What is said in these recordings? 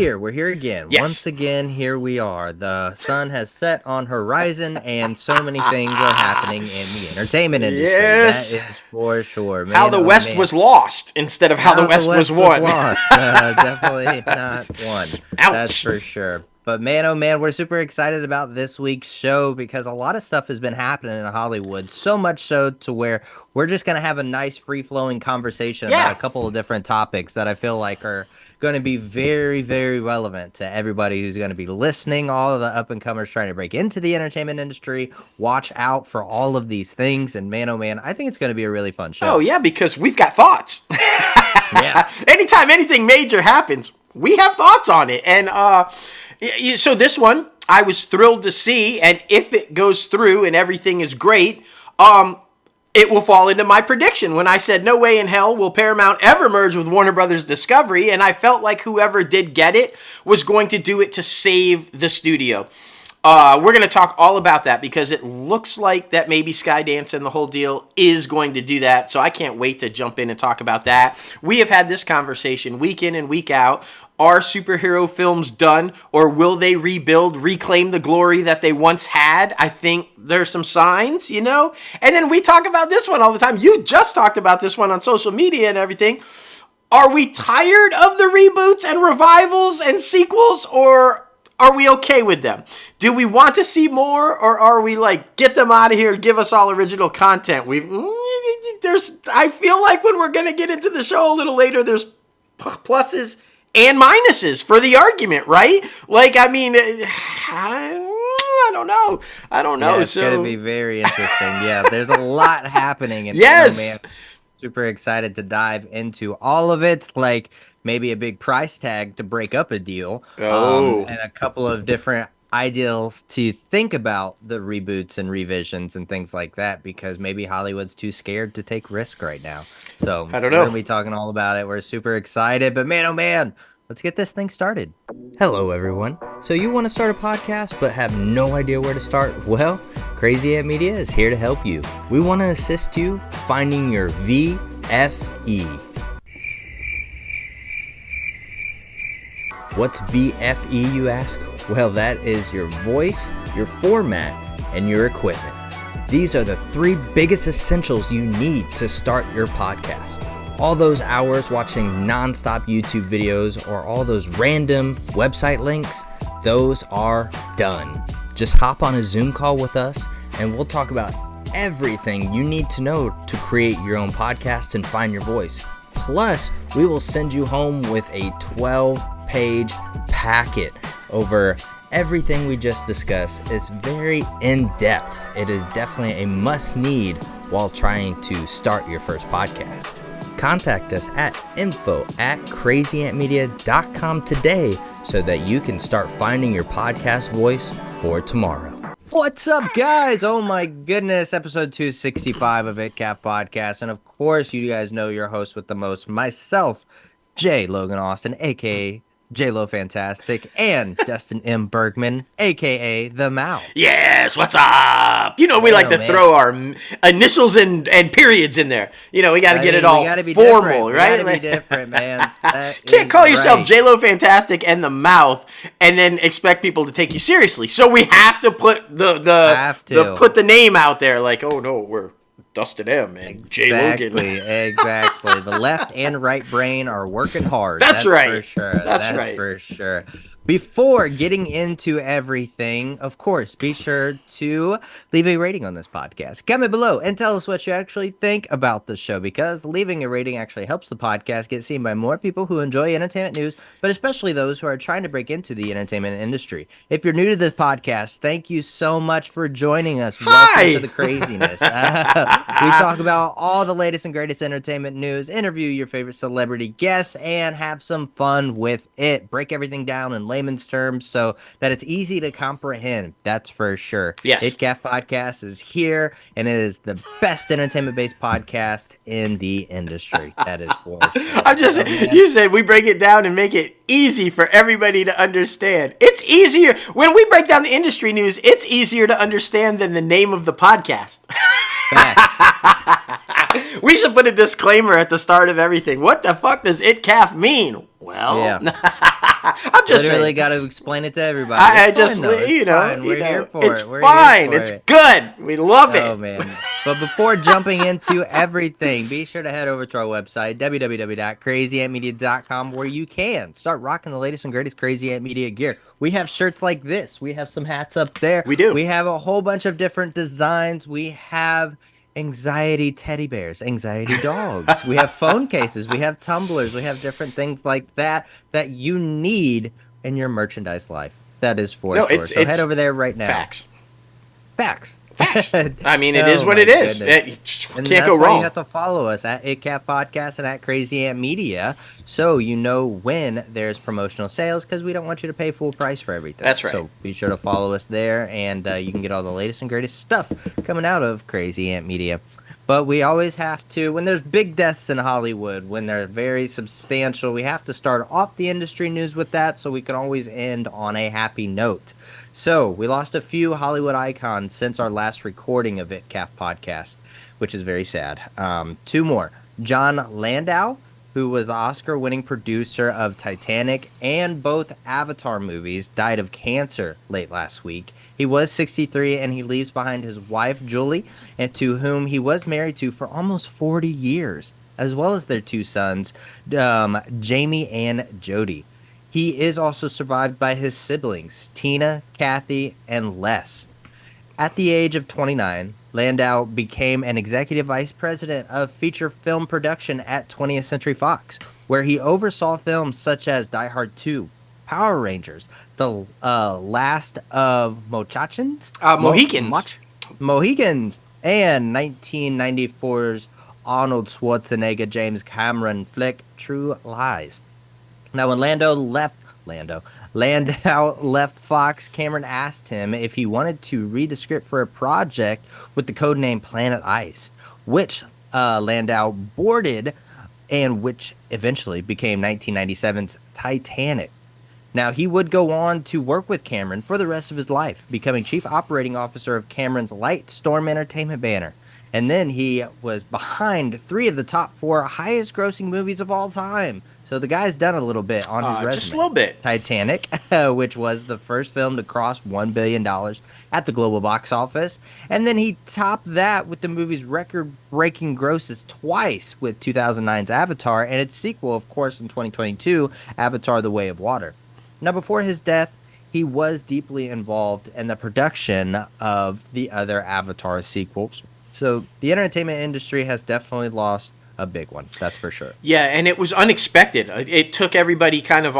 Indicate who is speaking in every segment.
Speaker 1: here. We're here again.
Speaker 2: Yes.
Speaker 1: Once again, here we are. The sun has set on horizon, and so many things are happening in the entertainment industry.
Speaker 2: Yes.
Speaker 1: That is for sure.
Speaker 2: How the West was lost instead of how the West was won.
Speaker 1: Definitely not won.
Speaker 2: Ouch.
Speaker 1: That's for sure. But man, oh man, we're super excited about this week's show because a lot of stuff has been happening in Hollywood. So much so to where we're just going to have a nice free-flowing conversation about a couple of different topics that I feel like are going to be very, very relevant to everybody who's going to be listening, all of the up-and-comers trying to break into the entertainment industry. Watch out for all of these things. And man, oh man, I think it's going to be a really fun show.
Speaker 2: Oh, yeah, because we've got thoughts.
Speaker 1: Yeah.
Speaker 2: Anytime anything major happens, we have thoughts on it. And so this one, I was thrilled to see. And if it goes through and everything is great, it will fall into my prediction when I said no way in hell will Paramount ever merge with Warner Brothers Discovery, and I felt like whoever did get it was going to do it to save the studio. We're going to talk all about that because it looks like that maybe Skydance and the whole deal is going to do that, so I can't wait to jump in and talk about that. We have had this conversation week in and week out. Are superhero films done, or will they rebuild, reclaim the glory that they once had? I think there's some signs, you know? And then we talk about this one all the time. You just talked about this one on social media and everything. Are we tired of the reboots and revivals and sequels, or are we okay with them? Do we want to see more, or are we like, get them out of here, give us all original content? I feel like when we're going to get into the show a little later, there's pluses and minuses for the argument, right? Like, I mean, I don't know.
Speaker 1: Yeah, it's going to be very interesting. Yeah, there's a lot happening. And
Speaker 2: yes.
Speaker 1: Man, super excited to dive into all of it. Like maybe a big price tag to break up a deal. And a couple of different ideals to think about the reboots and revisions and things like that, because maybe Hollywood's too scared to take risk right now. So
Speaker 2: I don't know.
Speaker 1: We're going to be talking all about it. We're super excited, but man, oh man, let's get this thing started. Hello, everyone. So you want to start a podcast but have no idea where to start? Well, Crazy Ant Media is here to help you. We want to assist you finding your VFE. What's VFE, you ask? Well, that is your voice, your format, and your equipment. These are the 3 biggest essentials you need to start your podcast. All those hours watching non-stop YouTube videos or all those random website links, those are done. Just hop on a Zoom call with us and we'll talk about everything you need to know to create your own podcast and find your voice. Plus, we will send you home with a 12-page packet over everything we just discussed. It's very in-depth. It is definitely a must-need while trying to start your first podcast. Contact us at info@crazyantmedia.com today so that you can start finding your podcast voice for tomorrow. What's up, guys? Oh my goodness, episode 265 of ITCAF Podcast. And of course, you guys know your host with the most, myself, J. Logan Austin, aka J-Lo Fantastic, and Dustin M. Bergman, a.k.a. The Mouth.
Speaker 2: Yes, what's up? You know, we like to throw our initials and periods in there. You know, we got to get it all formal, right?
Speaker 1: We got to be different, man.
Speaker 2: Can't call yourself J-Lo Fantastic and The Mouth and then expect people to take you seriously. So we have to put put the name out there like, oh, no, we're Dustin M. and J. Logan.
Speaker 1: Exactly. The left and right brain are working hard.
Speaker 2: That's right.
Speaker 1: For sure. That's right. For sure. Before getting into everything, of course, be sure to leave a rating on this podcast. Comment below and tell us what you actually think about the show, because leaving a rating actually helps the podcast get seen by more people who enjoy entertainment news, but especially those who are trying to break into the entertainment industry. If you're new to this podcast, thank you so much for joining us.
Speaker 2: Hi.
Speaker 1: Welcome to the craziness. We talk about all the latest and greatest entertainment news, interview your favorite celebrity guests, and have some fun with it. Break everything down in layman's terms so that it's easy to comprehend. That's for sure.
Speaker 2: Yes.
Speaker 1: ITCAFpodcast is here, and it is the best entertainment-based podcast in the industry. That is for sure.
Speaker 2: You said we break it down and make it easy for everybody to understand. It's easier. When we break down the industry news, it's easier to understand than the name of the podcast. We should put a disclaimer at the start of everything. What the fuck does ITCAF mean? Well,
Speaker 1: yeah.
Speaker 2: I'm just
Speaker 1: Literally
Speaker 2: saying.
Speaker 1: got to explain it to everybody.
Speaker 2: I
Speaker 1: It's
Speaker 2: just,
Speaker 1: fine, though. It's
Speaker 2: you know,
Speaker 1: fine. We're here for
Speaker 2: it's
Speaker 1: it. We're
Speaker 2: fine.
Speaker 1: here for
Speaker 2: It's
Speaker 1: it.
Speaker 2: good. We love it.
Speaker 1: Oh, man. But before jumping into everything, be sure to head over to our website, www.crazyantmedia.com, where you can start rocking the latest and greatest Crazy Ant Media gear. We have shirts like this. We have some hats up there.
Speaker 2: We do.
Speaker 1: We have a whole bunch of different designs. We have anxiety teddy bears, anxiety dogs. We have phone cases. We have tumblers. We have different things like that that you need in your merchandise life. That is for sure. So head over there right now.
Speaker 2: Facts.
Speaker 1: Facts.
Speaker 2: I mean, it is what it is.
Speaker 1: And
Speaker 2: can't
Speaker 1: that's
Speaker 2: go
Speaker 1: why
Speaker 2: wrong.
Speaker 1: you have to follow us at ITCAFpodcast and at Crazy Ant Media, so you know when there's promotional sales, because we don't want you to pay full price for everything.
Speaker 2: That's right.
Speaker 1: So be sure to follow us there, and you can get all the latest and greatest stuff coming out of Crazy Ant Media. But we always have to, when there's big deaths in Hollywood, when they're very substantial, we have to start off the industry news with that so we can always end on a happy note. So we lost a few Hollywood icons since our last recording of ITCAF podcast, which is very sad. Two more. John Landau, who was the Oscar-winning producer of Titanic and both Avatar movies, died of cancer late last week. He was 63, and he leaves behind his wife, Julie, and to whom he was married to for almost 40 years, as well as their two sons, Jamie and Jodie. He is also survived by his siblings, Tina, Kathy, and Les. At the age of 29, Landau became an executive vice president of feature film production at 20th Century Fox, where he oversaw films such as Die Hard 2, Power Rangers, The Last of Mohicans, Mohicans, and 1994's Arnold Schwarzenegger James Cameron flick True Lies. Now, when Landau left Fox, Cameron asked him if he wanted to read the script for a project with the codename Planet Ice, which Landau boarded and which eventually became 1997's Titanic. Now, he would go on to work with Cameron for the rest of his life, becoming chief operating officer of Cameron's Light Storm Entertainment banner. And then he was behind 3 of the top 4 highest grossing movies of all time. So the guy's done a little bit on his resume.
Speaker 2: Just a little bit.
Speaker 1: Titanic, which was the first film to cross $1 billion at the global box office. And then he topped that with the movie's record-breaking grosses twice with 2009's Avatar and its sequel, of course, in 2022, Avatar: The Way of Water. Now, before his death, he was deeply involved in the production of the other Avatar sequels. So the entertainment industry has definitely lost a big one, that's for sure.
Speaker 2: Yeah, and it was unexpected. It took everybody kind of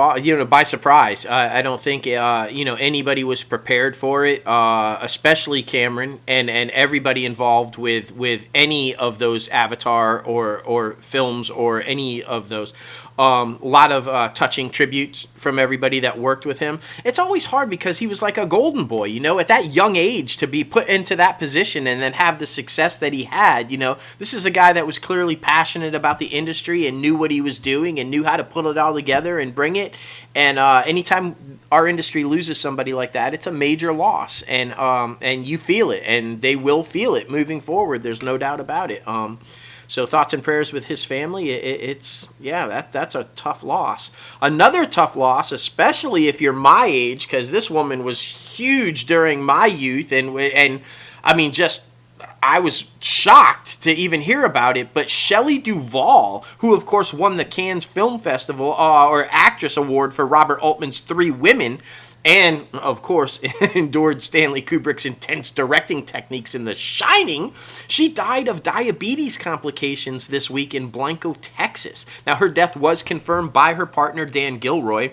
Speaker 2: by surprise. I don't think anybody was prepared for it, especially Cameron and everybody involved with any of those Avatar or films or any of those. A lot of touching tributes from everybody that worked with him. It's always hard because he was like a golden boy, at that young age to be put into that position and then have the success that he had. This is a guy that was clearly passionate about the industry and knew what he was doing and knew how to put it all together and bring it. And anytime our industry loses somebody like that, it's a major loss, and you feel it, and they will feel it moving forward. There's no doubt about it. So thoughts and prayers with his family. That's a tough loss. Another tough loss, especially if you're my age, because this woman was huge during my youth, and I mean, I was shocked to even hear about it. But Shelley Duvall, who of course won the Cannes Film Festival or Actress Award for Robert Altman's Three Women, and, of course, endured Stanley Kubrick's intense directing techniques in The Shining, she died of diabetes complications this week in Blanco, Texas. Now, her death was confirmed by her partner, Dan Gilroy.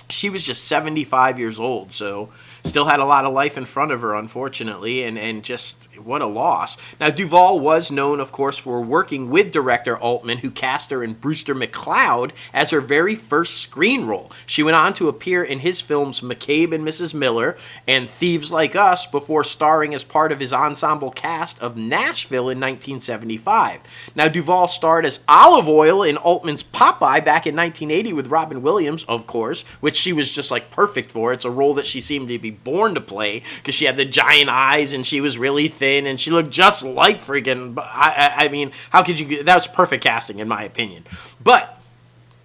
Speaker 2: She was just 75 years old, so still had a lot of life in front of her, unfortunately, and just what a loss. Now, Duvall was known, of course, for working with director Altman, who cast her in Brewster McCloud as her very first screen role. She went on to appear in his films McCabe and Mrs. Miller and Thieves Like Us before starring as part of his ensemble cast of Nashville in 1975. Now, Duvall starred as Olive Oil in Altman's Popeye back in 1980 with Robin Williams, of course, which she was just like perfect for. It's a role that she seemed to be born to play because she had the giant eyes and she was really thin and she looked just like freaking. I mean, how could you? That was perfect casting in my opinion. But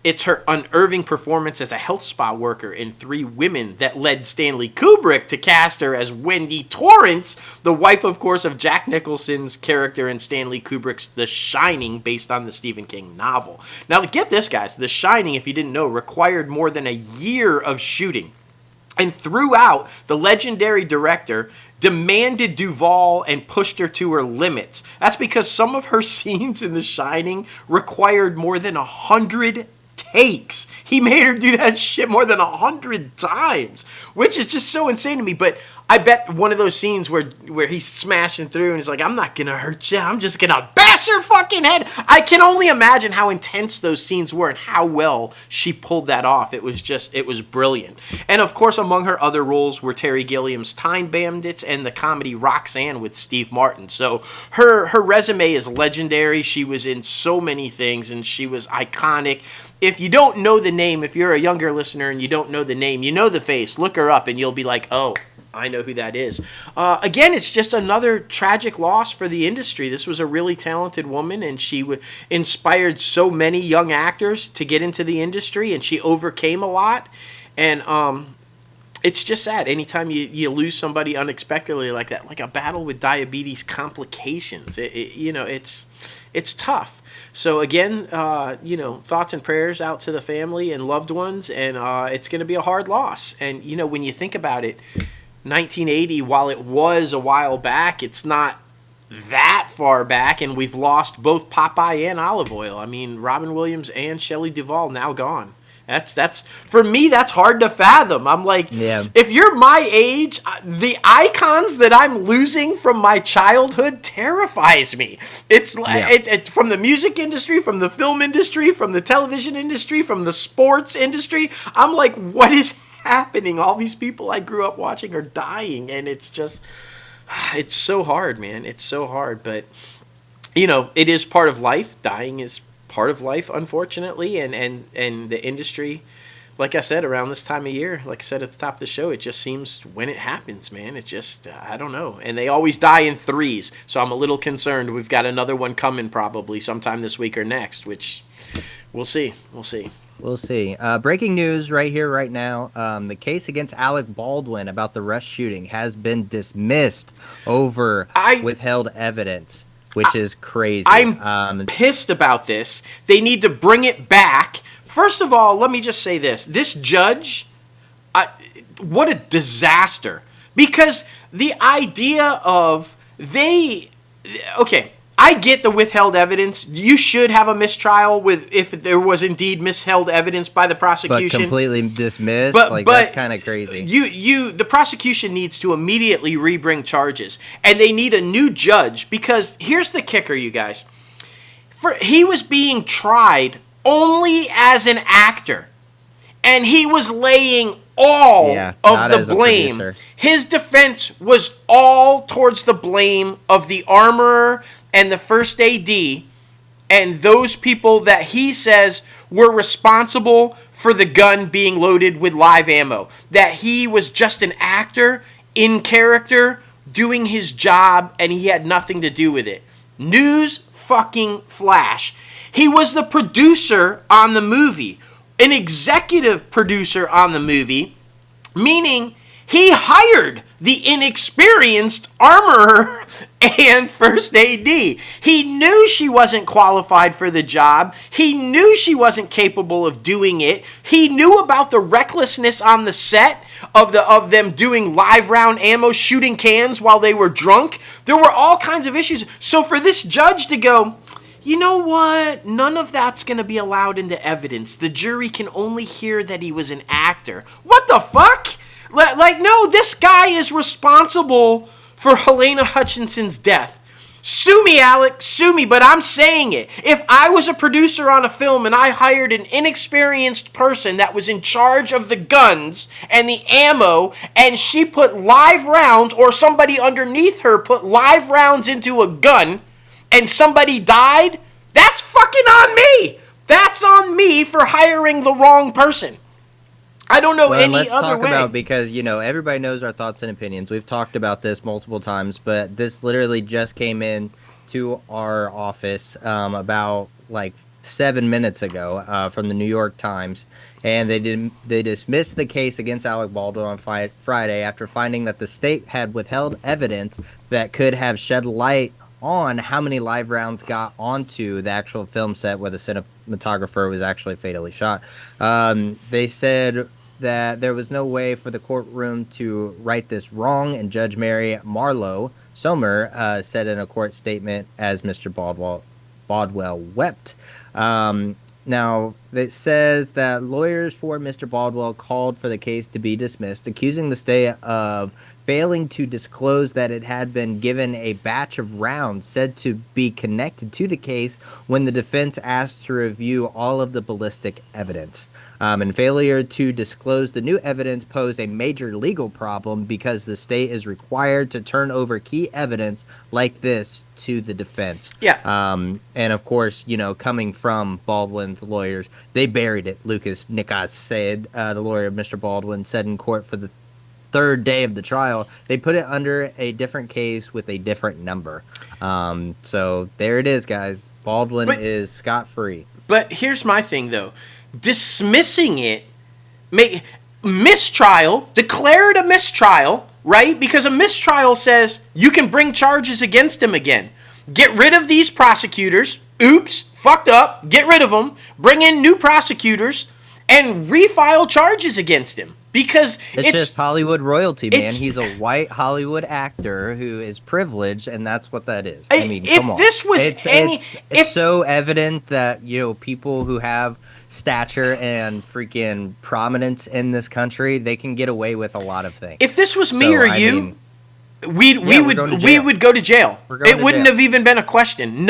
Speaker 2: It's her unnerving performance as a health spa worker in Three Women that led Stanley Kubrick to cast her as Wendy Torrance, the wife, of course, of Jack Nicholson's character in Stanley Kubrick's The Shining, based on the Stephen King novel. Now, get this, guys. The Shining, if you didn't know, required more than a year of shooting. And throughout, the legendary director demanded Duvall and pushed her to her limits. That's because some of her scenes in The Shining required more than 100 takes. He made her do that shit more than 100 times, which is just so insane to me. But I bet one of those scenes where he's smashing through and he's like, I'm not gonna hurt you, I'm just gonna bash your fucking head. I can only imagine how intense those scenes were and how well she pulled that off. It was brilliant. And of course, among her other roles were Terry Gilliam's Time Bandits and the comedy Roxanne with Steve Martin. So her resume is legendary. She was in so many things and she was iconic. If you don't know the name, if you're a younger listener and you don't know the name, you know the face, look her up and you'll be like, oh, I know who that is. Again, it's just another tragic loss for the industry. This was a really talented woman, and she inspired so many young actors to get into the industry, and she overcame a lot. And it's just sad. Anytime you lose somebody unexpectedly like that, like a battle with diabetes complications, it's tough. So again, thoughts and prayers out to the family and loved ones, and it's going to be a hard loss. And, when you think about it, 1980, while it was a while back, it's not that far back, and we've lost both Popeye and Olive Oyl. I mean, Robin Williams and Shelley Duvall now gone. That's for me, that's hard to fathom. I'm like, If you're my age, the icons that I'm losing from my childhood terrifies me. It's from the music industry, from the film industry, from the television industry, from the sports industry. I'm like, what is happening? All these people I grew up watching are dying, and it's so hard, man. It's so hard, but it is part of life. Dying is part of life, unfortunately, and the industry, like I said, around this time of year, like I said at the top of the show, it just seems when it happens, man, it just, I don't know. And they always die in threes, so I'm a little concerned. We've got another one coming probably sometime this week or next, which we'll see.
Speaker 1: We'll see. Breaking news right here, right now. The case against Alec Baldwin about the Rush shooting has been dismissed over withheld evidence, which is crazy. I'm
Speaker 2: pissed about this. They need to bring it back. First of all, let me just say this. This judge, what a disaster. Because the idea of I get the withheld evidence. You should have a mistrial if there was indeed withheld evidence by the prosecution.
Speaker 1: But completely dismissed? But that's kind of crazy.
Speaker 2: The prosecution needs to immediately rebring charges. And they need a new judge, because here's the kicker, you guys. He was being tried only as an actor. And he was laying all of the blame. His defense was all towards the blame of the armorer and the first AD, and those people that he says were responsible for the gun being loaded with live ammo. That he was just an actor in character doing his job, and he had nothing to do with it. News fucking flash. He was the producer on the movie, an executive producer on the movie, meaning he hired the inexperienced armorer and first AD. He knew she wasn't qualified for the job. He knew she wasn't capable of doing it. He knew about the recklessness on the set of them doing live round ammo, shooting cans while they were drunk. There were all kinds of issues. So for this judge to go, you know what? None of that's going to be allowed into evidence. The jury can only hear that he was an actor. What the fuck? No, this guy is responsible for Helena Hutchinson's death. Sue me, Alec, sue me, but I'm saying it. If I was a producer on a film and I hired an inexperienced person that was in charge of the guns and the ammo, and she put live rounds, or somebody underneath her put live rounds into a gun, and somebody died, that's fucking on me. That's on me for hiring the wrong person. I don't know any other way.
Speaker 1: Let's talk about, because, everybody knows our thoughts and opinions. We've talked about this multiple times, but this literally just came in to our office about, 7 minutes ago from the New York Times, and they dismissed the case against Alec Baldwin on Friday after finding that the state had withheld evidence that could have shed light on how many live rounds got onto the actual film set where the cinematographer was actually fatally shot. They said that there was no way for the courtroom to right this wrong, and Judge Mary Marlowe Somer said in a court statement as Mr. Baldwell wept. Now, it says that lawyers for Mr. Baldwell called for the case to be dismissed, accusing the state of failing to disclose that it had been given a batch of rounds said to be connected to the case when the defense asked to review all of the ballistic evidence. And failure to disclose the new evidence posed a major legal problem because the state is required to turn over key evidence like this to the defense.
Speaker 2: Yeah.
Speaker 1: And of course, coming from Baldwin's lawyers, they buried it. Lucas Nikas said, the lawyer of Mr. Baldwin, said in court for the third day of the trial, they put it under a different case with a different number. So there it is, guys. Baldwin is scot-free.
Speaker 2: But here's my thing, though. Dismissing it, mistrial, declare it a mistrial, right? Because a mistrial says you can bring charges against him again. Get rid of these prosecutors. Oops, fucked up. Get rid of them. Bring in new prosecutors and refile charges against him. Because
Speaker 1: it's just Hollywood royalty, man. He's a white Hollywood actor who is privileged, and that's what that is. I mean, come on.
Speaker 2: This was
Speaker 1: it's so evident that people who have stature and freaking prominence in this country, they can get away with a lot of things.
Speaker 2: If this was me or you, we would go to jail. It wouldn't have even been a question.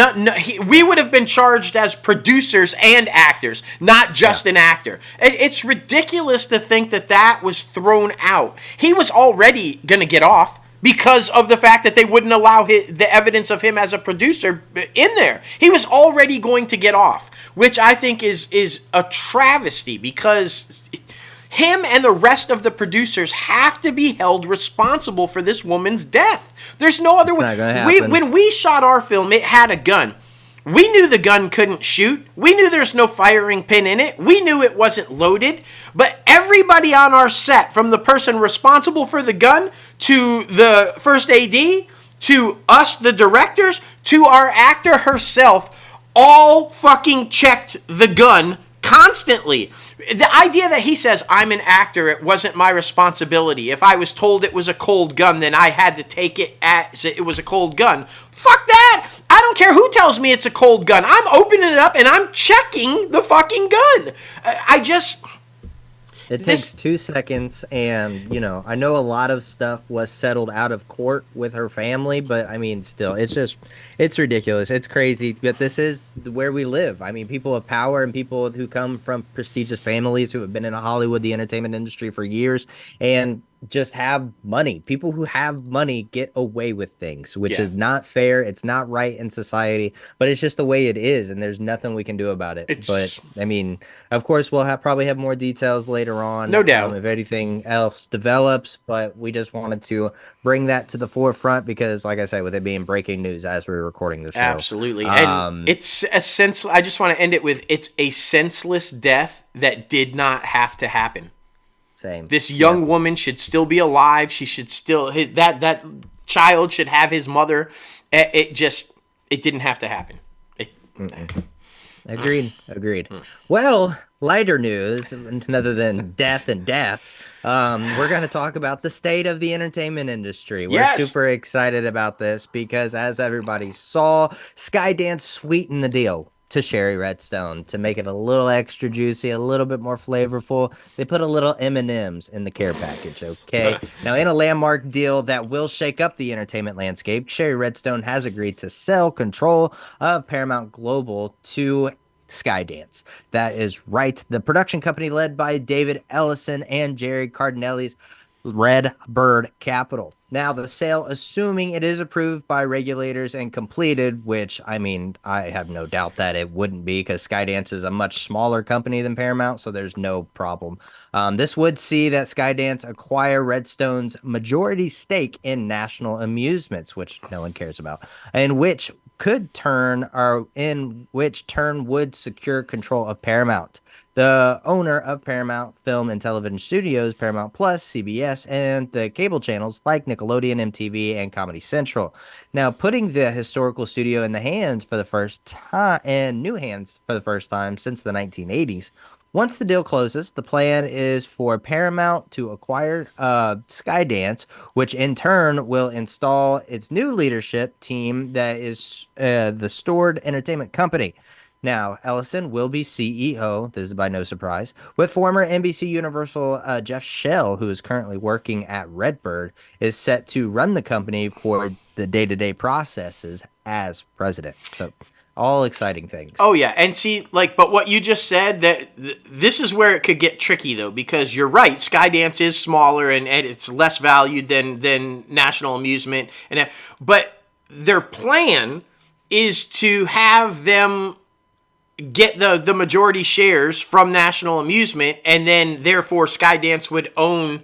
Speaker 2: We would have been charged as producers and actors, not just an actor. It's ridiculous to think that was thrown out. He was already going to get off because of the fact that they wouldn't allow the evidence of him as a producer in there. He was already going to get off, which I think is a travesty because him and the rest of the producers have to be held responsible for this woman's death. There's no other way. When we shot our film, it had a gun. We knew the gun couldn't shoot. We knew there's no firing pin in it. We knew it wasn't loaded. But everybody on our set, from the person responsible for the gun to the first AD, to us, the directors, to our actor herself, all fucking checked the gun constantly. The idea that he says, I'm an actor, it wasn't my responsibility. If I was told it was a cold gun, then I had to take it as it was a cold gun. Fuck that! I don't care who tells me it's a cold gun. I'm opening it up and I'm checking the fucking gun.
Speaker 1: It takes 2 seconds, and, I know a lot of stuff was settled out of court with her family, but, I mean, still, it's ridiculous. It's crazy, but this is where we live. I mean, people of power and people who come from prestigious families who have been in Hollywood, the entertainment industry for years, and just have money. People who have money get away with things, which is not fair. It's not right in society, but it's just the way it is, and there's nothing we can do about it. But I mean, of course, we'll probably have more details later on,
Speaker 2: no doubt,
Speaker 1: if anything else develops. But we just wanted to bring that to the forefront because, like I said, with it being breaking news as we're recording the show,
Speaker 2: absolutely, and it's a sense. I just want to end it with it's a senseless death that did not have to happen.
Speaker 1: Same.
Speaker 2: This young woman should still be alive. She should still that child should have his mother. It didn't have to happen.
Speaker 1: Agreed. Well, lighter news, other than death and death. We're going to talk about the state of the entertainment industry. We're super excited about this because, as everybody saw, Skydance sweetened the deal to Sherry Redstone to make it a little extra juicy, a little bit more flavorful. They put a little M&Ms in the care package, okay? Now, in a landmark deal that will shake up the entertainment landscape, Sherry Redstone has agreed to sell control of Paramount Global to Skydance. That is right. The production company led by David Ellison and Jerry Cardinelli's Red Bird Capital. Now, the sale, assuming it is approved by regulators and completed, which, I mean, I have no doubt that it wouldn't be because Skydance is a much smaller company than Paramount, so there's no problem. This would see that Skydance acquire Redstone's majority stake in National Amusements, which no one cares about, and which could turn or in which turn would secure control of Paramount, the owner of Paramount Film and Television Studios, Paramount Plus, CBS, and the cable channels like Nickelodeon, MTV, and Comedy Central. Now, putting the historical studio in the hands for the first time and new hands for the first time since the 1980s. Once the deal closes, the plan is for Paramount to acquire Skydance, which in turn will install its new leadership team that is the Stored Entertainment Company. Now, Ellison will be CEO, this is by no surprise, with former NBC Universal Jeff Shell, who is currently working at Redbird, is set to run the company for the day-to-day processes as president. So all exciting things.
Speaker 2: Oh, yeah. And see, but what you just said, that this is where it could get tricky, though, because you're right. Skydance is smaller and it's less valued than National Amusement. But their plan is to have them get the majority shares from National Amusement, and then, therefore, Skydance would own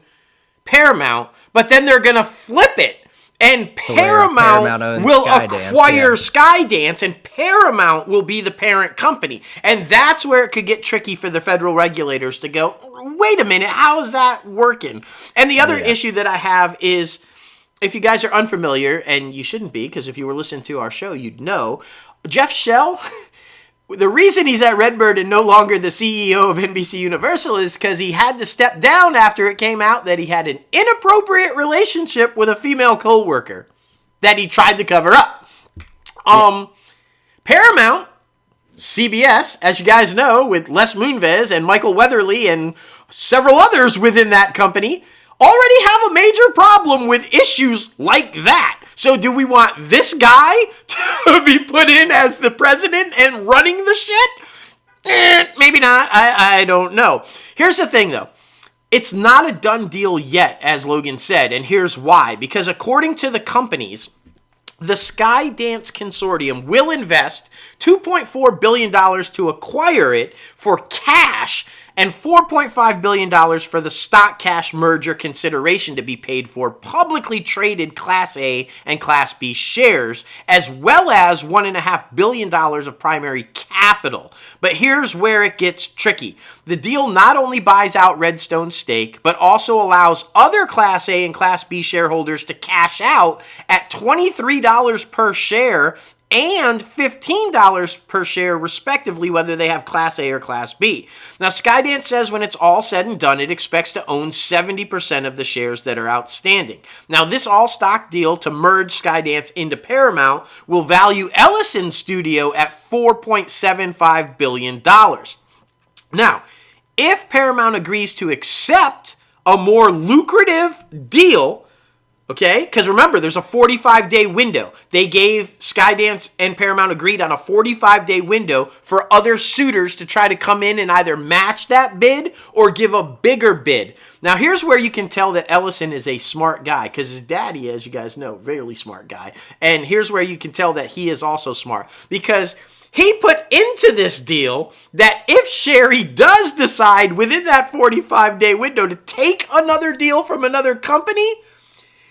Speaker 2: Paramount. But then they're going to flip it. And Paramount will acquire Skydance, and Paramount will be the parent company. And that's where it could get tricky for the federal regulators to go, wait a minute, how is that working? And the other issue that I have is, if you guys are unfamiliar, and you shouldn't be, because if you were listening to our show, you'd know, Jeff Shell, the reason he's at Redbird and no longer the CEO of NBC Universal is because he had to step down after it came out that he had an inappropriate relationship with a female co-worker that he tried to cover up. Paramount, CBS, as you guys know, with Les Moonves and Michael Weatherly and several others within that company, already have a major problem with issues like that. So do we want this guy to be put in as the president and running the shit? Maybe not. I don't know. Here's the thing, though. It's not a done deal yet, as Logan said, and here's why. Because according to the companies, the Skydance Consortium will invest $2.4 billion to acquire it for cash and $4.5 billion for the stock cash merger consideration to be paid for publicly traded Class A and Class B shares, as well as $1.5 billion of primary capital. But here's where it gets tricky. The deal not only buys out Redstone's stake, but also allows other Class A and Class B shareholders to cash out at $23 per share and $15 per share, respectively, whether they have Class A or Class B. Now, Skydance says when it's all said and done, it expects to own 70% of the shares that are outstanding. Now, this all-stock deal to merge Skydance into Paramount will value Ellison Studio at $4.75 billion. Now, if Paramount agrees to accept a more lucrative deal, okay, because remember, there's a 45-day window. They gave Skydance and Paramount agreed on a 45-day window for other suitors to try to come in and either match that bid or give a bigger bid. Now, here's where you can tell that Ellison is a smart guy, because his daddy, as you guys know, really smart guy. And here's where you can tell that he is also smart, because he put into this deal that if Sherry does decide within that 45-day window to take another deal from another company,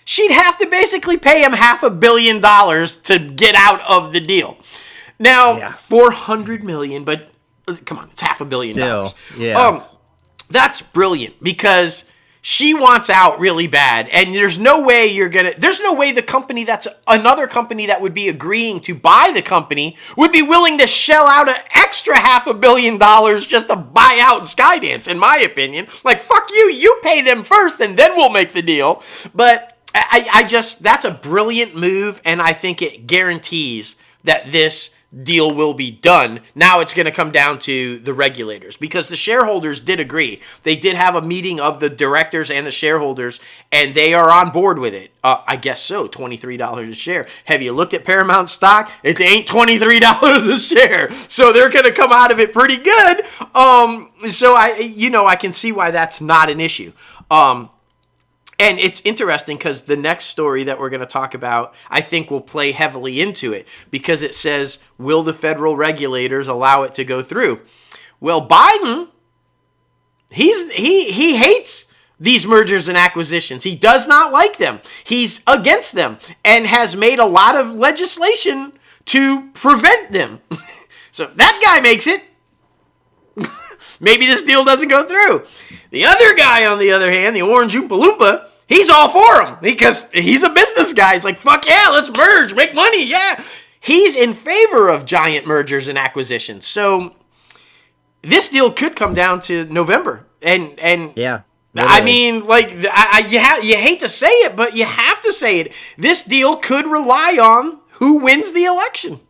Speaker 2: she'd have to basically pay him $500 million to get out of the deal. Now, $400 million, but come on, it's $500 million. That's brilliant, because she wants out really bad, and there's no way the company that's another company that would be agreeing to buy the company would be willing to shell out an extra $500 million just to buy out Skydance, in my opinion. Like, fuck you, you pay them first, and then we'll make the deal. But that's a brilliant move, and I think it guarantees that this deal will be done. Now it's going to come down to the regulators, because the shareholders did agree. They did have a meeting of the directors and the shareholders, and they are on board with it. I guess so, $23 a share. Have you looked at Paramount stock? It ain't $23 a share. So they're going to come out of it pretty good. So I can see why that's not an issue. And it's interesting because the next story that we're going to talk about, I think, will play heavily into it, because it says, will the federal regulators allow it to go through? Well, Biden, he hates these mergers and acquisitions. He does not like them. He's against them and has made a lot of legislation to prevent them. So that guy makes it. Maybe this deal doesn't go through. The other guy, on the other hand, the Orange Oompa Loompa, he's all for him because he's a business guy. He's like, fuck yeah, let's merge, make money, yeah. He's in favor of giant mergers and acquisitions. So this deal could come down to November. And
Speaker 1: yeah,
Speaker 2: I mean, like, you hate to say it, but you have to say it. This deal could rely on who wins the election.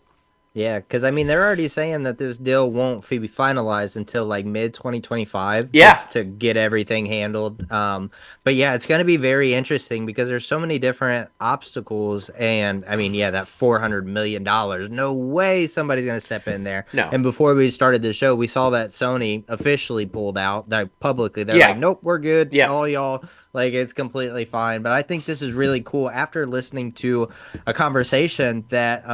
Speaker 1: Yeah, because, I mean, they're already saying that this deal won't be finalized until, like, mid-2025.
Speaker 2: Yeah.
Speaker 1: Just to get everything handled. But, yeah, it's going to be very interesting because there's so many different obstacles. And, I mean, yeah, that $400 million. No way somebody's going to step in there.
Speaker 2: No.
Speaker 1: And before we started the show, we saw that Sony officially pulled out. Publicly, they're like, nope, we're good.
Speaker 2: Yeah.
Speaker 1: All y'all. Like, it's completely fine. But I think this is really cool. After listening to a conversation that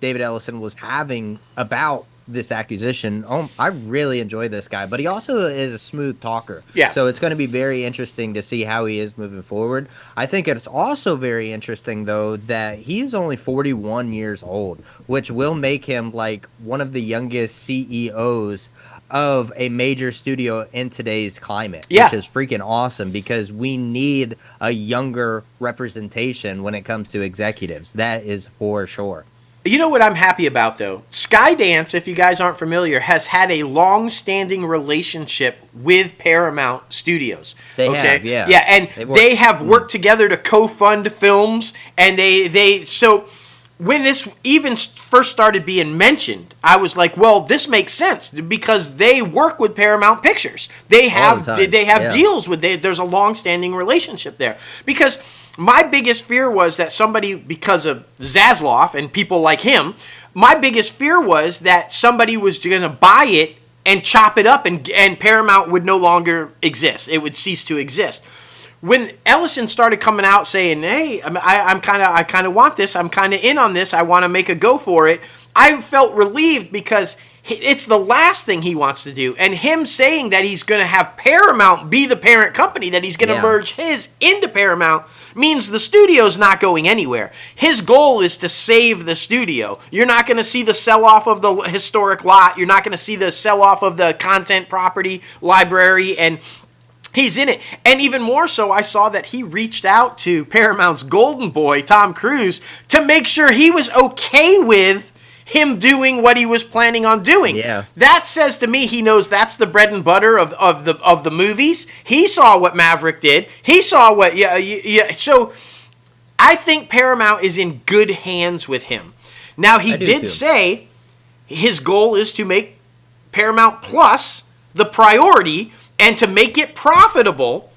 Speaker 1: David Ellison was having about this acquisition, I really enjoy this guy. But he also is a smooth talker.
Speaker 2: Yeah.
Speaker 1: So it's going to be very interesting to see how he is moving forward. I think it's also very interesting, though, that he's only 41 years old, which will make him, like, one of the youngest CEOs of a major studio in today's climate, which is freaking awesome because we need a younger representation when it comes to executives. That is for sure.
Speaker 2: You know what I'm happy about, though? Skydance, if you guys aren't familiar, has had a long-standing relationship with Paramount Studios.
Speaker 1: They have, yeah.
Speaker 2: Yeah, and they have worked together to co-fund films, and so when this even first started being mentioned, I was like, well, this makes sense because they work with Paramount Pictures. They have deals with there's a long-standing relationship there. Because my biggest fear was that somebody, because of Zasloff and people like him, my biggest fear was that somebody was going to buy it and chop it up and Paramount would no longer exist. It would cease to exist. When Ellison started coming out saying, "Hey, I kind of want this. I'm kind of in on this. I want to make a go for it," I felt relieved because it's the last thing he wants to do. And him saying that he's going to have Paramount be the parent company, that he's going to merge his into Paramount, means the studio's not going anywhere. His goal is to save the studio. You're not going to see the sell-off of the historic lot. You're not going to see the sell-off of the content property library, and he's in it. And even more so, I saw that he reached out to Paramount's golden boy, Tom Cruise, to make sure he was okay with him doing what he was planning on doing.
Speaker 1: Yeah.
Speaker 2: That says to me he knows that's the bread and butter of the movies. He saw what Maverick did. He saw what so I think Paramount is in good hands with him. Now he did say his goal is to make Paramount Plus the priority and to make it profitable,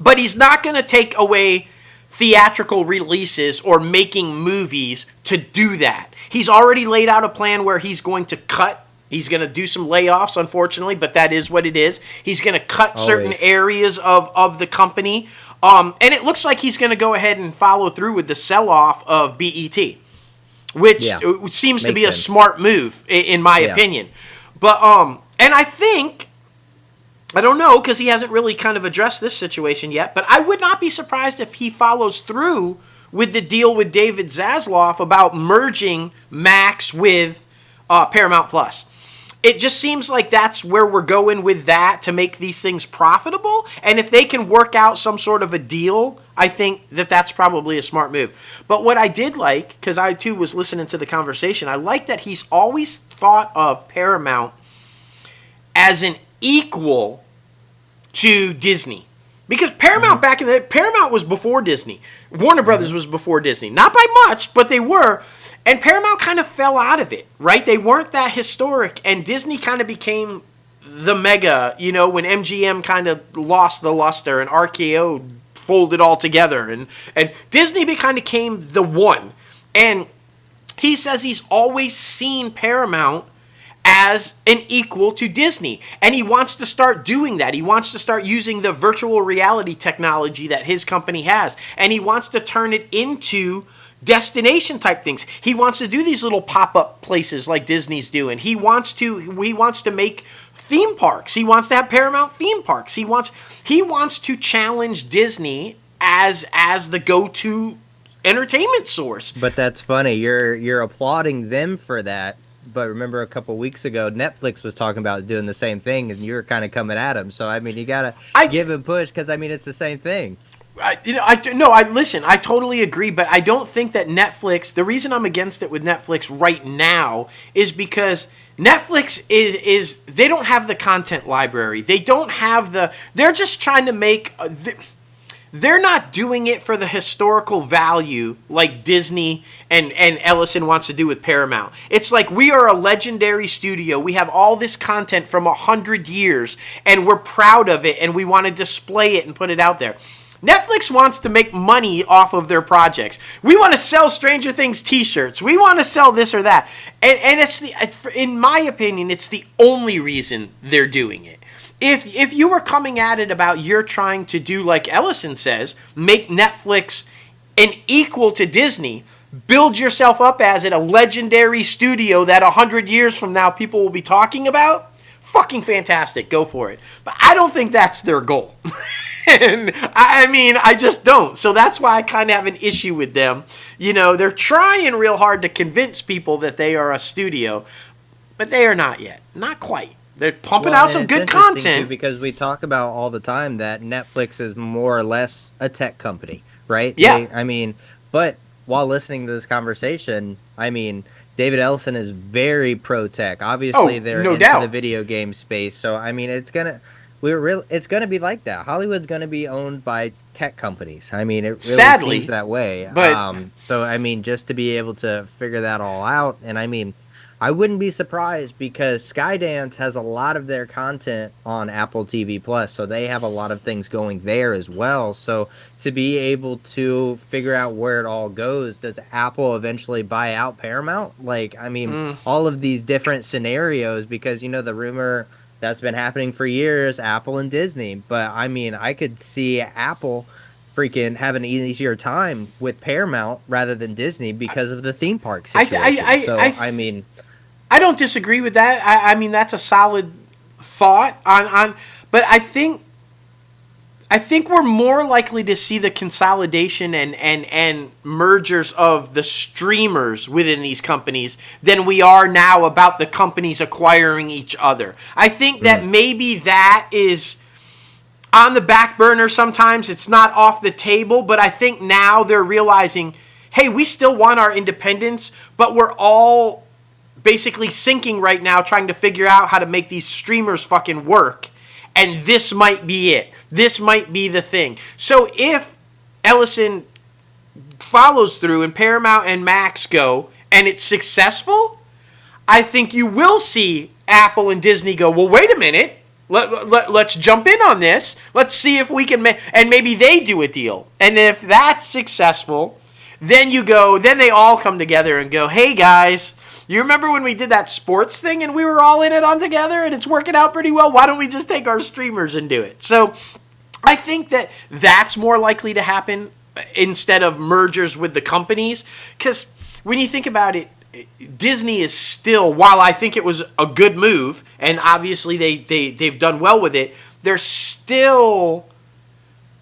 Speaker 2: but he's not going to take away theatrical releases or making movies to do that. He's already laid out a plan where he's going to cut. He's going to do some layoffs, unfortunately, but that is what it is. He's going to cut certain areas of the company. And it looks like he's going to go ahead and follow through with the sell-off of BET, which seems to be a smart move, in my opinion. But and I think, I don't know, because he hasn't really kind of addressed this situation yet, but I would not be surprised if he follows through with the deal with David Zasloff about merging Max with Paramount Plus. It just seems like that's where we're going with that to make these things profitable. And if they can work out some sort of a deal, I think that that's probably a smart move. But what I did like, because I too was listening to the conversation, I like that he's always thought of Paramount as an equal to Disney. Because Paramount back in the day, Paramount was before Disney. Warner Brothers was before Disney. Not by much, but they were. And Paramount kind of fell out of it, right? They weren't that historic. And Disney kind of became the mega, when MGM kind of lost the luster and RKO folded all together. And Disney kind of became the one. And he says he's always seen Paramount as an equal to Disney. And he wants to start doing that. He wants to start using the virtual reality technology that his company has. And he wants to turn it into destination type things. He wants to do these little pop-up places like Disney's doing. He wants to make theme parks. He wants to have Paramount theme parks. He wants to challenge Disney as the go-to entertainment source.
Speaker 1: But that's funny. You're applauding them for that. But remember a couple weeks ago, Netflix was talking about doing the same thing, and you were kind of coming at them. So, I mean, you got to give and push because, I mean, it's the same thing.
Speaker 2: Listen, I totally agree, but I don't think that Netflix, the reason I'm against it with Netflix right now is because Netflix is they don't have the content library. They don't have they're just trying to make, they're not doing it for the historical value like Disney and Ellison wants to do with Paramount. It's like, we are a legendary studio. We have all this content from 100 years, and we're proud of it, and we want to display it and put it out there. Netflix wants to make money off of their projects. We want to sell Stranger Things t-shirts. We want to sell this or that. And it's in my opinion, it's the only reason they're doing it. If you were coming at it about you're trying to do, like Ellison says, make Netflix an equal to Disney, build yourself up as it a legendary studio that 100 years from now people will be talking about, fucking fantastic, go for it. But I don't think that's their goal. And I mean, I just don't. So that's why I kind of have an issue with them. You know, they're trying real hard to convince people that they are a studio, but they are not yet. Not quite. They're pumping out some good content.
Speaker 1: Too, because we talk about all the time that Netflix is more or less a tech company, right?
Speaker 2: Yeah.
Speaker 1: But while listening to this conversation, I mean, David Ellison is very pro-tech. Obviously, they're into the video game space. So, I mean, it's going to be like that. Hollywood's going to be owned by tech companies. I mean, it really
Speaker 2: Sadly,
Speaker 1: seems that way.
Speaker 2: But,
Speaker 1: so, I mean, just to be able to figure that all out, and I mean, I wouldn't be surprised because Skydance has a lot of their content on Apple TV Plus, so they have a lot of things going there as well. So to be able to figure out where it all goes, does Apple eventually buy out Paramount? Like, I mean, all of these different scenarios, because, you know, the rumor that's been happening for years, Apple and Disney. But, I mean, I could see Apple freaking have an easier time with Paramount rather than Disney because of the theme park situation.
Speaker 2: I don't disagree with that. I mean, that's a solid thought but I think we're more likely to see the consolidation and mergers of the streamers within these companies than we are now about the companies acquiring each other. I think that maybe that is on the back burner sometimes. It's not off the table, but I think now they're realizing, hey, we still want our independence, but we're all basically sinking right now trying to figure out how to make these streamers fucking work. And this might be it. This might be the thing. So if Ellison follows through and Paramount and Max go and it's successful, I think you will see Apple and Disney go, well, wait a minute. Let's jump in on this. Let's see if we can and maybe they do a deal. And if that's successful, then they all come together and go, hey guys, you remember when we did that sports thing and we were all in it on together and it's working out pretty well? Why don't we just take our streamers and do it? So I think that that's more likely to happen instead of mergers with the companies. Because when you think about it, Disney is still, while I think it was a good move, and obviously they've done well with it, they're still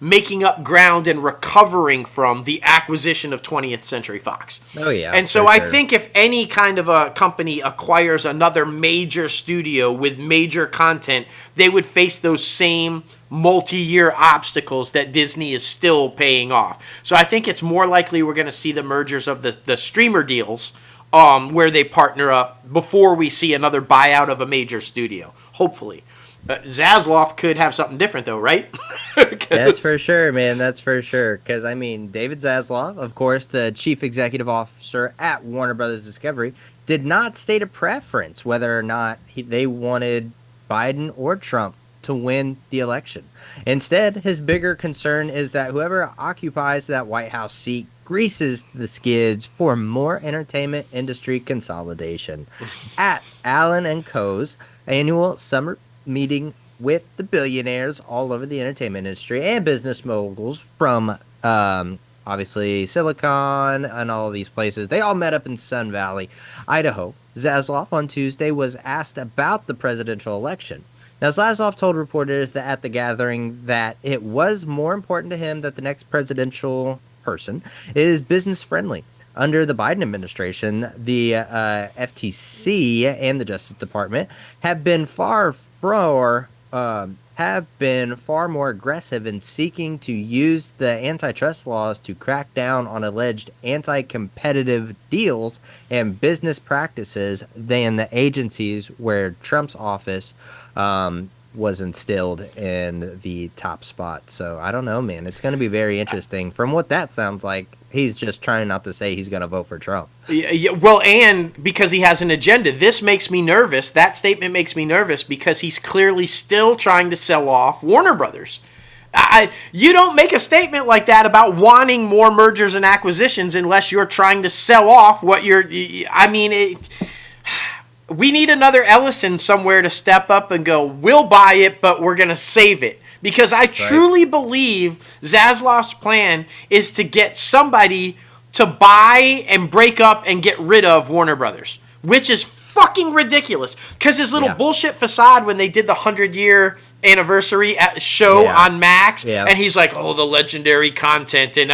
Speaker 2: making up ground and recovering from the acquisition of 20th Century Fox.
Speaker 1: Oh, yeah.
Speaker 2: And so I think if any kind of a company acquires another major studio with major content, they would face those same multi-year obstacles that Disney is still paying off. So I think it's more likely we're going to see the mergers of the streamer deals where they partner up before we see another buyout of a major studio, hopefully. Zaslav could have something different, though, right?
Speaker 1: That's for sure, man. That's for sure. Because, I mean, David Zaslav, of course, the chief executive officer at Warner Brothers Discovery, did not state a preference whether or not they wanted Biden or Trump to win the election. Instead, his bigger concern is that whoever occupies that White House seat greases the skids for more entertainment industry consolidation. At Allen & Co.'s annual summer meeting with the billionaires all over the entertainment industry and business moguls from obviously Silicon and all these places. They all met up in Sun Valley, Idaho. Zaslav on Tuesday was asked about the presidential election. Now, Zaslav told reporters that at the gathering that it was more important to him that the next presidential person is business friendly. Under the Biden administration, the FTC and the Justice Department have been far more aggressive in seeking to use the antitrust laws to crack down on alleged anti-competitive deals and business practices than the agencies where Trump's office was instilled in the top spot. So I don't know, man. It's going to be very interesting. From what that sounds like, he's just trying not to say he's going to vote for Trump.
Speaker 2: Yeah, well, and because he has an agenda. This makes me nervous. That statement makes me nervous because he's clearly still trying to sell off Warner Brothers. You don't make a statement like that about wanting more mergers and acquisitions unless you're trying to sell off what you're... we need another Ellison somewhere to step up and go, we'll buy it, but we're going to save it. Because I truly believe Zaslav's plan is to get somebody to buy and break up and get rid of Warner Brothers, which is fucking ridiculous. Because his little bullshit facade when they did the 100-year anniversary show on Max, and he's like, oh, the legendary content, and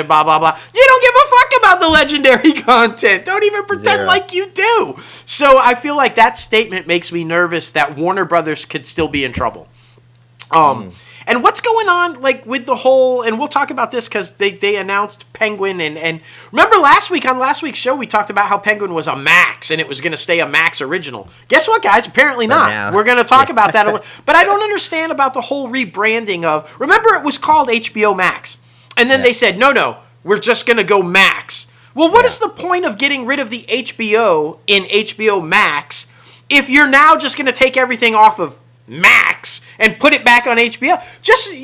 Speaker 2: blah, blah, blah. You don't give a fuck about the legendary content. Don't even pretend like you do. So I feel like that statement makes me nervous that Warner Brothers could still be in trouble. And what's going on, like, with the whole, and we'll talk about this because they announced Penguin, and remember last week's show, we talked about how Penguin was a Max, and it was going to stay a Max original. Guess what, guys? Apparently not. We're going to talk about that a little, but I don't understand about the whole rebranding of, remember it was called HBO Max, and then they said, no, we're just going to go Max. Well, what is the point of getting rid of the HBO in HBO Max if you're now just going to take everything off of Max and put it back on HBO?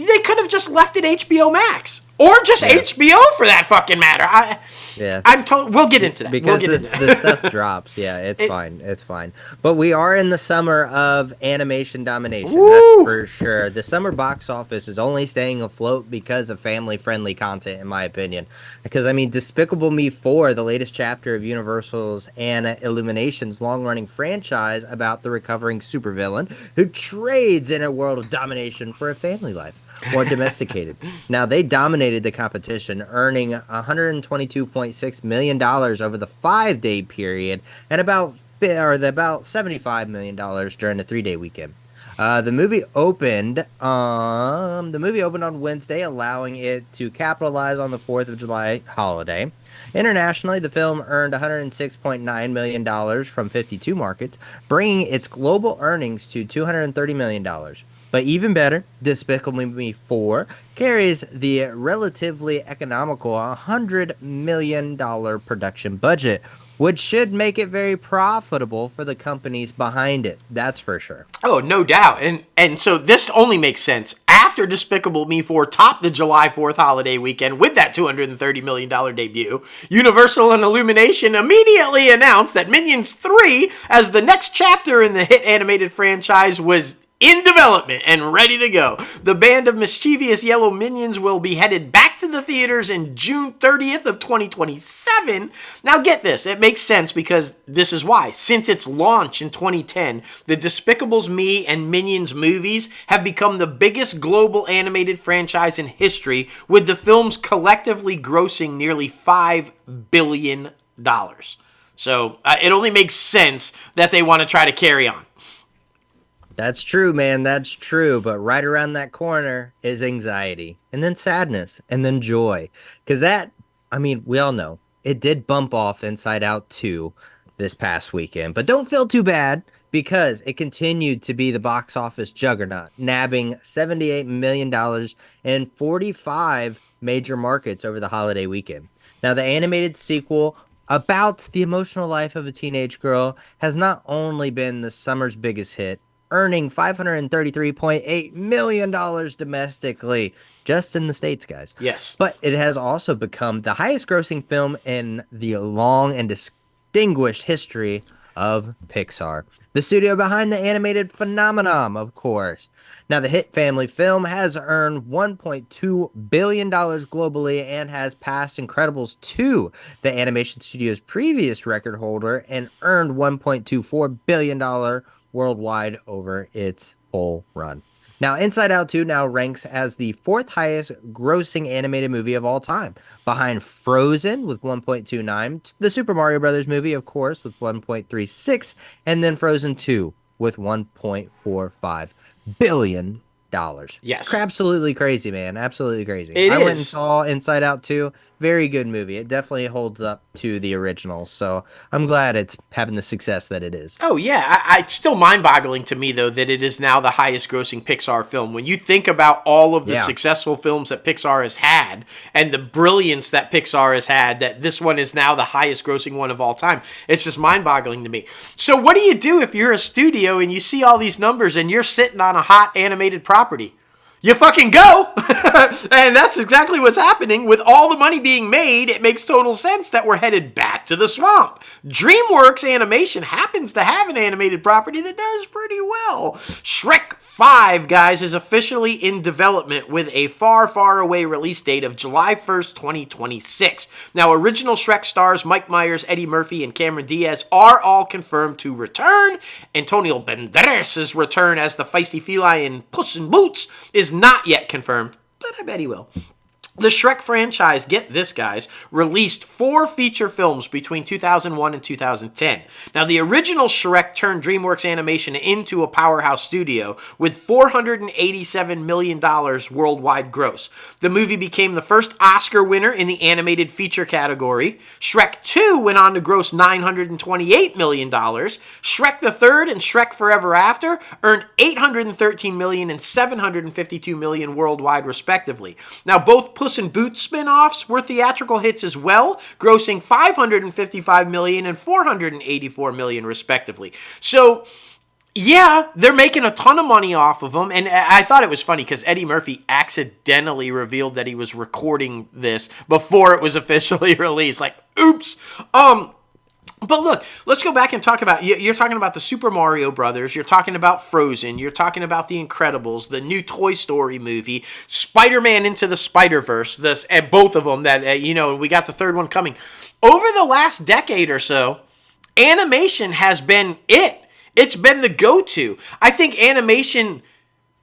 Speaker 2: They could have just left it HBO Max or just HBO for that fucking matter. We'll get into that
Speaker 1: because the stuff drops. It's fine. But we are in the summer of animation domination. Woo! That's for sure. The summer box office is only staying afloat because of family-friendly content, in my opinion. Because Despicable Me 4, the latest chapter of Universal's and Illumination's long-running franchise about the recovering supervillain who trades in a world of domination for a family life. More domesticated. Now, they dominated the competition, earning $122.6 million over the 5-day period and about $75 million during the 3-day weekend. The movie opened on Wednesday, allowing it to capitalize on the 4th of July holiday. Internationally, the film earned $106.9 million from 52 markets, bringing its global earnings to $230 million. But even better, Despicable Me 4 carries the relatively economical $100 million production budget, which should make it very profitable for the companies behind it. That's for sure.
Speaker 2: Oh, no doubt. And so this only makes sense. After Despicable Me 4 topped the July 4th holiday weekend with that $230 million debut, Universal and Illumination immediately announced that Minions 3, as the next chapter in the hit animated franchise, was in development and ready to go. The band of mischievous yellow minions will be headed back to the theaters in June 30th of 2027. Now get this, it makes sense because this is why. Since its launch in 2010, the Despicables Me and Minions movies have become the biggest global animated franchise in history, with the films collectively grossing nearly $5 billion. So it only makes sense that they want to try to carry on.
Speaker 1: That's true, man. That's true. But right around that corner is anxiety, and then sadness, and then joy. Because we all know, it did bump off Inside Out 2 this past weekend. But don't feel too bad, because it continued to be the box office juggernaut, nabbing $78 million in 45 major markets over the holiday weekend. Now, the animated sequel about the emotional life of a teenage girl has not only been the summer's biggest hit, earning $533.8 million domestically, just in the States, guys.
Speaker 2: Yes.
Speaker 1: But it has also become the highest grossing film in the long and distinguished history of Pixar, the studio behind the animated phenomenon, of course. Now, the hit family film has earned $1.2 billion globally and has passed Incredibles 2, the animation studio's previous record holder, and earned $1.24 billion worldwide over its whole run. Now, Inside Out 2 now ranks as the fourth highest grossing animated movie of all time, behind Frozen with 1.29, the Super Mario Brothers movie, of course, with 1.36, and then Frozen 2 with $1.45 billion.
Speaker 2: Yes.
Speaker 1: Absolutely crazy, man. Absolutely crazy.
Speaker 2: It
Speaker 1: I went and
Speaker 2: is.
Speaker 1: saw Inside Out 2. Very good movie. It definitely holds up to the original. So I'm glad it's having the success that it is.
Speaker 2: Oh, yeah. It's still mind-boggling to me, though, that it is now the highest-grossing Pixar film. When you think about all of the successful films that Pixar has had and the brilliance that Pixar has had, that this one is now the highest-grossing one of all time, it's just mind-boggling to me. So what do you do if you're a studio and you see all these numbers and you're sitting on a hot animated property? You fucking go! And that's exactly what's happening. With all the money being made, it makes total sense that we're headed back to the swamp. DreamWorks Animation happens to have an animated property that does pretty well. Shrek 5, guys, is officially in development with a far, far away release date of July 1st, 2026. Now, original Shrek stars Mike Myers, Eddie Murphy, and Cameron Diaz are all confirmed to return. Antonio Banderas' return as the feisty feline in Puss in Boots is not yet confirmed, but I bet he will. The Shrek franchise, get this guys, released 4 feature films between 2001 and 2010. Now the original Shrek turned DreamWorks Animation into a powerhouse studio with $487 million worldwide gross. The movie became the first Oscar winner in the animated feature category. Shrek 2 went on to gross $928 million. Shrek the Third and Shrek Forever After earned $813 million and $752 million worldwide respectively. Now both Puss in Boots spin-offs were theatrical hits as well, grossing $555 million and $484 million respectively. So, yeah, they're making a ton of money off of them, and I thought it was funny because Eddie Murphy accidentally revealed that he was recording this before it was officially released. Like, oops. But look, let's go back and talk about, you're talking about the Super Mario Brothers, you're talking about Frozen, you're talking about The Incredibles, the new Toy Story movie, Spider-Man Into the Spider-Verse, and both of them that, we got the third one coming. Over the last decade or so, animation has been it. It's been the go-to. I think animation,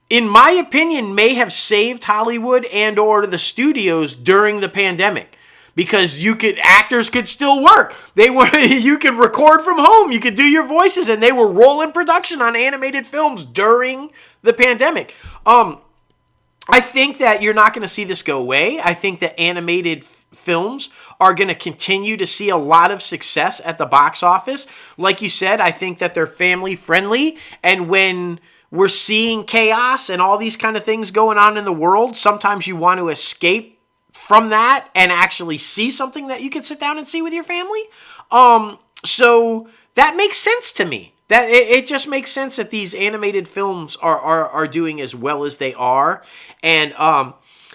Speaker 2: in my opinion, may have saved Hollywood and or the studios during the pandemic. Because actors could still work. You could record from home. You could do your voices, and they were rolling production on animated films during the pandemic. I think that you're not going to see this go away. I think that animated films are going to continue to see a lot of success at the box office. Like you said, I think that they're family friendly, and when we're seeing chaos and all these kind of things going on in the world, sometimes you want to escape from that and actually see something that you can sit down and see with your family. So that makes sense to me. That it just makes sense that these animated films are doing as well as they are. And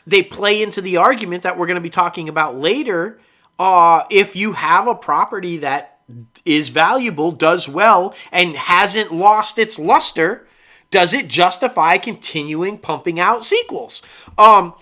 Speaker 2: they play into the argument that we're going to be talking about later. If you have a property that is valuable, does well, and hasn't lost its luster, does it justify continuing pumping out sequels?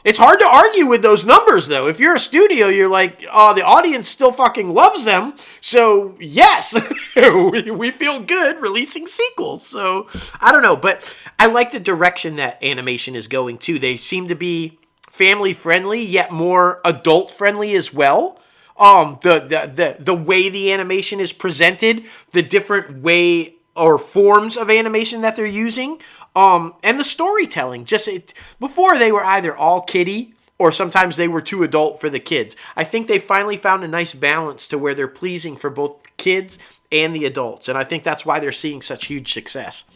Speaker 2: It's hard to argue with those numbers, though. If you're a studio, you're like, the audience still fucking loves them. So, yes, we feel good releasing sequels. So, I don't know. But I like the direction that animation is going, too. They seem to be family-friendly, yet more adult-friendly as well. The way the animation is presented, the different way or forms of animation that they're using, and the storytelling. Before they were either all kiddie or sometimes they were too adult for the kids. I think they finally found a nice balance to where they're pleasing for both kids and the adults, and I think that's why they're seeing such huge success.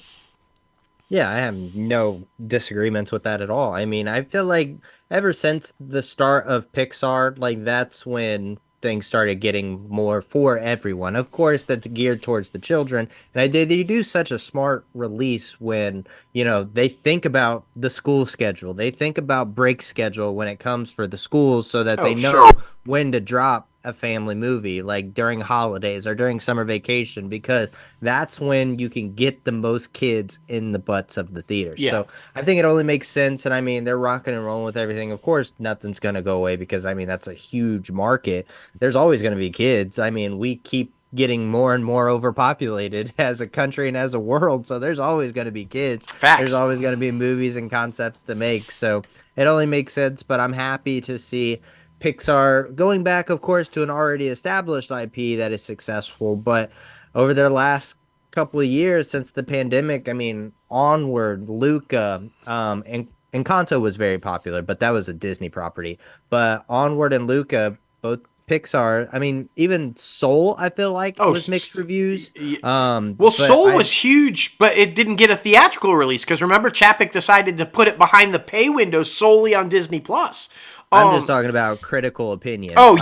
Speaker 1: Yeah, I have no disagreements with that at all. I mean, I feel like ever since the start of Pixar, like that's when things started getting more for everyone. Of course, that's geared towards the children. And they do such a smart release when, they think about the school schedule. They think about break schedule when it comes for the schools so that they know when to drop a family movie, like during holidays or during summer vacation, because that's when you can get the most kids in the butts of the theaters. Yeah. So I think it only makes sense. And I mean, they're rocking and rolling with everything. Of course, nothing's going to go away because, I mean, that's a huge market. There's always going to be kids. I mean, we keep getting more and more overpopulated as a country and as a world. So there's always going to be kids.
Speaker 2: Facts.
Speaker 1: There's always going to be movies and concepts to make. So it only makes sense. But I'm happy to see Pixar going back, of course, to an already established IP that is successful. But over their last couple of years since the pandemic, I mean, Onward, Luca, and Encanto was very popular, but that was a Disney property. But Onward and Luca, both Pixar. I mean, even Soul, I feel like, was mixed reviews.
Speaker 2: Well, Soul was huge, but it didn't get a theatrical release because remember, Chapek decided to put it behind the pay window solely on Disney Plus.
Speaker 1: I'm just talking about critical opinion.
Speaker 2: I'm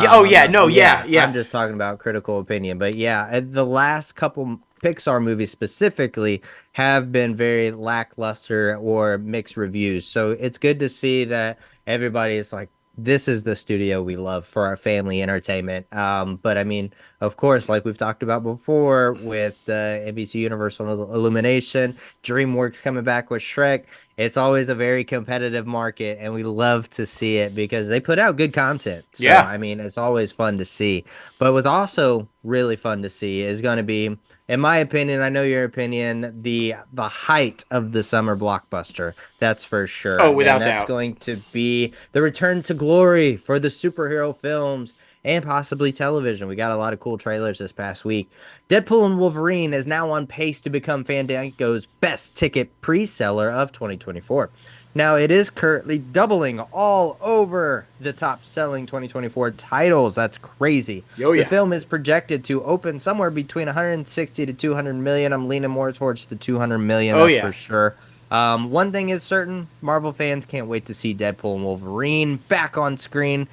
Speaker 2: just
Speaker 1: talking about critical opinion. But yeah, the last couple Pixar movies specifically have been very lackluster or mixed reviews. So it's good to see that everybody is like, this is the studio we love for our family entertainment. But I mean, of course, like we've talked about before with the NBC Universal Illumination, DreamWorks coming back with Shrek, it's always a very competitive market, and we love to see it because they put out good content. So, yeah. I mean, it's always fun to see. But what's also really fun to see is going to be, in my opinion, I know your opinion, the height of the summer blockbuster. That's for sure.
Speaker 2: Oh, without doubt.
Speaker 1: That's going to be the return to glory for the superhero films and possibly television. We got a lot of cool trailers this past week. Deadpool and Wolverine is now on pace to become Fandango's best ticket pre-seller of 2024. Now, it is currently doubling all over the top-selling 2024 titles. That's crazy.
Speaker 2: Oh, yeah.
Speaker 1: The film is projected to open somewhere between 160 to 200 million. I'm leaning more towards the 200 million, for sure. One thing is certain, Marvel fans can't wait to see Deadpool and Wolverine back on screen.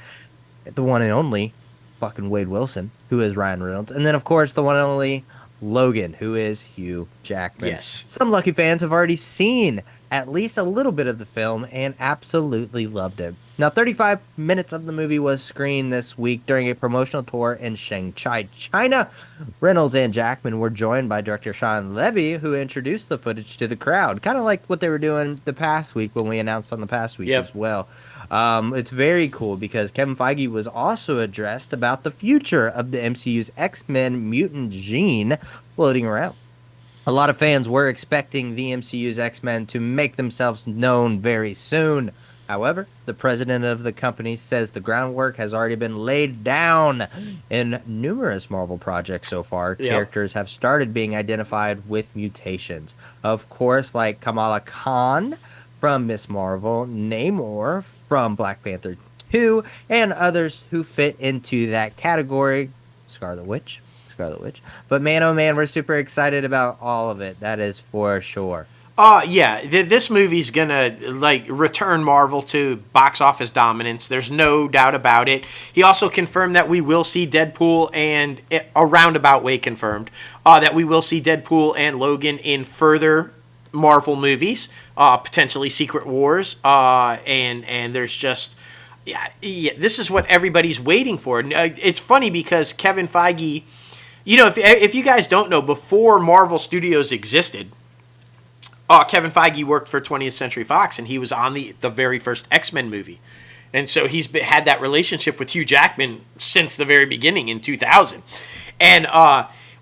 Speaker 1: The one and only fucking Wade Wilson, who is Ryan Reynolds. And then, of course, the one and only Logan, who is Hugh Jackman.
Speaker 2: Yes.
Speaker 1: Some lucky fans have already seen at least a little bit of the film and absolutely loved it. Now, 35 minutes of the movie was screened this week during a promotional tour in Shanghai, China. Reynolds and Jackman were joined by director Sean Levy, who introduced the footage to the crowd, kind of like what they were doing the past week when we announced on the past week as well. It's very cool because Kevin Feige was also addressed about the future of the MCU's X-Men mutant gene floating around. A lot of fans were expecting the MCU's X-Men to make themselves known very soon. However, the president of the company says the groundwork has already been laid down in numerous Marvel projects so far. Yep. Characters have started being identified with mutations. Of course, like Kamala Khan from Ms. Marvel, Namor from Black Panther 2, and others who fit into that category. Scarlet Witch. But man, oh man, we're super excited about all of it. That is for sure.
Speaker 2: This movie's gonna return Marvel to box office dominance. There's no doubt about it. He also confirmed that we will see Deadpool and a roundabout way confirmed that we will see Deadpool and Logan in further Marvel movies, potentially Secret Wars, and there's just this is what everybody's waiting for. It's funny because Kevin Feige, you know, if you guys don't know, before Marvel Studios existed, Kevin Feige worked for 20th Century Fox, and he was on the very first X-Men movie. And so he's had that relationship with Hugh Jackman since the very beginning in 2000. And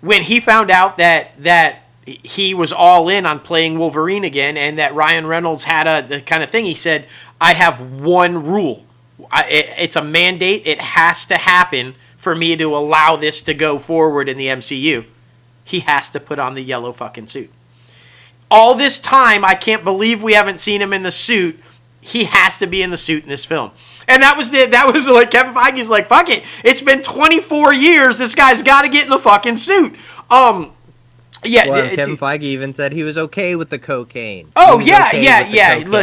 Speaker 2: when he found out that he was all in on playing Wolverine again and that Ryan Reynolds had the kind of thing, he said, I have one rule. It's a mandate. It has to happen for me to allow this to go forward in the MCU. He has to put on the yellow fucking suit. All this time, I can't believe we haven't seen him in the suit. He has to be in the suit in this film. And that was like Kevin Feige's like, fuck it. It's been 24 years. This guy's got to get in the fucking suit. Kevin
Speaker 1: Feige even said he was okay with the cocaine.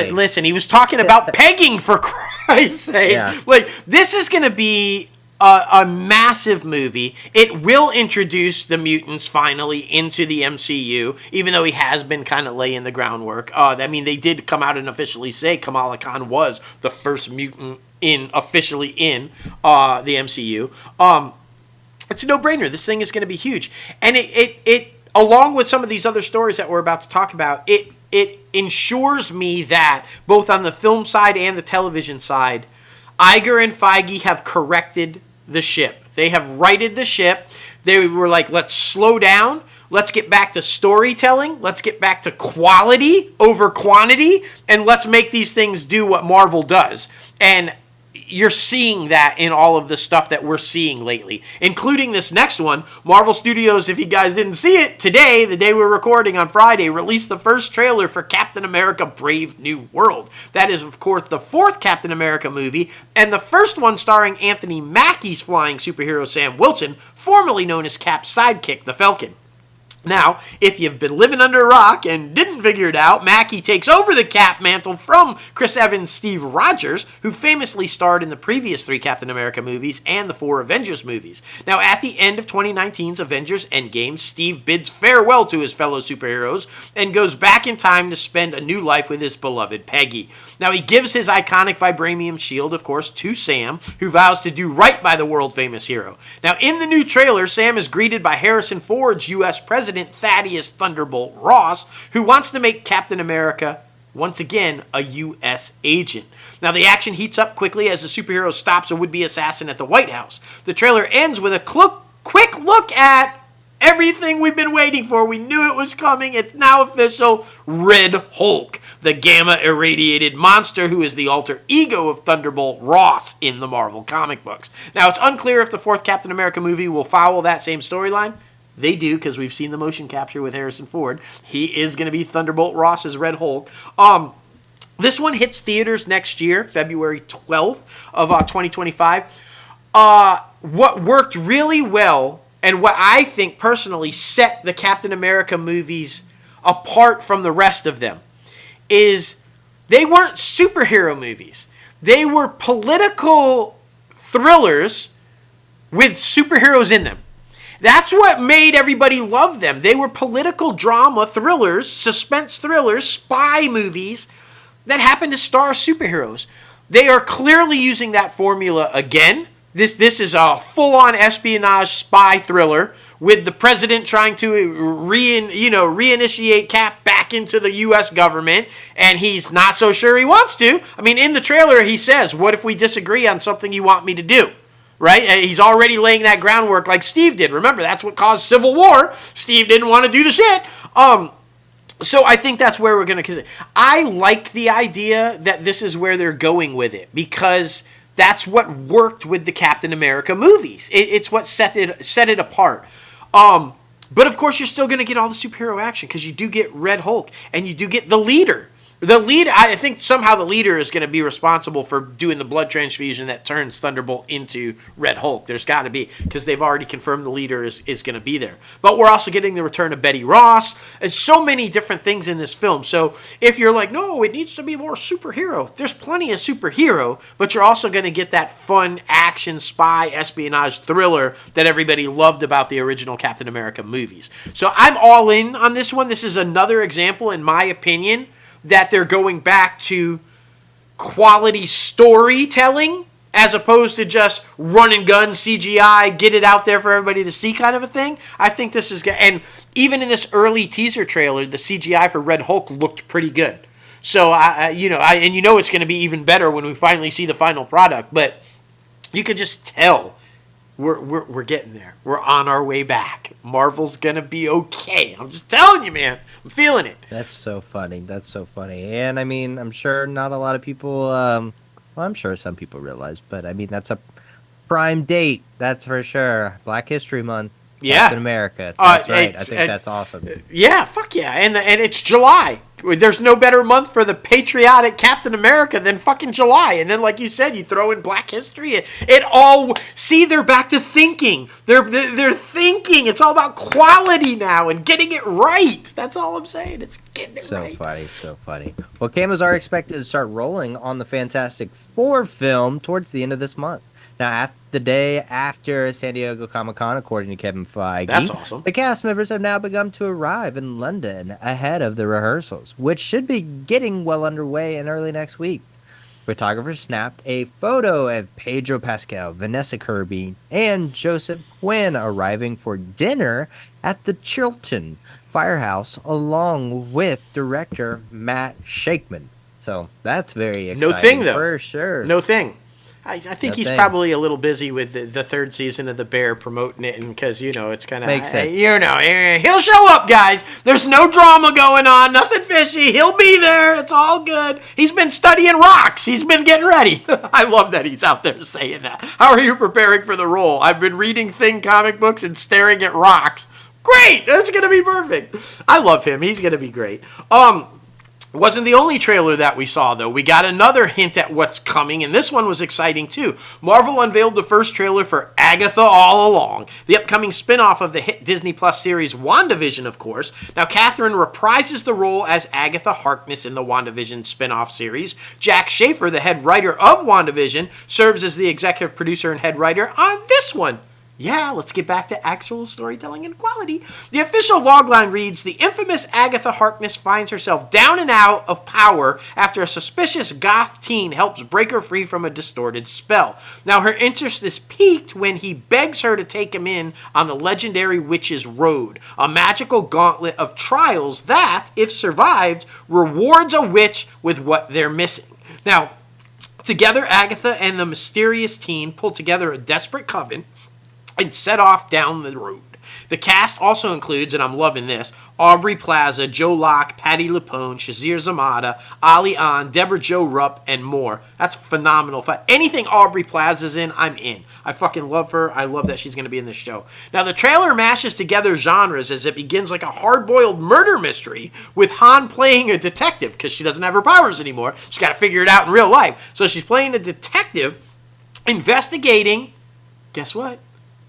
Speaker 2: Listen, he was talking about pegging, for Christ's sake. Yeah. Like, this is going to be a massive movie. It will introduce the mutants finally into the MCU, even though he has been kind of laying the groundwork. They did come out and officially say Kamala Khan was the first mutant officially in the MCU. It's a no-brainer. This thing is going to be huge. And it along with some of these other stories that we're about to talk about, it ensures me that both on the film side and the television side, Iger and Feige have corrected the ship. They have righted the ship. They were like, let's slow down. Let's get back to storytelling. Let's get back to quality over quantity. And let's make these things do what Marvel does. And you're seeing that in all of the stuff that we're seeing lately, including this next one. Marvel Studios, if you guys didn't see it, today, the day we're recording on Friday, released the first trailer for Captain America Brave New World. That is, of course, the fourth Captain America movie, and the first one starring Anthony Mackie's flying superhero Sam Wilson, formerly known as Cap's sidekick, the Falcon. Now, if you've been living under a rock and didn't figure it out, Mackie takes over the Cap mantle from Chris Evans' Steve Rogers, who famously starred in the previous 3 Captain America movies and the 4 Avengers movies. Now, at the end of 2019's Avengers Endgame, Steve bids farewell to his fellow superheroes and goes back in time to spend a new life with his beloved Peggy. Now, he gives his iconic vibranium shield, of course, to Sam, who vows to do right by the world-famous hero. Now, in the new trailer, Sam is greeted by Harrison Ford's U.S. President Thaddeus Thunderbolt Ross, who wants to make Captain America, once again, a U.S. agent. Now, the action heats up quickly as the superhero stops a would-be assassin at the White House. The trailer ends with a quick look at everything we've been waiting for. We knew it was coming. It's now official. Red Hulk, the gamma-irradiated monster who is the alter ego of Thunderbolt Ross in the Marvel comic books. Now, it's unclear if the fourth Captain America movie will follow that same storyline. They do, because we've seen the motion capture with Harrison Ford. He is going to be Thunderbolt Ross as Red Hulk. This one hits theaters next year, February 12th of 2025. What worked really well, and what I think personally set the Captain America movies apart from the rest of them, is they weren't superhero movies. They were political thrillers with superheroes in them. That's what made everybody love them. They were political drama thrillers, suspense thrillers, spy movies that happened to star superheroes. They are clearly using that formula again. This is a full-on espionage spy thriller with the president trying to reinitiate Cap back into the U.S. government, and he's not so sure he wants to. I mean, in the trailer, he says, "What if we disagree on something you want me to do?" Right? And he's already laying that groundwork like Steve did. Remember, that's what caused Civil War. Steve didn't want to do the shit. So I think that's where we're going to... I like the idea that this is where they're going with it, because that's what worked with the Captain America movies. It's what set it apart. But of course, you're still going to get all the superhero action, because you do get Red Hulk, and you do get the leader. The leader, I think somehow the leader is going to be responsible for doing the blood transfusion that turns Thunderbolt into Red Hulk. There's got to be, because they've already confirmed the leader is going to be there. But we're also getting the return of Betty Ross. There's so many different things in this film. So if you're like, no, it needs to be more superhero, there's plenty of superhero, but you're also going to get that fun action spy espionage thriller that everybody loved about the original Captain America movies. So I'm all in on this one. This is another example, in my opinion, that they're going back to quality storytelling as opposed to just run and gun CGI, get it out there for everybody to see kind of a thing. I think this is good. And even in this early teaser trailer, the CGI for Red Hulk looked pretty good. So, and it's going to be even better when we finally see the final product. But you could just tell we're getting there. We're on our way back. Marvel's going to be okay. I'm just telling you, man. I'm feeling it.
Speaker 3: That's so funny. And I mean, I'm sure not a lot of people, I'm sure some people realize, but I mean, that's a prime date. That's for sure. Black History Month.
Speaker 2: Yeah.
Speaker 3: Captain America. That's right. I think that's awesome.
Speaker 2: Yeah, fuck yeah. And it's July. There's no better month for the patriotic Captain America than fucking July. And then, like you said, you throw in Black History. They're back to thinking. They're thinking. It's all about quality now and getting it right. That's all I'm saying. It's getting it right.
Speaker 3: So funny. Well, cameras are expected to start rolling on the Fantastic Four film towards the end of this month. Now, the day after San Diego Comic-Con, according to Kevin Feige,
Speaker 2: that's awesome.
Speaker 3: The cast members have now begun to arrive in London ahead of the rehearsals, which should be getting well underway in early next week. Photographers snapped a photo of Pedro Pascal, Vanessa Kirby, and Joseph Quinn arriving for dinner at the Chiltern Firehouse, along with director Matt Shakeman. So that's very exciting.
Speaker 2: No thing, though.
Speaker 3: For sure.
Speaker 2: No thing. I think
Speaker 3: No
Speaker 2: he's
Speaker 3: thing.
Speaker 2: probably a little busy with the third season of The Bear promoting it, and because it's kind of
Speaker 3: Makes sense.
Speaker 2: he'll show up, guys. There's no drama going on, nothing fishy. He'll be there. It's all good. He's been studying rocks. He's been getting ready. I love that he's out there saying that. How are you preparing for the role? I've been reading Thing comic books and staring at rocks. Great, that's gonna be perfect. I love him. He's gonna be great. Wasn't the only trailer that we saw, though. We got another hint at what's coming, and this one was exciting, too. Marvel unveiled the first trailer for Agatha All Along, the upcoming spin-off of the hit Disney Plus series WandaVision, of course. Now, Catherine reprises the role as Agatha Harkness in the WandaVision spin-off series. Jack Schaefer, the head writer of WandaVision, serves as the executive producer and head writer on this one. Yeah, let's get back to actual storytelling and quality. The official logline reads, the infamous Agatha Harkness finds herself down and out of power after a suspicious goth teen helps break her free from a distorted spell. Now, her interest is piqued when he begs her to take him in on the legendary Witch's Road, a magical gauntlet of trials that, if survived, rewards a witch with what they're missing. Now, together, Agatha and the mysterious teen pull together a desperate coven and set off down the road. The cast also includes, and I'm loving this, Aubrey Plaza, Joe Locke, Patti LuPone, Shazir Zamata, Ali An, Deborah Jo Rupp, and more. That's phenomenal. Anything Aubrey Plaza's in, I'm in. I fucking love her. I love that she's going to be in this show. Now, the trailer mashes together genres as it begins like a hard-boiled murder mystery with Han playing a detective because she doesn't have her powers anymore. She's got to figure it out in real life. So she's playing a detective investigating, guess what?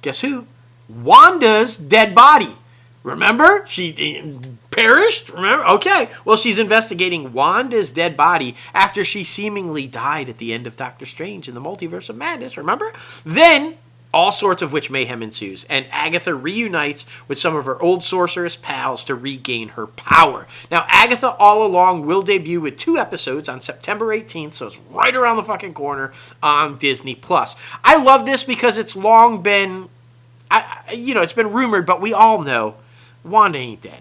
Speaker 2: Guess who? Wanda's dead body. Remember? She perished? Remember? Okay. Well, she's investigating Wanda's dead body after she seemingly died at the end of Doctor Strange in the Multiverse of Madness. Remember? Then, all sorts of witch mayhem ensues, and Agatha reunites with some of her old sorceress pals to regain her power. Now, Agatha All Along will debut with 2 episodes on September 18th, so it's right around the fucking corner on Disney Plus. I love this because it's long been, it's been rumored, but we all know Wanda ain't dead.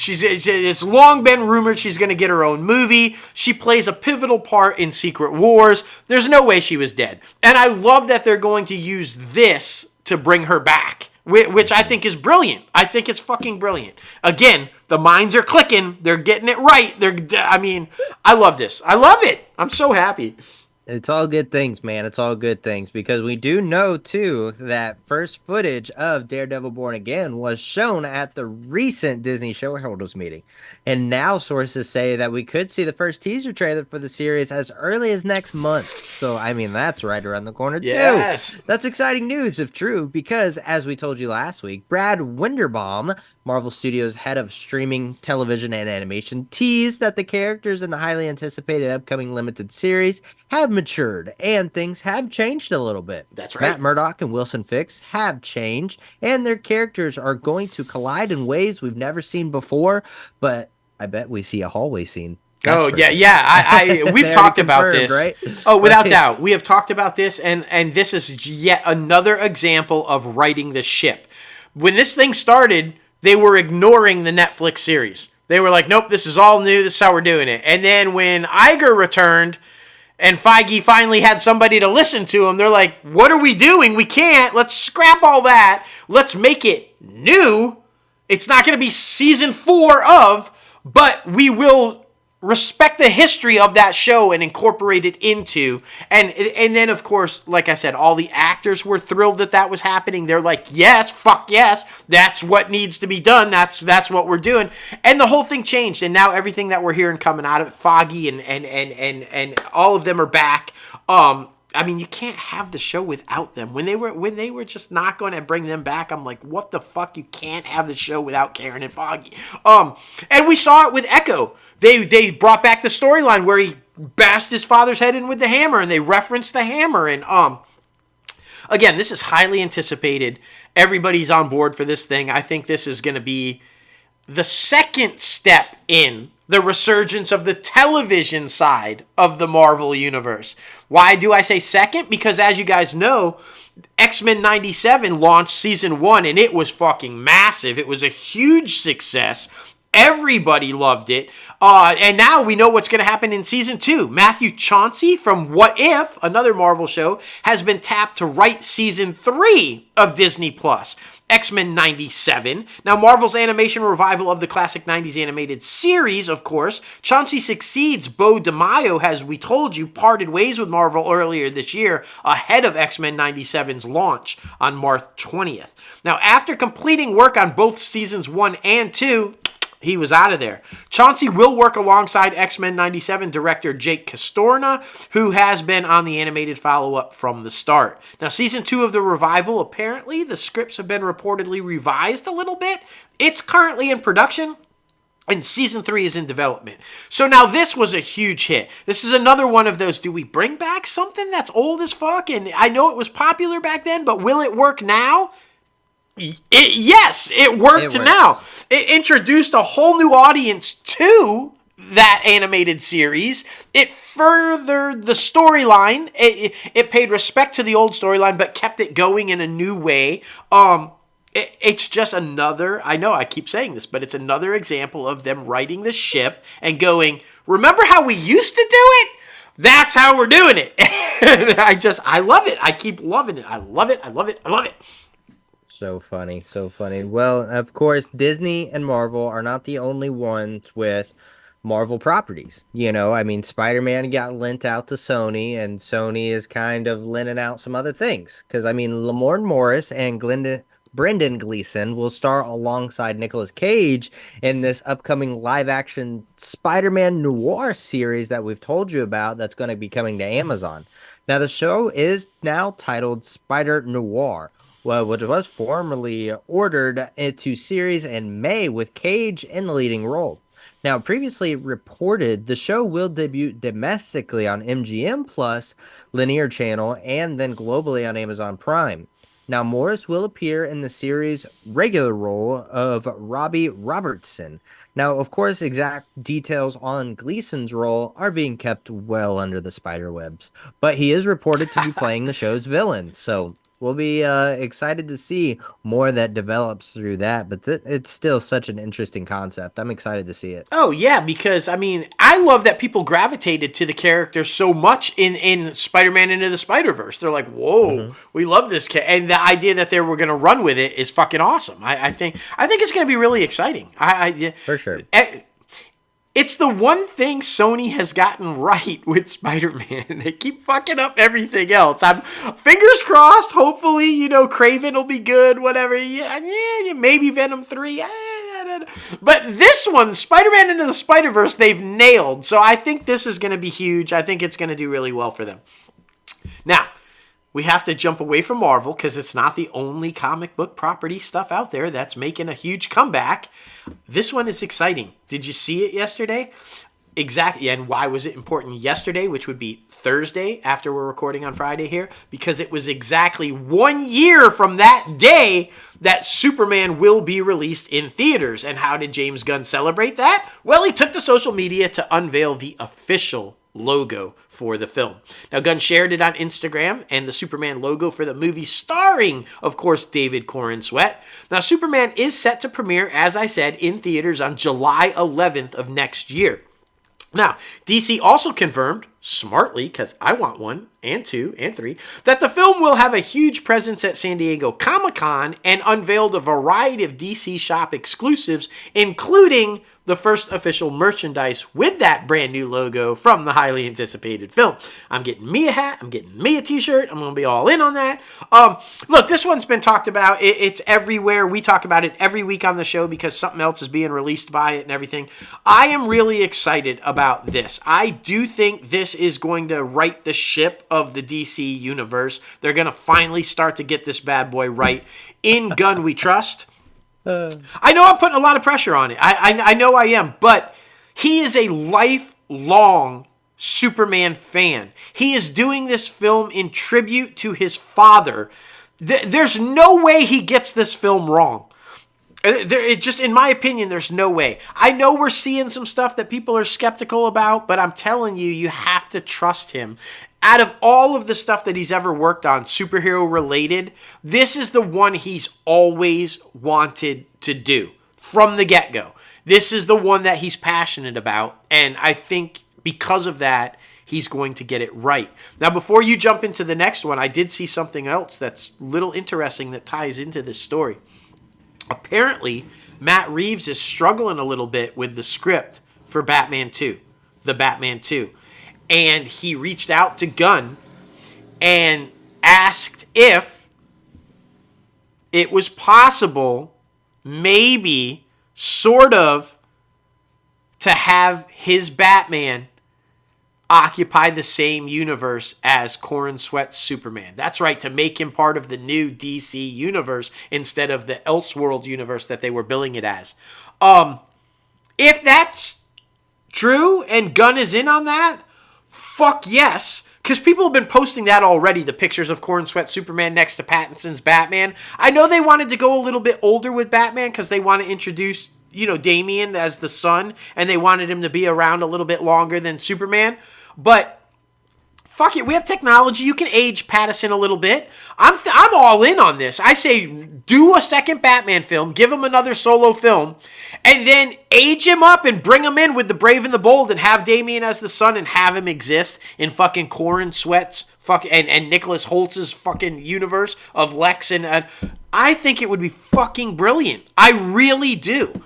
Speaker 2: It's long been rumored she's going to get her own movie. She plays a pivotal part in Secret Wars. There's no way she was dead. And I love that they're going to use this to bring her back, which I think is brilliant. I think it's fucking brilliant. Again, the minds are clicking. They're getting it right. I love this. I love it. I'm so happy.
Speaker 3: It's all good things, man. It's all good things, because we do know, too, that first footage of Daredevil Born Again was shown at the recent Disney shareholders meeting. And now sources say that we could see the first teaser trailer for the series as early as next month. So, that's right around the corner,
Speaker 2: yes.
Speaker 3: too. That's exciting news, if true, because, as we told you last week, Brad Winderbaum, Marvel Studios' head of streaming, television, and animation, teased that the characters in the highly anticipated upcoming limited series have matured, and things have changed a little bit.
Speaker 2: That's right.
Speaker 3: Matt Murdock and Wilson Fix have changed, and their characters are going to collide in ways we've never seen before, but I bet we see a hallway scene.
Speaker 2: We've talked about this,
Speaker 3: right?
Speaker 2: Oh, without doubt, we have talked about this, and this is yet another example of righting the ship. When this thing started, they were ignoring the Netflix series. They were like, nope, this is all new, this is how we're doing it. And then when Iger returned and Feige finally had somebody to listen to him, they're like, what are we doing? We can't. Let's scrap all that. Let's make it new. It's not going to be season 4 of, but we will respect the history of that show and incorporate it into. And then, of course, like I said, all the actors were thrilled that was happening. They're like, yes, fuck yes, that's what needs to be done. That's what we're doing. And the whole thing changed. And now everything that we're hearing coming out of it, Foggy and all of them are back. You can't have the show without them. When they were just not going to bring them back, I'm like, what the fuck? You can't have the show without Karen and Foggy. And we saw it with Echo. They brought back the storyline where he bashed his father's head in with the hammer, and they referenced the hammer. And again, this is highly anticipated. Everybody's on board for this thing. I think this is going to be the second step in the resurgence of the television side of the Marvel Universe. Why do I say second? Because as you guys know, X-Men 97 launched season 1, and it was fucking massive. It was a huge success. Everybody loved it. And now we know what's going to happen in season 2. Matthew Chauncey from What If, another Marvel show, has been tapped to write season 3 of Disney Plus. X-Men 97. Now, Marvel's animation revival of the classic 90s animated series, of course. Chauncey succeeds Bo DeMaio, as we told you, parted ways with Marvel earlier this year ahead of X-Men 97's launch on March 20th. Now, after completing work on both seasons 1 and 2, he was out of there. Chauncey will work alongside X-Men 97 director Jake Castorna, who has been on the animated follow-up from the start. Now, season 2 of the revival, apparently the scripts have been reportedly revised a little bit. It's currently in production, and season 3 is in development. So now this was a huge hit. This is another one of those, do we bring back something that's old as fuck? And I know it was popular back then, but will it work now? Yes, it worked now. It introduced a whole new audience to that animated series. It furthered the storyline. It paid respect to the old storyline, but kept it going in a new way. It's just another, I know I keep saying this, but it's another example of them righting the ship and going, remember how we used to do it? That's how we're doing it. I love it. I keep loving it. I love it. I love it. I love it.
Speaker 3: So funny, so funny. Well, of course, Disney and Marvel are not the only ones with Marvel properties. You know, I mean, Spider-Man got lent out to Sony, and Sony is kind of lending out some other things. Because, I mean, Lamorne Morris and Brendan Gleeson will star alongside Nicolas Cage in this upcoming live-action Spider-Man noir series that we've told you about that's going to be coming to Amazon. Now, the show is now titled Spider Noir, which was formerly ordered into series in May with Cage in the leading role. Now, previously reported, the show will debut domestically on MGM Plus linear channel and then globally on Amazon Prime. Now, Morris will appear in the series' regular role of Robbie Robertson. Now, of course, exact details on Gleason's role are being kept well under the spiderwebs, but he is reported to be playing the show's villain, so we'll be excited to see more that develops through that, but it's still such an interesting concept. I'm excited to see it.
Speaker 2: Oh, yeah, because, I mean, I love that people gravitated to the character so much in Spider-Man Into the Spider-Verse. They're like, whoa, we love this kid. And the idea that they were going to run with it is fucking awesome. I think it's going to be really exciting.
Speaker 3: For sure.
Speaker 2: It's the one thing Sony has gotten right with Spider-Man. They keep fucking up everything else. I'm fingers crossed. Hopefully, Kraven will be good. Whatever. Yeah, maybe Venom 3. But this one, Spider-Man Into the Spider-Verse, they've nailed. So I think this is going to be huge. I think it's going to do really well for them. Now, we have to jump away from Marvel because it's not the only comic book property stuff out there that's making a huge comeback. This one is exciting. Did you see it yesterday? Exactly. And why was it important yesterday, which would be Thursday after we're recording on Friday here? Because it was exactly 1 year from that day that Superman will be released in theaters. And how did James Gunn celebrate that? Well, he took to social media to unveil the official logo for the film. Now, Gunn shared it on Instagram, and the Superman logo for the movie starring, of course, David Corenswet. Now, Superman is set to premiere, as I said, in theaters on July 11th of next year. Now, DC also confirmed, smartly, because I want 1 and 2 and 3, that the film will have a huge presence at San Diego Comic-Con and unveiled a variety of DC shop exclusives, including the first official merchandise with that brand new logo from the highly anticipated film. I'm getting me a hat. I'm getting me a t-shirt. I'm going to be all in on that. Look, this one's been talked about. It's everywhere. We talk about it every week on the show because something else is being released by it and everything. I am really excited about this. I do think this is going to right the ship of the DC universe. They're going to finally start to get this bad boy right. In Gunn we trust. I know I'm putting a lot of pressure on it. I know I am, but he is a lifelong Superman fan. He is doing this film in tribute to his father. There's no way he gets this film wrong. Just in my opinion, there's no way. I know we're seeing some stuff that people are skeptical about, but I'm telling you, you have to trust him. Out of all of the stuff that he's ever worked on, superhero related, this is the one he's always wanted to do. from the get-go. This is the one that he's passionate about, and I think because of that, he's going to get it right. Now, before you jump into the next one, I did see something else that's a little interesting that ties into this story. Apparently, Matt Reeves is struggling a little bit with the script for Batman 2, the Batman 2. And he reached out to Gunn and asked if it was possible, maybe, sort of, to have his Batman occupy the same universe as Corin Sweat's Superman. That's right, to make him part of the new DC universe instead of the Elseworld universe that they were billing it as. If that's true and Gunn is in on that, fuck yes. Because people have been posting that already, the pictures of Corin Sweat's Superman next to Pattinson's Batman. I know they wanted to go a little bit older with Batman because they want to introduce, Damian as the son, and they wanted him to be around a little bit longer than Superman. But fuck it, we have technology. You can age Pattinson a little bit. I'm all in on this. I say do a second Batman film, give him another solo film, and then age him up and bring him in with the Brave and the Bold and have Damian as the son and have him exist in fucking Corin Sweat's and Nicholas Holtz's fucking universe of Lex and I think it would be fucking brilliant. I really do.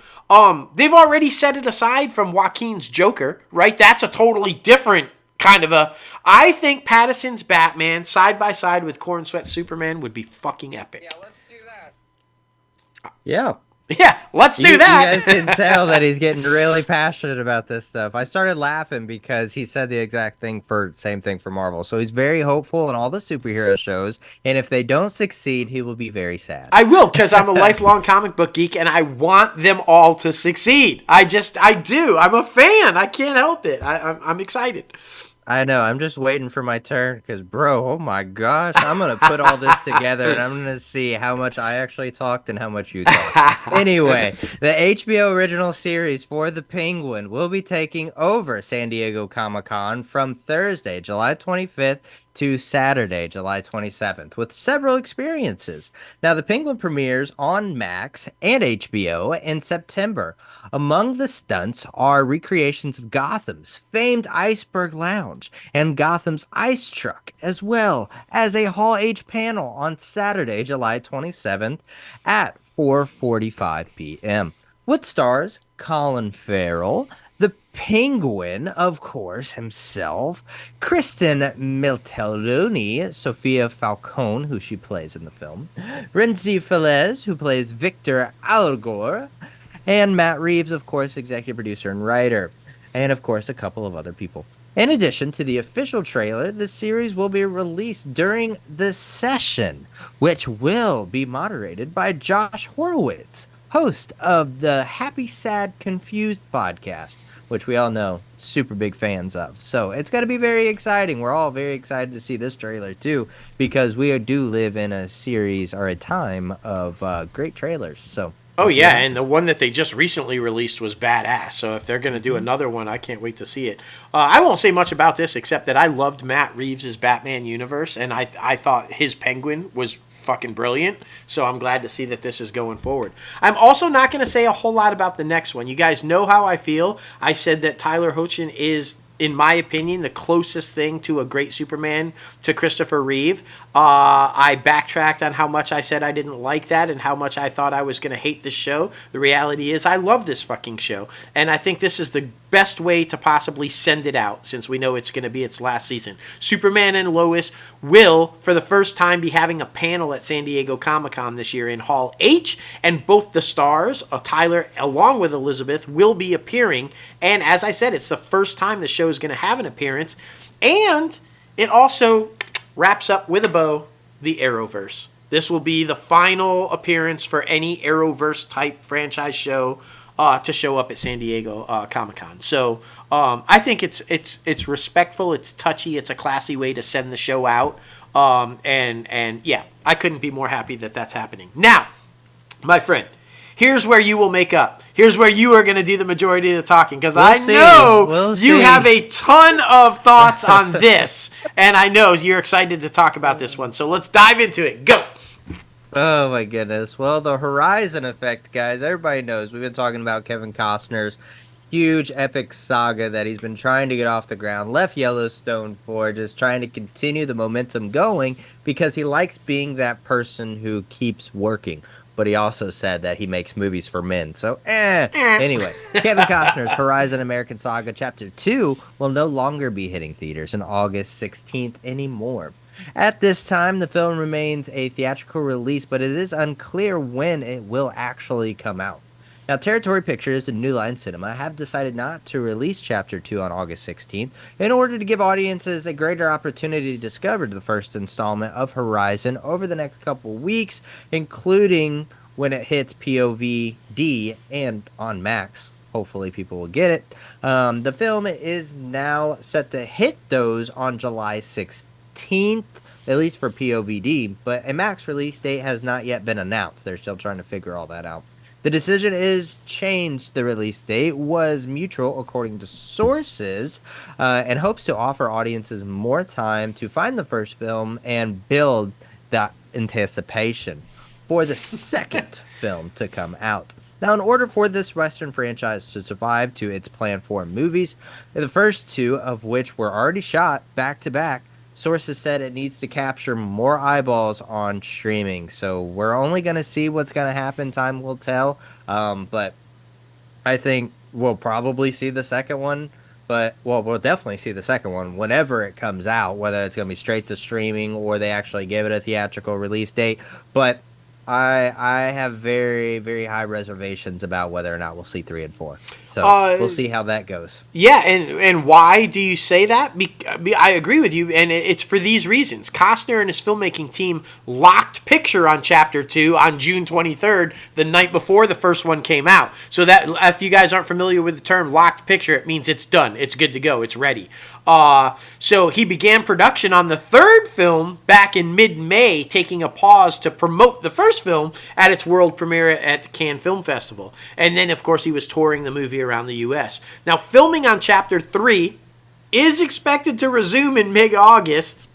Speaker 2: They've already set it aside from Joaquin's Joker, right? That's a totally different kind of a... I think Pattinson's Batman side by side with Corin Sweat's Superman would be fucking epic.
Speaker 4: Yeah, let's do that.
Speaker 3: Yeah.
Speaker 2: Yeah, let's do that.
Speaker 3: You guys can tell that he's getting really passionate about this stuff. I started laughing because he said the exact same thing for Marvel. So he's very hopeful in all the superhero shows, and if they don't succeed, he will be very sad.
Speaker 2: I will, because I'm a lifelong comic book geek, and I want them all to succeed. I do. I'm a fan. I can't help it. I'm excited.
Speaker 3: I know. I'm just waiting for my turn because, bro, oh my gosh, I'm going to put all this together and I'm going to see how much I actually talked and how much you talked. Anyway, the HBO original series for The Penguin will be taking over San Diego Comic-Con from Thursday, July 25th to Saturday, July 27th, with several experiences. Now, The Penguin premieres on Max and HBO in September. Among the stunts are recreations of Gotham's famed Iceberg Lounge and Gotham's Ice Truck, as well as a Hall H panel on Saturday, July 27th at 4:45 p.m. with stars Colin Farrell, the Penguin, of course, himself, Kristen Milteluni, Sophia Falcone, who she plays in the film, Renzi Felez, who plays Victor Algor, and Matt Reeves, of course, executive producer and writer, and, of course, a couple of other people. In addition to the official trailer, the series will be released during The Session, which will be moderated by Josh Horowitz, host of the Happy, Sad, Confused podcast, which we all know super big fans of. So it's going to be very exciting. We're all very excited to see this trailer too, because we do live in a series or a time of great trailers. So.
Speaker 2: Oh yeah, and the one that they just recently released was badass. So if they're going to do another one, I can't wait to see it. I won't say much about this except that I loved Matt Reeves' Batman universe, and I thought his Penguin was fucking brilliant. So I'm glad to see that this is going forward. I'm also not going to say a whole lot about the next one. You guys know how I feel. I said that Tyler Hoechlin is, in my opinion, the closest thing to a great Superman to Christopher Reeve. I backtracked on how much I said I didn't like that and how much I thought I was going to hate this show. The reality is I love this fucking show. And I think this is the best way to possibly send it out, since we know it's going to be its last season. Superman and Lois will, for the first time, be having a panel at San Diego Comic-Con this year in Hall H, and both the stars, Tyler along with Elizabeth, will be appearing. And as I said, it's the first time the show is going to have an appearance. And it also wraps up with a bow the Arrowverse. This will be the final appearance for any Arrowverse type franchise show to show up at San Diego Comic-Con. So I think it's respectful, it's touchy, it's a classy way to send the show out. And yeah, I couldn't be more happy that that's happening. Now, my friend, here's where you will make up. Here's where you are going to do the majority of the talking, because you have a ton of thoughts on this, and I know you're excited to talk about this one. So let's dive into it. Go.
Speaker 3: Oh my goodness. Well, the Horizon effect, guys, everybody knows. We've been talking about Kevin Costner's huge epic saga that he's been trying to get off the ground, left Yellowstone for, just trying to continue the momentum going because he likes being that person who keeps working. But he also said that he makes movies for men. So, Anyway, Kevin Costner's Horizon American Saga Chapter 2 will no longer be hitting theaters on August 16th anymore. At this time, the film remains a theatrical release, but it is unclear when it will actually come out. Now, Territory Pictures and New Line Cinema have decided not to release Chapter 2 on August 16th in order to give audiences a greater opportunity to discover the first installment of Horizon over the next couple weeks, including when it hits POVD and on Max. Hopefully people will get it. The film is now set to hit those on July 16th. At least for POVD, but a Max release date has not yet been announced. They're still trying to figure all that out. The decision is changed. The release date was mutual, according to sources, and hopes to offer audiences more time to find the first film and build that anticipation for the second film to come out. Now, in order for this Western franchise to survive to its planned 4 movies, the first 2 of which were already shot back-to-back, sources said it needs to capture more eyeballs on streaming. So we're only going to see what's going to happen. Time will tell. But I think we'll probably see the second one. But, well, we'll definitely see the second one whenever it comes out, whether it's going to be straight to streaming or they actually give it a theatrical release date. But I have very, very high reservations about whether or not we'll see 3 and 4. So we'll see how that goes.
Speaker 2: Yeah, and why do you say that? I agree with you, and it's for these reasons. Costner and his filmmaking team locked picture on Chapter 2 on June 23rd, the night before the first one came out. So that, if you guys aren't familiar with the term locked picture, it means it's done, it's good to go, it's ready. So he began production on the third film back in mid-May, taking a pause to promote the first film at its world premiere at the Cannes Film Festival. And then, of course, he was touring the movie around the U.S. Now, filming on Chapter 3 is expected to resume in mid-August.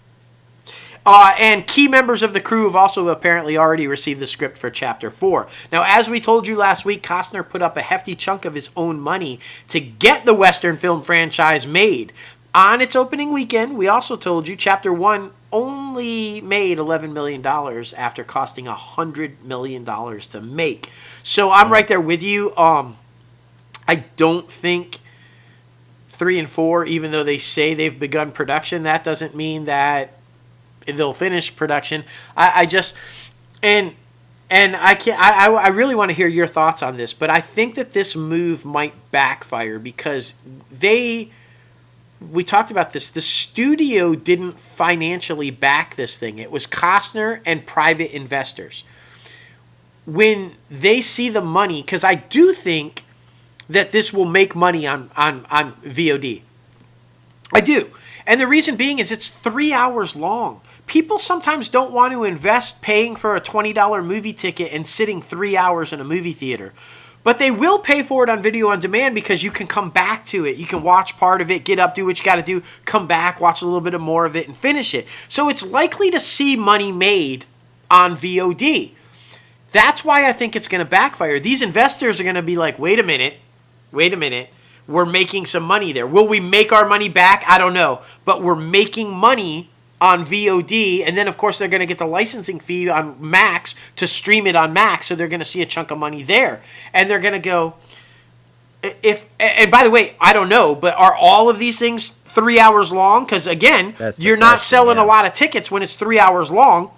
Speaker 2: And key members of the crew have also apparently already received the script for Chapter 4. Now, as we told you last week, Costner put up a hefty chunk of his own money to get the Western film franchise made. On its opening weekend, we also told you Chapter 1 only made $11 million after costing $100 million to make. So I'm right there with you. I don't think 3 and 4, even though they say they've begun production, that doesn't mean that they'll finish production. I really want to hear your thoughts on this, but I think that this move might backfire because we talked about this. The studio didn't financially back this thing. It was Costner and private investors. When they see the money, because I do think that this will make money on VOD. I do. And the reason being is it's 3 hours long. People sometimes don't want to invest paying for a $20 movie ticket and sitting 3 hours in a movie theater. But they will pay for it on video on demand because you can come back to it. You can watch part of it, get up, do what you got to do, come back, watch a little bit more of it, and finish it. So it's likely to see money made on VOD. That's why I think it's going to backfire. These investors are going to be like, wait a minute, we're making some money there. Will we make our money back? I don't know. But we're making money on VOD, and then of course they're going to get the licensing fee on Max to stream it on Max, so they're going to see a chunk of money there. And they're going to go, and by the way, I don't know, but are all of these things 3 hours long? Because again, you're not selling a lot of tickets when it's 3 hours long.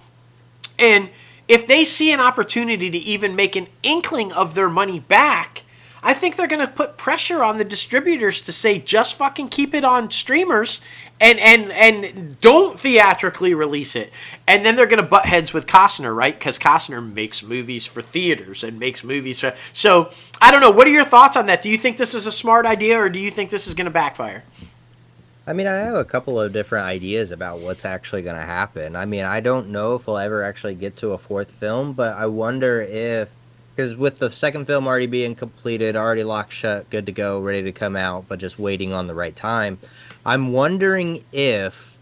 Speaker 2: And if they see an opportunity to even make an inkling of their money back, I think they're going to put pressure on the distributors to say, just fucking keep it on streamers and don't theatrically release it. And then they're going to butt heads with Costner, right? Because Costner makes movies for theaters and makes movies for... So, I don't know. What are your thoughts on that? Do you think this is a smart idea, or do you think this is going to backfire?
Speaker 3: I mean, I have a couple of different ideas about what's actually going to happen. I mean, I don't know if we'll ever actually get to a fourth film, but I wonder if... Because with the second film already being completed, already locked shut, good to go, ready to come out, but just waiting on the right time, I'm wondering if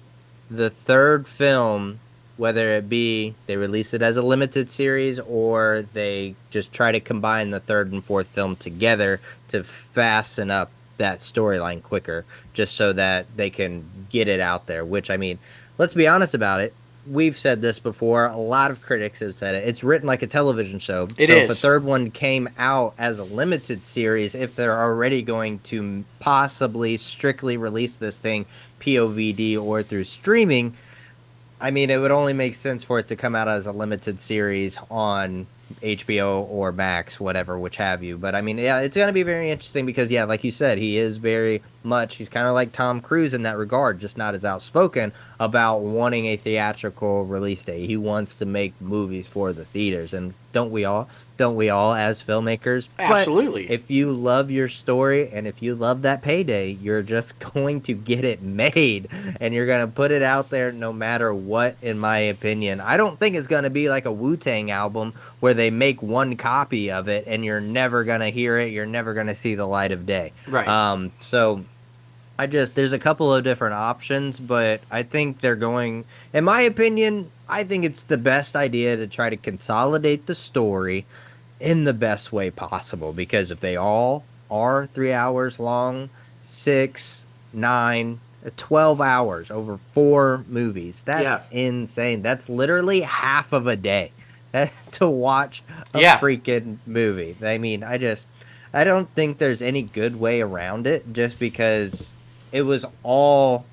Speaker 3: the third film whether it be they release it as a limited series or they just try to combine the third and fourth film together to fasten up that storyline quicker, just so that they can get it out there. Which, I mean, let's be honest about it. We've said this before. A lot of critics have said it. It's written like a television show.
Speaker 2: It
Speaker 3: so
Speaker 2: is.
Speaker 3: if a third one came out as a limited series, if they're already going to possibly strictly release this thing POVD or through streaming, I mean, it would only make sense for it to come out as a limited series on HBO or Max, whatever, which have you. But I mean, yeah, it's going to be very interesting because, yeah, like you said, he is very much, he's kind of like Tom Cruise in that regard, just not as outspoken about wanting a theatrical release date. He wants to make movies for the theaters. And don't we all? Don't we all as filmmakers?
Speaker 2: Absolutely.
Speaker 3: But if you love your story and if you love that payday, you're just going to get it made and you're going to put it out there no matter what, in my opinion. I don't think it's going to be like a Wu-Tang album where they make one copy of it and you're never going to hear it. You're never going to see the light of day.
Speaker 2: Right.
Speaker 3: So there's a couple of different options, but I think they're going, in my opinion, I think it's the best idea to try to consolidate the story in the best way possible, because if they all are 3 hours long, 6, 9, 12 hours over 4 movies, that's insane. That's literally half of a day to watch a freaking movie. I mean, I don't think there's any good way around it, just because it was all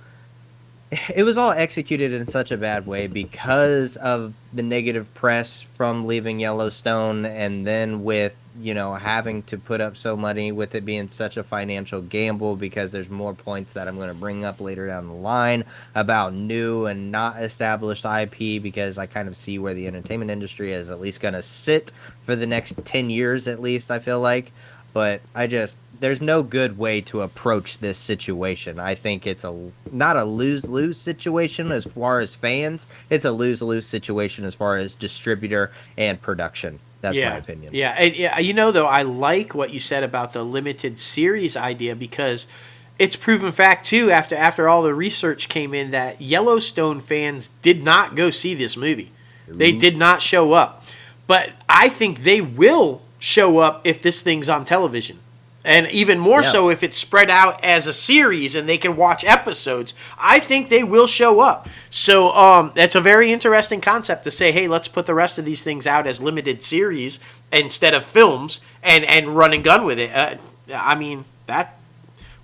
Speaker 3: executed in such a bad way because of the negative press from leaving Yellowstone, and then with, having to put up so money, with it being such a financial gamble, because there's more points that I'm going to bring up later down the line about new and not established IP, because I kind of see where the entertainment industry is at least going to sit for the next 10 years at least, I feel like. But there's no good way to approach this situation. I think it's not a lose-lose situation as far as fans. It's a lose-lose situation as far as distributor and production. That's my opinion.
Speaker 2: Yeah, and though, I like what you said about the limited series idea, because it's proven fact too, after all the research came in, that Yellowstone fans did not go see this movie. They did not show up. But I think they will show up if this thing's on television. And even more so if it's spread out as a series and they can watch episodes. I think they will show up. So that's a very interesting concept to say, hey, let's put the rest of these things out as limited series instead of films and run and gun with it.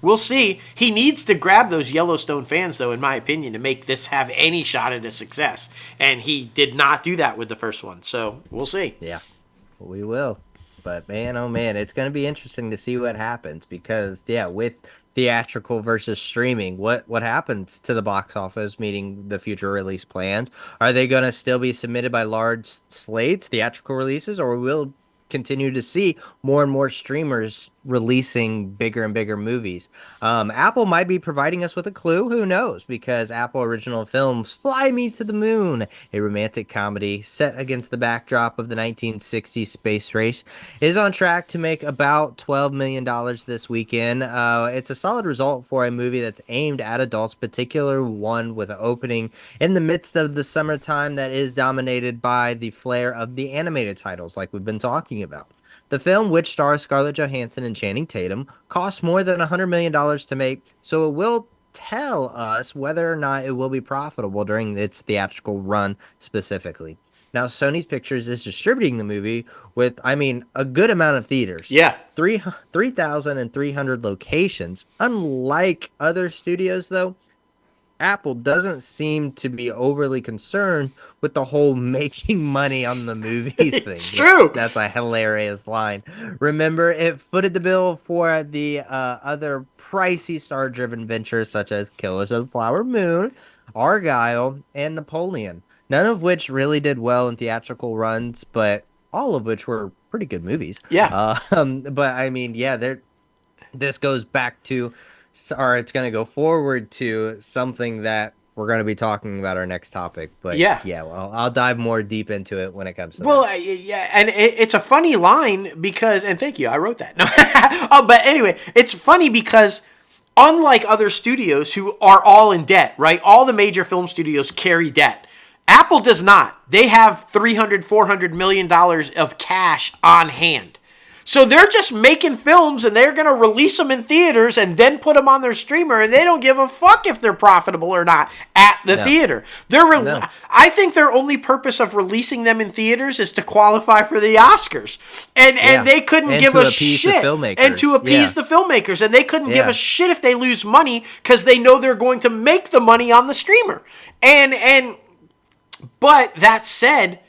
Speaker 2: We'll see. He needs to grab those Yellowstone fans, though, in my opinion, to make this have any shot at a success. And he did not do that with the first one. So we'll see.
Speaker 3: Yeah, we will. But man, oh man, it's going to be interesting to see what happens, because with theatrical versus streaming, what happens to the box office, meeting the future release plans? Are they going to still be submitted by large slates, theatrical releases, or will continue to see more and more streamers releasing bigger and bigger movies? Apple might be providing us with a clue. Who knows? Because Apple Original Films Fly Me to the Moon, a romantic comedy set against the backdrop of the 1960s space race, is on track to make about $12 million this weekend. It's a solid result for a movie that's aimed at adults, particular one with an opening in the midst of the summertime that is dominated by the flair of the animated titles like we've been talking about. The film, which stars Scarlett Johansson and Channing Tatum, cost more than $100 million to make, so it will tell us whether or not it will be profitable during its theatrical run specifically. Now, Sony's Pictures is distributing the movie with, a good amount of theaters.
Speaker 2: Yeah.
Speaker 3: 3,300 locations. Unlike other studios, though, Apple doesn't seem to be overly concerned with the whole making money on the movies thing.
Speaker 2: It's true.
Speaker 3: That's a hilarious line. Remember, it footed the bill for the other pricey star-driven ventures such as Killers of the Flower Moon, Argyle, and Napoleon. None of which really did well in theatrical runs, but all of which were pretty good movies.
Speaker 2: Yeah.
Speaker 3: This goes back to, or it's going to go forward to something that we're going to be talking about our next topic. But I'll dive more deep into it when it comes to that.
Speaker 2: And it's a funny line because, and thank you, I wrote that. But anyway, it's funny because unlike other studios who are all in debt, right? All the major film studios carry debt. Apple does not. They have $300-400 million of cash on hand. So they're just making films and they're going to release them in theaters and then put them on their streamer, and they don't give a fuck if they're profitable or not at the theater. I think their only purpose of releasing them in theaters is to qualify for the Oscars. And they couldn't give a shit. And to appease the filmmakers. And they couldn't give a shit if they lose money because they know they're going to make the money on the streamer. But that said,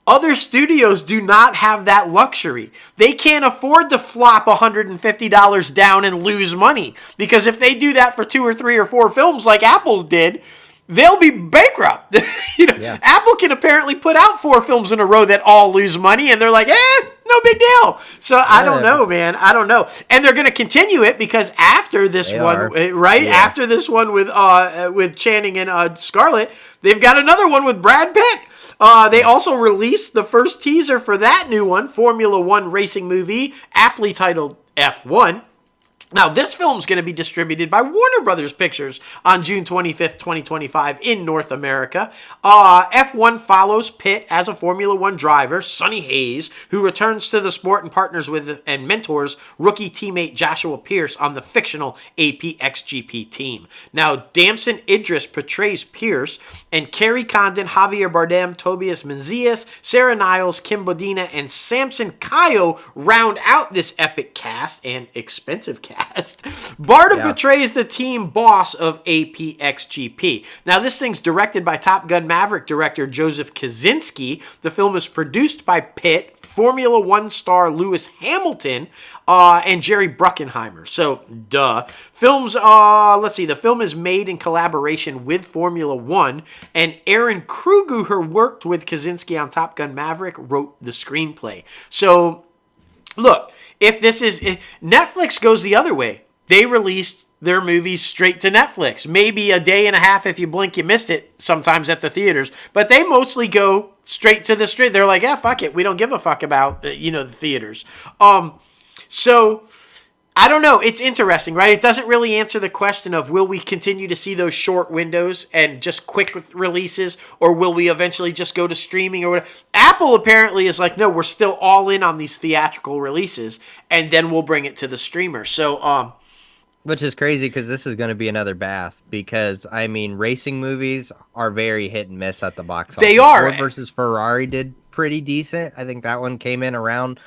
Speaker 2: other studios do not have that luxury. They can't afford to flop $150 down and lose money. Because if they do that for 2 or 3 or 4 films like Apple's did, they'll be bankrupt. Apple can apparently put out 4 films in a row that all lose money, and they're like, no big deal. So I don't know, man. I don't know. And they're going to continue it because after this after this one with Channing and Scarlett, they've got another one with Brad Pitt. They also released the first teaser for that new one, Formula One racing movie, aptly titled F1. Now, this film is going to be distributed by Warner Brothers Pictures on June 25th, 2025 in North America. F1 follows Pitt as a Formula One driver, Sonny Hayes, who returns to the sport and partners with and mentors rookie teammate Joshua Pierce on the fictional APXGP team. Now, Damson Idris portrays Pierce, and Kerry Condon, Javier Bardem, Tobias Menzies, Sarah Niles, Kim Bodina, and Samson Kayo round out this epic cast and expensive cast. Bardem portrays the team boss of APXGP. Now, this thing's directed by Top Gun Maverick director Joseph Kosinski. The film is produced by Pitt, Formula One star Lewis Hamilton, and Jerry Bruckheimer. So, the film is made in collaboration with Formula One, and Aaron Kruger, who worked with Kosinski on Top Gun Maverick, wrote the screenplay. So, look, if Netflix goes the other way, they released their movies straight to Netflix. Maybe a day and a half if you blink, you missed it sometimes at the theaters. But they mostly go straight to the street. They're like, fuck it. We don't give a fuck about, the theaters. So I don't know. It's interesting, right? It doesn't really answer the question of will we continue to see those short windows and just quick releases, or will we eventually just go to streaming or whatever? Apple apparently is like, no, we're still all in on these theatrical releases, and then we'll bring it to the streamer. So,
Speaker 3: which is crazy because this is going to be another bath because, racing movies are very hit and miss at the box office.
Speaker 2: They are.
Speaker 3: Ford versus Ferrari did pretty decent. I think that one came in around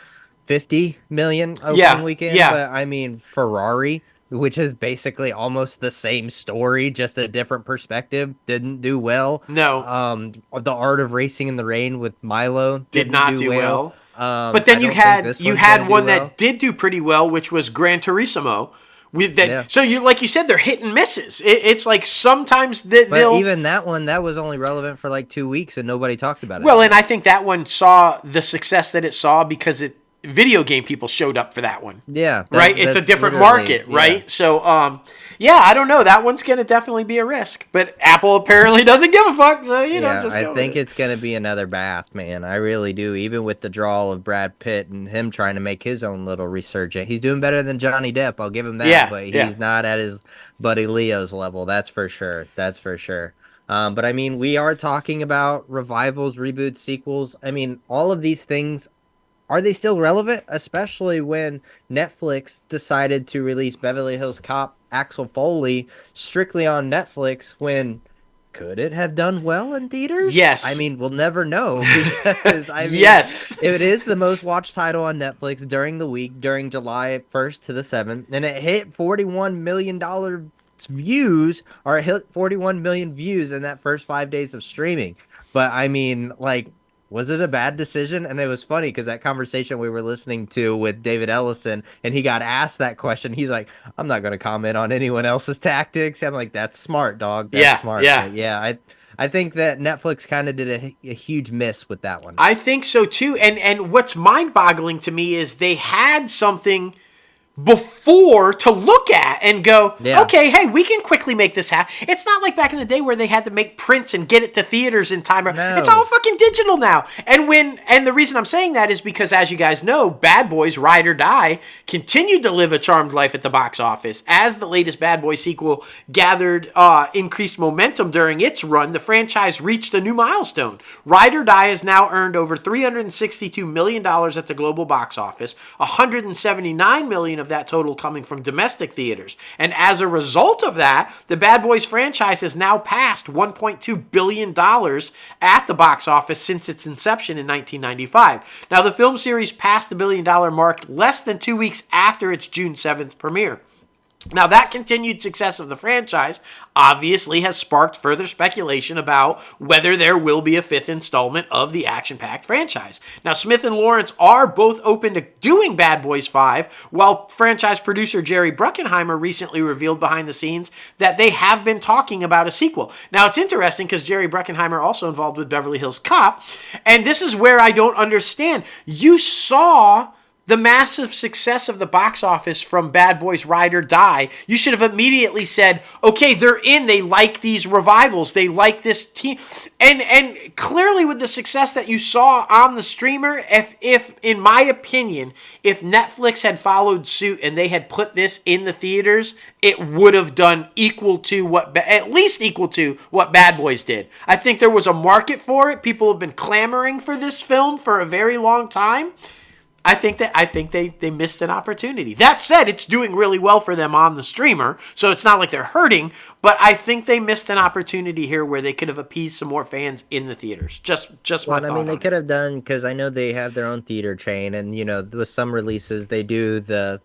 Speaker 3: 50 million opening weekend. But Ferrari, which is basically almost the same story, just a different perspective, didn't do well.
Speaker 2: No.
Speaker 3: The Art of Racing in the Rain with Milo
Speaker 2: did not do well. But then you had one that did do pretty well, which was Gran Turismo. With that, so like you said, they're hit and misses. It's like sometimes they'll.
Speaker 3: Even that one, that was only relevant for like 2 weeks, and nobody talked about it.
Speaker 2: Well, and I think that one saw the success that it saw because video game people showed up for that one.
Speaker 3: Yeah.
Speaker 2: Right? It's a different market, right? Yeah. So, I don't know. That one's going to definitely be a risk. But Apple apparently doesn't give a fuck. So,
Speaker 3: I think it's going to be another bath, man. I really do. Even with the draw of Brad Pitt and him trying to make his own little resurgence. He's doing better than Johnny Depp. I'll give him that. Yeah, but he's not at his buddy Leo's level. That's for sure. But, we are talking about revivals, reboots, sequels. All of these things. Are they still relevant, especially when Netflix decided to release Beverly Hills Cop Axel Foley strictly on Netflix when could it have done well in theaters?
Speaker 2: Yes.
Speaker 3: We'll never know because
Speaker 2: yes,
Speaker 3: it is the most watched title on Netflix during the week, during July 1st to the 7th, and it hit $41 million views, or it hit 41 million views in that first 5 days of streaming. But was it a bad decision? And it was funny because that conversation we were listening to with David Ellison, and he got asked that question. He's like, I'm not going to comment on anyone else's tactics. I'm like, that's smart, dog. That's smart. Yeah. I think that Netflix kind of did a huge miss with that one.
Speaker 2: I think so too. And what's mind-boggling to me is they had something before to look at and go,
Speaker 3: Yeah.
Speaker 2: okay, hey, we can quickly make this happen. It's not like back in the day where they had to make prints and get it to theaters in time.
Speaker 3: No.
Speaker 2: It's all fucking digital now. And the reason I'm saying that is because, as you guys know, Bad Boys Ride or Die continued to live a charmed life at the box office. As the latest Bad Boys sequel gathered increased momentum during its run, the franchise reached a new milestone. Ride or Die has now earned over $362 million at the global box office, $179 million of that total coming from domestic theaters. And as a result of that, the Bad Boys franchise has now passed $1.2 billion at the box office since its inception in 1995. Now, the film series passed the $1 billion mark less than 2 weeks after its June 7th premiere. Now, that continued success of the franchise obviously has sparked further speculation about whether there will be a fifth installment of the action-packed franchise. Now, Smith and Lawrence are both open to doing Bad Boys 5, while franchise producer Jerry Bruckheimer recently revealed behind the scenes that they have been talking about a sequel. Now, it's interesting because Jerry Bruckheimer also involved with Beverly Hills Cop, and this is where I don't understand. You saw the massive success of the box office from Bad Boys Ride or Die. You should have immediately said, okay, they're in. They like these revivals. They like this team. And clearly with the success that you saw on the streamer, if in my opinion, if Netflix had followed suit and they had put this in the theaters, it would have done at least equal to what Bad Boys did. I think there was a market for it. People have been clamoring for this film for a very long time. I think they missed an opportunity. That said, it's doing really well for them on the streamer, so it's not like they're hurting, but I think they missed an opportunity here where they could have appeased some more fans in the theaters. Just my thought.
Speaker 3: I mean, they could have done, because I know they have their own theater chain, and, with some releases, they do the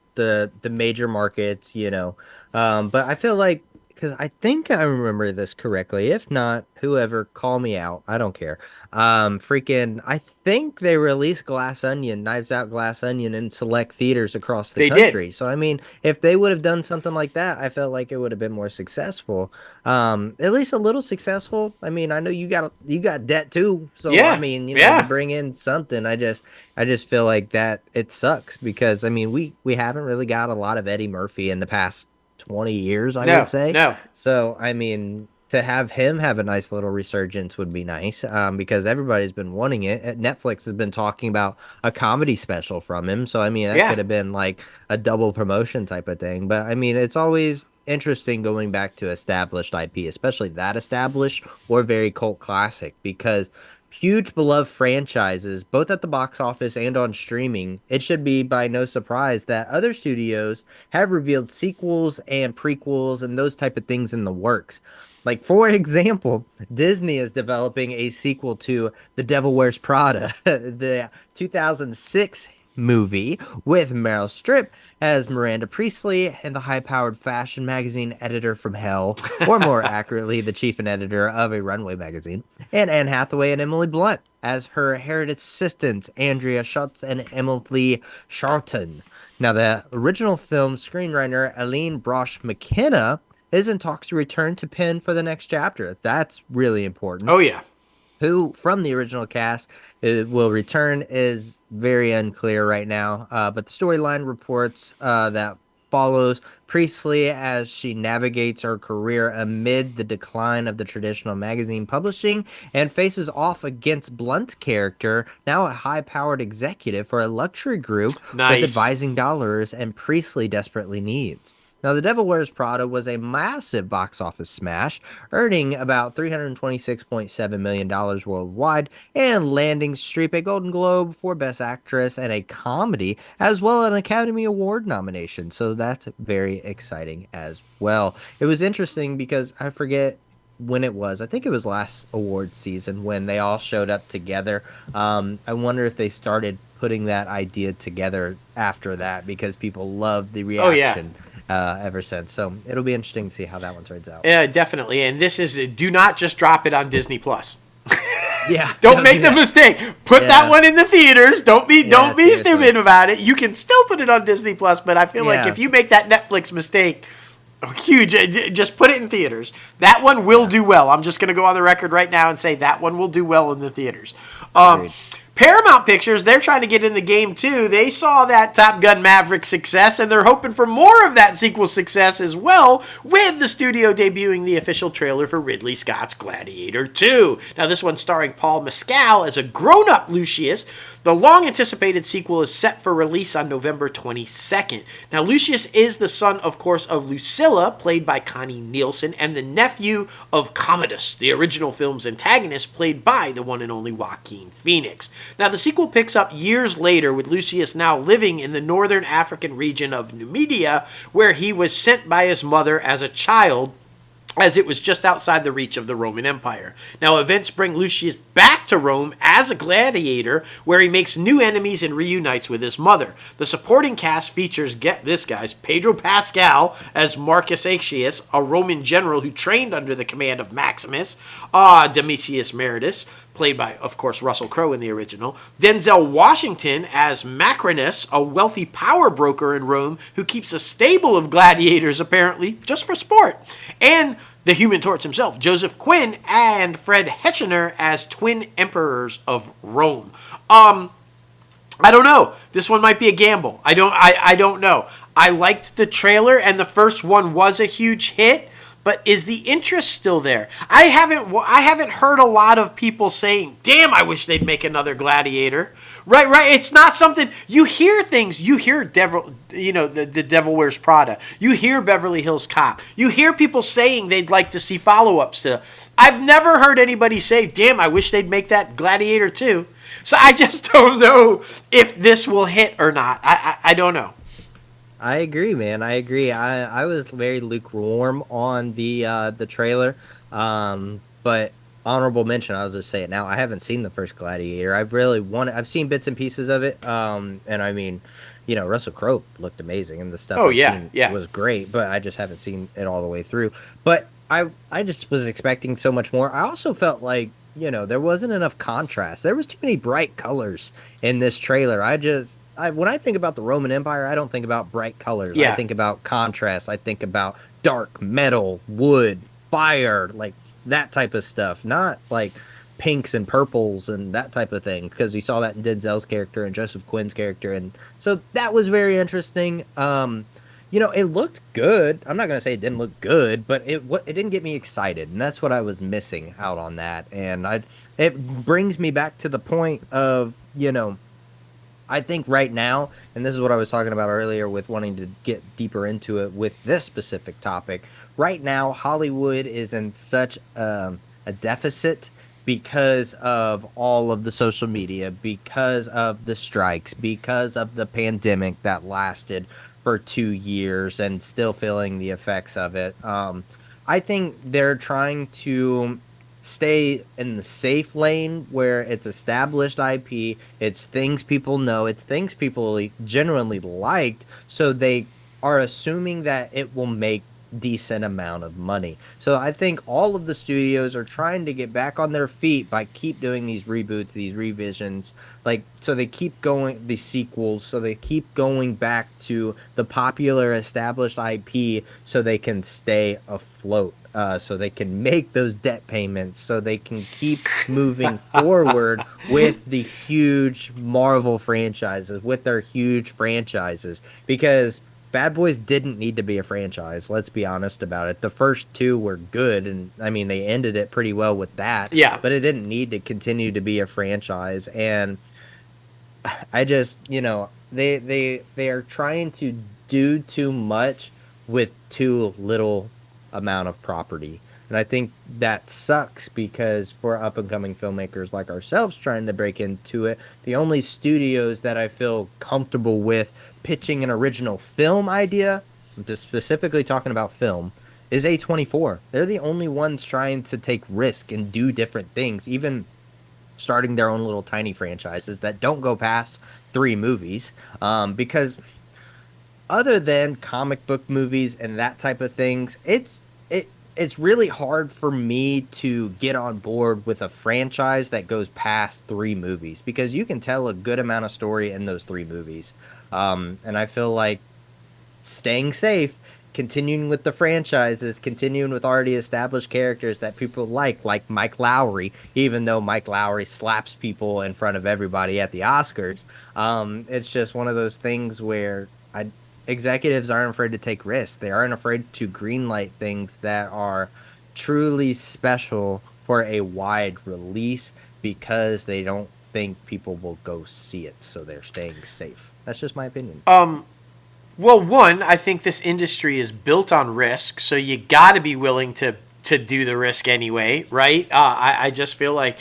Speaker 3: major markets, but I feel like, because I think I remember this correctly. If not, whoever, call me out. I don't care. I think they released Knives Out Glass Onion in select theaters across the country. So, I mean, if they would have done something like that, I felt like it would have been more successful. At least a little successful. I mean, I know you got debt too. So,
Speaker 2: yeah.
Speaker 3: I mean, to bring in something, I just feel like that it sucks because, I mean, we haven't really got a lot of Eddie Murphy in the past 20 years, I would say.
Speaker 2: No.
Speaker 3: So, I mean, to have him have a nice little resurgence would be nice because everybody's been wanting it. Netflix has been talking about a comedy special from him. So, I mean, that could have been like a double promotion type of thing. But, I mean, it's always interesting going back to established IP, especially that established or very cult classic, because huge beloved franchises, both at the box office and on streaming, it should be by no surprise that other studios have revealed sequels and prequels and those type of things in the works. Like, for example, Disney is developing a sequel to The Devil Wears Prada, the 2006 movie with Meryl Streep as Miranda Priestley and the high-powered fashion magazine editor from hell, or more accurately, the chief and editor of a runway magazine, and Anne Hathaway and Emily Blunt as her heritage assistants, Andrea Schutz and Emily Charlton. Now, the original film screenwriter Aline Brosh McKenna is in talks to return to pen for the next chapter. That's really important.
Speaker 2: Oh, yeah.
Speaker 3: Who from the original cast will return is very unclear right now, but the storyline reports that follows Priestley as she navigates her career amid the decline of the traditional magazine publishing and faces off against Blunt's character, now a high-powered executive for a luxury group with advising dollars and Priestley desperately needs. Now, The Devil Wears Prada was a massive box office smash, earning about $326.7 million worldwide and landing Streep a Golden Globe for Best Actress and a comedy, as well as an Academy Award nomination. So that's very exciting as well. It was interesting because I forget when it was. I think it was last award season when they all showed up together. I wonder if they started putting that idea together after that because people loved the reaction.
Speaker 2: Oh, yeah.
Speaker 3: Ever since. So it'll be interesting to see how that one turns out.
Speaker 2: Yeah, definitely. And this is, do not just drop it on Disney Plus.
Speaker 3: Yeah.
Speaker 2: Don't make the mistake. Put that one in the theaters. Don't be stupid about it. You can still put it on Disney Plus, but I feel like if you make that Netflix mistake, huge, just put it in theaters. That one will do well. I'm just going to go on the record right now and say that one will do well in the theaters. Paramount Pictures, they're trying to get in the game too. They saw that Top Gun Maverick success, and they're hoping for more of that sequel success as well, with the studio debuting the official trailer for Ridley Scott's Gladiator 2. Now, this one starring Paul Mescal as a grown-up Lucius. The long-anticipated sequel is set for release on November 22nd. Now, Lucius is the son, of course, of Lucilla, played by Connie Nielsen, and the nephew of Commodus, the original film's antagonist, played by the one and only Joaquin Phoenix. Now, the sequel picks up years later, with Lucius now living in the northern African region of Numidia, where he was sent by his mother as a child, as it was just outside the reach of the Roman Empire. Now, events bring Lucius back to Rome as a gladiator, where he makes new enemies and reunites with his mother. The supporting cast features, get this guys, Pedro Pascal as Marcus Aetius, a Roman general who trained under the command of Maximus, Domitius Meritus, played by, of course, Russell Crowe in the original. Denzel Washington as Macrinus, a wealthy power broker in Rome who keeps a stable of gladiators, apparently, just for sport. And the Human Torch himself, Joseph Quinn, and Fred Hechinger as twin emperors of Rome. I don't know. This one might be a gamble. I don't know. I liked the trailer, and the first one was a huge hit. But is the interest still there? I haven't heard a lot of people saying, "Damn, I wish they'd make another Gladiator." Right. It's not something you hear. Things you hear, Devil, the Devil Wears Prada. You hear Beverly Hills Cop. You hear people saying they'd like to see follow-ups to. I've never heard anybody say, "Damn, I wish they'd make that Gladiator 2." So I just don't know if this will hit or not. I don't know.
Speaker 3: I agree, man. I agree. I was very lukewarm on the trailer, but honorable mention. I'll just say it now. I haven't seen the first Gladiator. I've seen bits and pieces of it, and I mean, Russell Crowe looked amazing, and the stuff seen was great. But I just haven't seen it all the way through. But I just was expecting so much more. I also felt like there wasn't enough contrast. There was too many bright colors in this trailer. When I think about the Roman Empire, I don't think about bright colors.
Speaker 2: Yeah.
Speaker 3: I think about contrast. I think about dark metal, wood, fire, like that type of stuff. Not like pinks and purples and that type of thing, because we saw that in Denzel's character and Joseph Quinn's character. And so that was very interesting. It looked good. I'm not going to say it didn't look good, but it didn't get me excited. And that's what I was missing out on that. And it brings me back to the point of, I think right now, and this is what I was talking about earlier with wanting to get deeper into it with this specific topic, right now Hollywood is in such a deficit because of all of the social media, because of the strikes, because of the pandemic that lasted for 2 years and still feeling the effects of it. I think they're trying to stay in the safe lane where it's established IP, it's things people know, it's things people genuinely liked, so they are assuming that it will make decent amount of money. So I think all of the studios are trying to get back on their feet by keep doing these reboots, these revisions, so they keep going, the sequels, so they keep going back to the popular established IP so they can stay afloat. So they can make those debt payments, so they can keep moving forward with the huge Marvel franchises, with their huge franchises. Because Bad Boys didn't need to be a franchise, let's be honest about it. The first two were good, and I mean, they ended it pretty well with that.
Speaker 2: Yeah.
Speaker 3: But it didn't need to continue to be a franchise. And I just, they are trying to do too much with too little amount of property, and I think that sucks, because for up and coming filmmakers like ourselves trying to break into it, the only studios that I feel comfortable with pitching an original film idea, I'm just specifically talking about film, is A24. They're the only ones trying to take risk and do different things, even starting their own little tiny franchises that don't go past 3 movies, because other than comic book movies and that type of things, it's really hard for me to get on board with a franchise that goes past 3 movies, because you can tell a good amount of story in those 3 movies. And I feel like staying safe, continuing with the franchises, continuing with already established characters that people like Mike Lowry, even though Mike Lowry slaps people in front of everybody at the Oscars. It's just one of those things where executives aren't afraid to take risks. They aren't afraid to greenlight things that are truly special for a wide release because they don't think people will go see it, so they're staying safe. That's just my opinion.
Speaker 2: Well, one, I think this industry is built on risk, so you got to be willing to do the risk anyway, right? I just feel like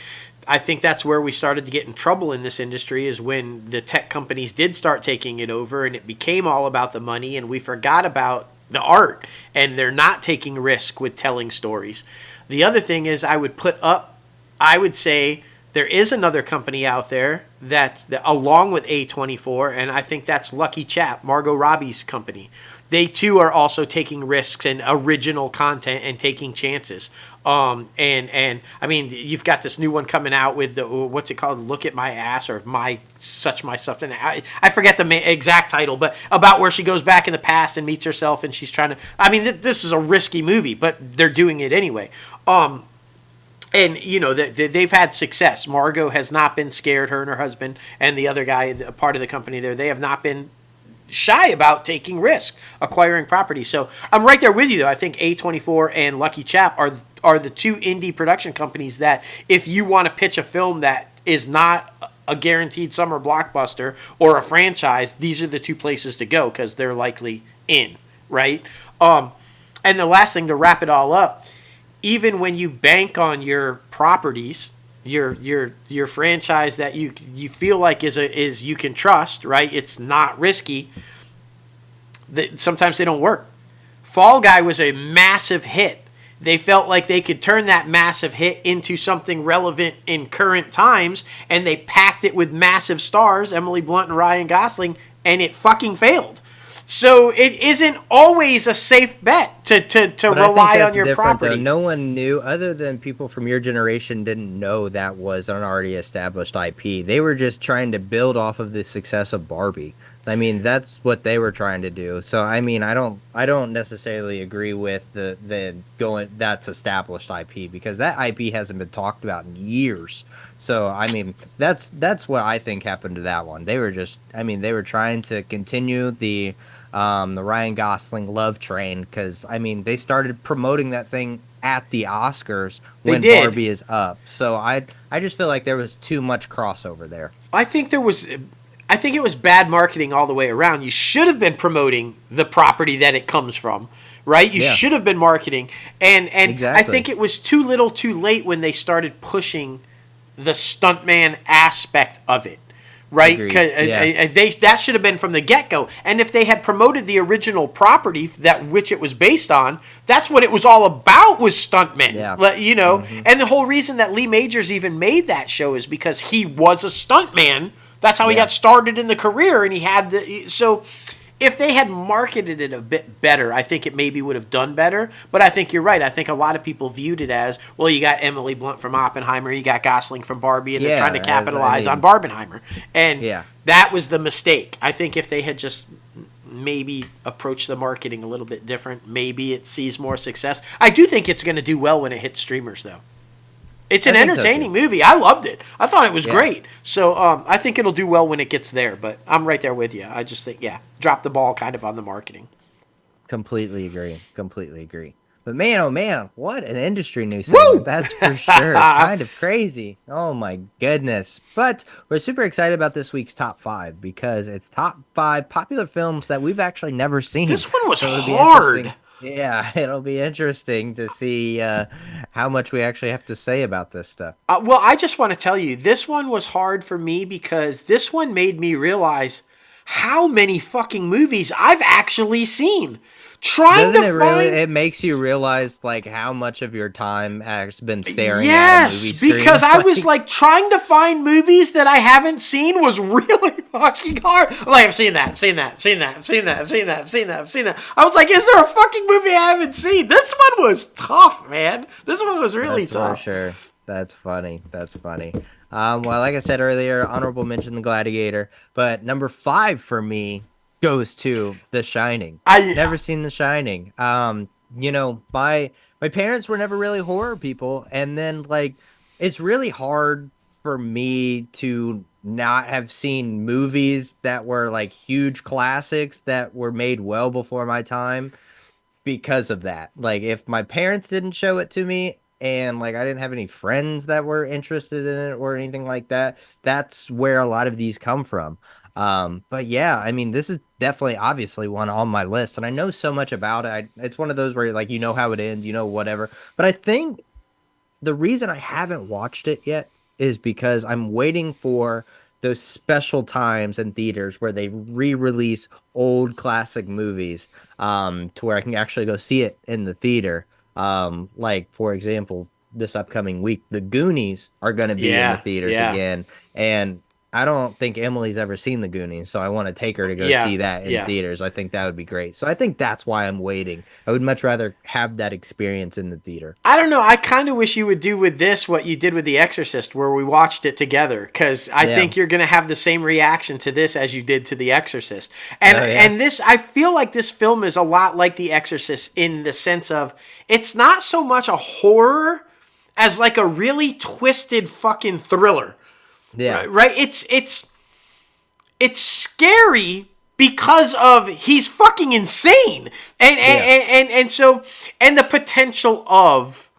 Speaker 2: I think that's where we started to get in trouble in this industry is when the tech companies did start taking it over and it became all about the money and we forgot about the art and they're not taking risk with telling stories. The other thing is I would say there is another company out there that along with A24, and I think that's Lucky Chap, Margot Robbie's company. They too are also taking risks and original content and taking chances. And I mean, you've got this new one coming out with the, what's it called? Look at My Ass or Such My Something. I forget the exact title, but about where she goes back in the past and meets herself and she's trying to. I mean, this is a risky movie, but they're doing it anyway. And, you know, they've had success. Margot has not been scared, her and her husband, and the other guy, part of the company there, they have not been shy about taking risks, acquiring property. So I'm right there with you, though. I think A24 and Lucky Chap are the two indie production companies that if you want to pitch a film that is not a guaranteed summer blockbuster or a franchise, these are the two places to go because they're likely in, right? And the last thing to wrap it all up, even when you bank on your properties, your franchise that you feel like is you can trust, right? It's not risky. Sometimes they don't work. Fall Guy was a massive hit. They felt like they could turn that massive hit into something relevant in current times, and they packed it with massive stars, Emily Blunt and Ryan Gosling, and it fucking failed. So it isn't always a safe bet to rely on your property.
Speaker 3: Though. No one knew, other than people from your generation, didn't know that was an already established IP. They were just trying to build off of the success of Barbie. I mean, that's what they were trying to do. So I mean, I don't necessarily agree with the going that's established IP because that IP hasn't been talked about in years. So I mean, that's what I think happened to that one. They were trying to continue the Ryan Gosling love train because I mean they started promoting that thing at the Oscars when Barbie is up. So I just feel like there was too much crossover there.
Speaker 2: I think it was bad marketing all the way around. You should have been promoting the property that it comes from, right? You should have been marketing. And exactly. I think it was too little too late when they started pushing the stuntman aspect of it, right? That should have been from the get-go. And if they had promoted the original property which it was based on, that's what it was all about was stuntmen. Yeah. You know, and the whole reason that Lee Majors even made that show is because he was a stuntman. That's how he got started in the career, and he had so if they had marketed it a bit better, I think it maybe would have done better. But I think you're right. I think a lot of people viewed it as, well, you got Emily Blunt from Oppenheimer, you got Gosling from Barbie, and they're trying to capitalize on Barbenheimer. And that was the mistake. I think if they had just maybe approached the marketing a little bit different, maybe it sees more success. I do think it's going to do well when it hits streamers, though. It's an entertaining movie. I loved it. I thought it was great. So I think it'll do well when it gets there. But I'm right there with you. I just think, drop the ball kind of on the marketing.
Speaker 3: Completely agree. But man, oh man, what an industry news segment. That's for sure. Kind of crazy. Oh my goodness. But we're super excited about this week's top 5 because it's top 5 popular films that we've actually never seen.
Speaker 2: This one was hard.
Speaker 3: Yeah, it'll be interesting to see how much we actually have to say about this stuff.
Speaker 2: Well, I just want to tell you, this one was hard for me because this one made me realize how many fucking movies I've actually seen.
Speaker 3: It makes you realize like how much of your time has been staring at a movie screen.
Speaker 2: Because I was like trying to find movies that I haven't seen was really fucking hard. Like I've seen that. I was like, is there a fucking movie I haven't seen? This one was tough, man. This one was really tough.
Speaker 3: For sure. That's funny. Well, like I said earlier, honorable mention The Gladiator, but number 5 for me goes to The Shining.
Speaker 2: I
Speaker 3: Never seen The Shining. You know, my parents were never really horror people, and then like it's really hard for me to not have seen movies that were like huge classics that were made well before my time because of that. Like if my parents didn't show it to me and like I didn't have any friends that were interested in it or anything like that, that's where a lot of these come from. But yeah, I mean, this is definitely obviously one on my list, and I know so much about it. It's one of those where like you know how it ends, you know whatever. But I think the reason I haven't watched it yet is because I'm waiting for those special times in theaters where they re-release old classic movies, to where I can actually go see it in the theater. Like for example, this upcoming week, The Goonies are going to be in the theaters again, and I don't think Emily's ever seen The Goonies, so I want to take her to go see that in theaters. I think that would be great. So I think that's why I'm waiting. I would much rather have that experience in the theater.
Speaker 2: I don't know. I kind of wish you would do with this what you did with The Exorcist, where we watched it together, because I think you're going to have the same reaction to this as you did to The Exorcist. And and this, I feel like this film is a lot like The Exorcist in the sense of it's not so much a horror as like a really twisted fucking thriller.
Speaker 3: Yeah.
Speaker 2: Right. It's scary because of he's fucking insane, and so the potential of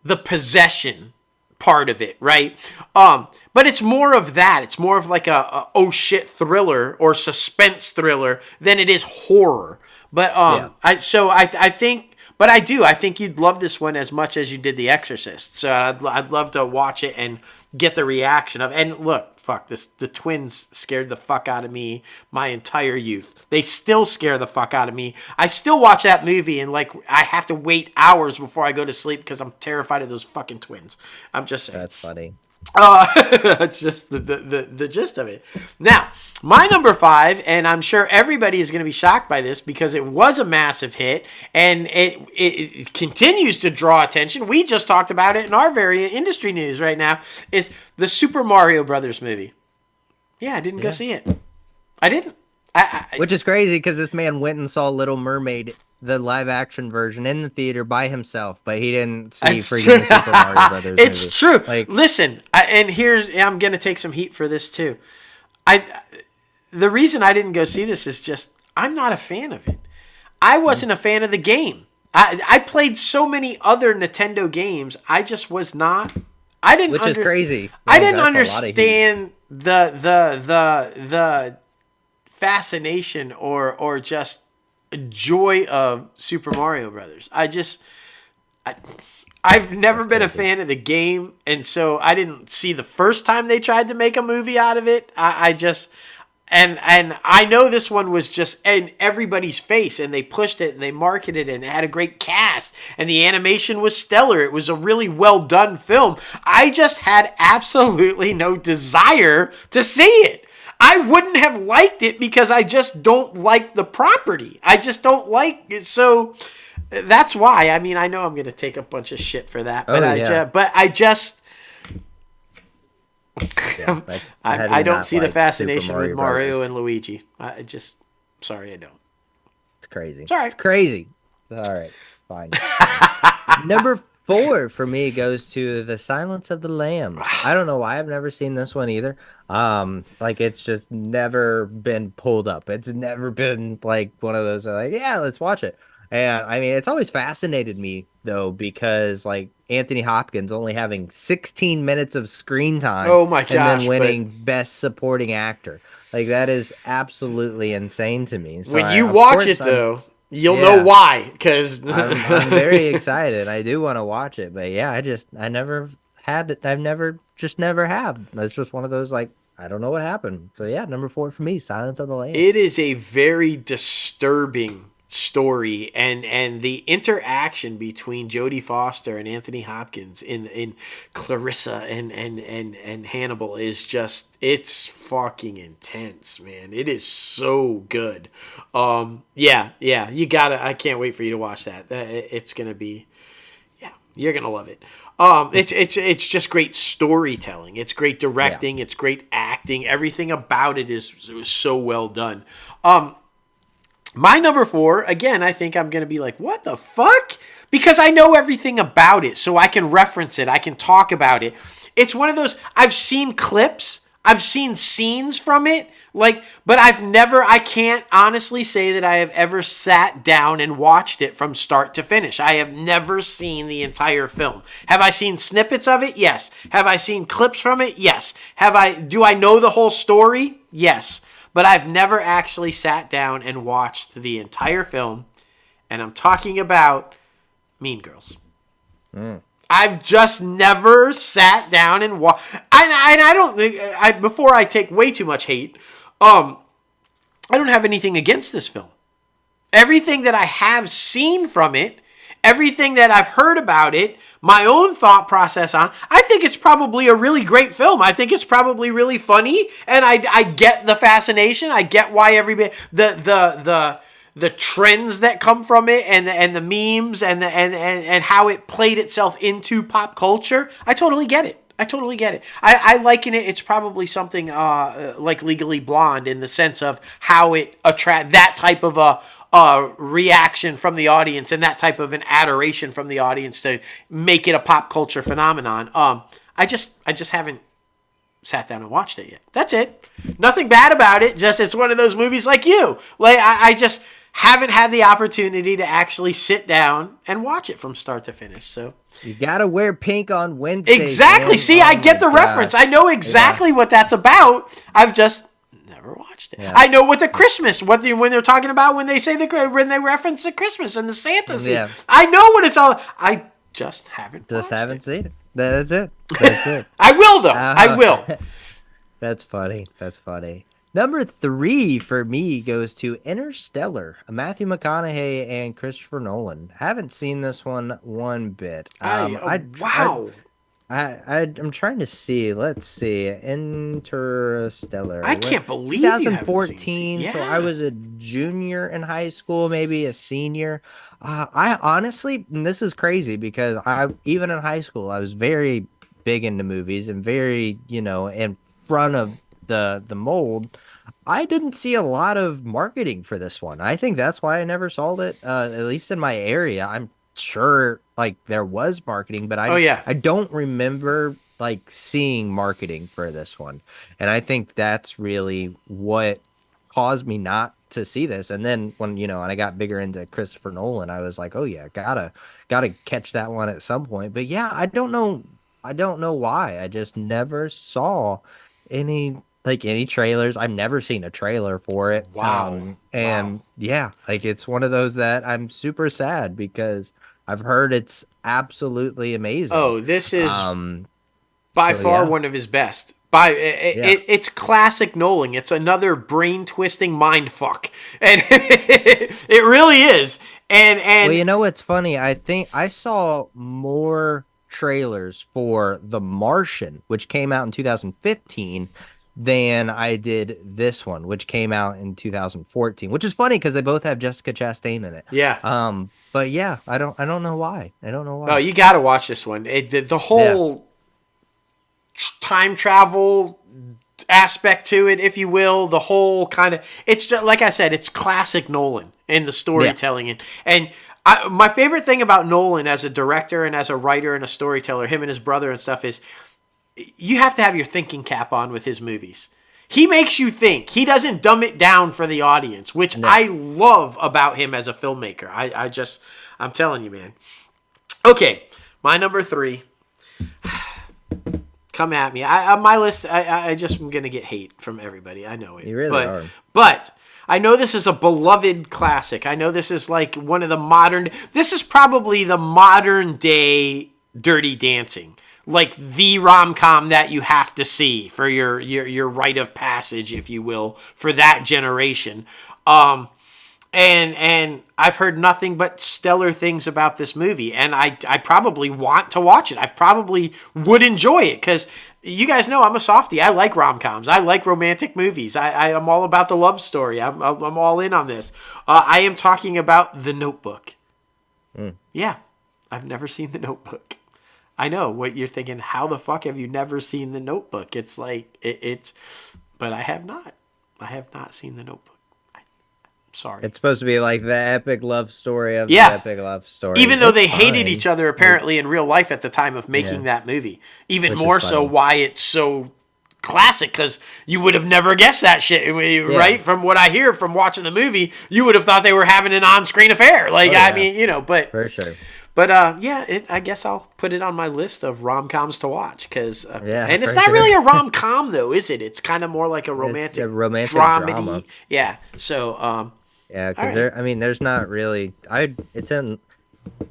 Speaker 2: the possession part of it, right? But it's more of that. It's more of like a oh shit thriller or suspense thriller than it is horror. But I think. But I think you'd love this one as much as you did The Exorcist. So I'd love to watch it and get the reaction of. And look, fuck this. The twins scared the fuck out of me my entire youth. They still scare the fuck out of me. I still watch that movie and like I have to wait hours before I go to sleep because I'm terrified of those fucking twins. I'm just saying.
Speaker 3: That's funny.
Speaker 2: That's just the gist of it. Now, my number 5, and I'm sure everybody is going to be shocked by this because it was a massive hit and it continues to draw attention. We just talked about it in our very industry news right now, is the Super Mario Brothers movie. Yeah, I didn't go see it. I didn't.
Speaker 3: Which is crazy because this man went and saw Little Mermaid, the live action version, in the theater by himself, but he didn't see freaking Super Mario Brothers.
Speaker 2: It's
Speaker 3: movie.
Speaker 2: true.
Speaker 3: Like,
Speaker 2: listen, I'm gonna take some heat for this too. The reason I didn't go see this is just I'm not a fan of it. I wasn't a fan of the game. I played so many other Nintendo games. I just was not. I didn't.
Speaker 3: Which is crazy.
Speaker 2: I didn't understand the fascination or just joy of Super Mario Brothers. I've never been a fan of the game, and so I didn't see the first time they tried to make a movie out of it. And I know this one was just in everybody's face, and they pushed it and they marketed it and it had a great cast and the animation was stellar. It was a really well done film. I just had absolutely no desire to see it. I wouldn't have liked it because I just don't like the property. I just don't like it. So that's why. I mean, I know I'm going to take a bunch of shit for that, but I don't see the fascination with Mario and Luigi. Sorry, I don't.
Speaker 3: It's crazy.
Speaker 2: Sorry.
Speaker 3: It's crazy. All right, fine. Number 4 for me goes to The Silence of the Lambs. I don't know why I've never seen this one either. Like it's just never been pulled up. It's never been like one of those like, yeah, let's watch it. And I mean, it's always fascinated me though, because like Anthony Hopkins only having 16 minutes of screen time.
Speaker 2: Oh my gosh,
Speaker 3: and then winning Best Supporting Actor. Like that is absolutely insane to me. So
Speaker 2: when you watch it though, you'll know why. Because
Speaker 3: I'm very excited. I do want to watch it, but yeah, I never had it. I've never have. It's just one of those like, I don't know what happened. So yeah, number 4 for me, Silence of the Lambs.
Speaker 2: It is a very disturbing story, and the interaction between Jodie Foster and Anthony Hopkins in Clarissa and Hannibal is just, it's fucking intense, man. It is so good. You gotta, I can't wait for you to watch that. It's gonna be, you're gonna love it. It's just great storytelling. It's great directing. It's great acting. Everything about it is so well done. My number 4, again, I think I'm going to be like, what the fuck? Because I know everything about it, so I can reference it. I can talk about it. It's one of those, I've seen clips, I've seen scenes from it, but I can't honestly say that I have ever sat down and watched it from start to finish. I have never seen the entire film. Have I seen snippets of it? Yes. Have I seen clips from it? Yes. Do I know the whole story? Yes. But I've never actually sat down and watched the entire film, and I'm talking about Mean Girls. I've just never sat down and watched. And I don't think, before I take way too much hate, I don't have anything against this film. Everything that I have seen from it, everything that I've heard about it, my own thought process on, I think it's probably a really great film. I think it's probably really funny, and I get the fascination. I get why everybody, the trends that come from it, and the memes, and how it played itself into pop culture. I totally get it. I liken it. It's probably something like Legally Blonde in the sense of how it attract that type of a reaction from the audience and that type of an adoration from the audience to make it a pop culture phenomenon. I just haven't sat down and watched it yet. That's it. Nothing bad about it. Just it's one of those movies like you. I just haven't had the opportunity to actually sit down and watch it from start to finish. So
Speaker 3: you gotta wear pink on Wednesday.
Speaker 2: Exactly.
Speaker 3: Man.
Speaker 2: See, I get the reference. I know exactly what that's about. I've just never watched it. Yeah. I know what the Christmas, when they're talking about when they reference the Christmas and the Santa scene. Yeah. I know what it's all. I just haven't
Speaker 3: seen it. That's it.
Speaker 2: I will though. I will.
Speaker 3: That's funny. Number 3 for me goes to Interstellar, Matthew McConaughey and Christopher Nolan. Haven't seen this one bit.
Speaker 2: Wow.
Speaker 3: I'm trying to see. Let's see. Interstellar.
Speaker 2: I can't believe
Speaker 3: 2014.
Speaker 2: You haven't seen it. Yeah.
Speaker 3: So I was a junior in high school, maybe a senior. I honestly, and this is crazy because even in high school, I was very big into movies and very, in front of the mold. I didn't see a lot of marketing for this one. I think that's why I never saw it. At least in my area, I'm sure there was marketing, but I don't remember seeing marketing for this one. And I think that's really what caused me not to see this. And then when I got bigger into Christopher Nolan, I was like, oh yeah, gotta catch that one at some point. But yeah, I don't know why. I just never saw any trailers. I've never seen a trailer for it.
Speaker 2: Wow.
Speaker 3: Yeah, it's one of those that I'm super sad because I've heard it's absolutely amazing.
Speaker 2: Oh, this is by far one of his best. It's classic Nolan. It's another brain twisting mind fuck, and it really is. And
Speaker 3: well, you know what's funny? I think I saw more trailers for The Martian, which came out in 2015, than I did this one, which came out in 2014. Which is funny because they both have Jessica Chastain in it.
Speaker 2: Yeah.
Speaker 3: But yeah, I don't know why.
Speaker 2: Oh, you got to watch this one. The whole time travel aspect to it, if you will, the whole kind of, it's just, like I said, it's classic Nolan in the storytelling. And my favorite thing about Nolan as a director and as a writer and a storyteller, him and his brother and stuff, is you have to have your thinking cap on with his movies. He makes you think. He doesn't dumb it down for the audience, which I love about him as a filmmaker. I'm telling you, man. Okay, my number 3. Come at me. On my list, I just am going to get hate from everybody. I know it.
Speaker 3: You really are.
Speaker 2: But I know this is a beloved classic. I know this is one of the this is probably the modern day Dirty Dancing. The rom-com that you have to see for your rite of passage, if you will, for that generation. And I've heard nothing but stellar things about this movie, and I probably want to watch it. I probably would enjoy it, because you guys know I'm a softie. I like rom-coms. I like romantic movies. I am all about the love story. I'm all in on this. I am talking about The Notebook. Yeah, I've never seen The Notebook. I know what you're thinking. How the fuck have you never seen The Notebook? It's but I have not. I have not seen The Notebook. Sorry.
Speaker 3: It's supposed to be like the epic love story of
Speaker 2: Yeah.
Speaker 3: the epic love story.
Speaker 2: Even though
Speaker 3: It's
Speaker 2: they hated
Speaker 3: fine.
Speaker 2: each other apparently in real life at the time of making that movie. Even
Speaker 3: Which is
Speaker 2: more so
Speaker 3: funny.
Speaker 2: why it's so classic, because you would have never guessed that shit, right? From what I hear from watching the movie, you would have thought they were having an on-screen affair. Like, I mean, you know, but...
Speaker 3: For sure.
Speaker 2: But I guess I'll put it on my list of rom-coms to watch, because and it's
Speaker 3: for
Speaker 2: not
Speaker 3: sure.
Speaker 2: really a rom-com though, is it? It's kind of more like a romantic,
Speaker 3: It's a romantic
Speaker 2: dramedy.
Speaker 3: drama.
Speaker 2: Yeah. So
Speaker 3: Yeah,
Speaker 2: All right.
Speaker 3: because there's not really. It's in.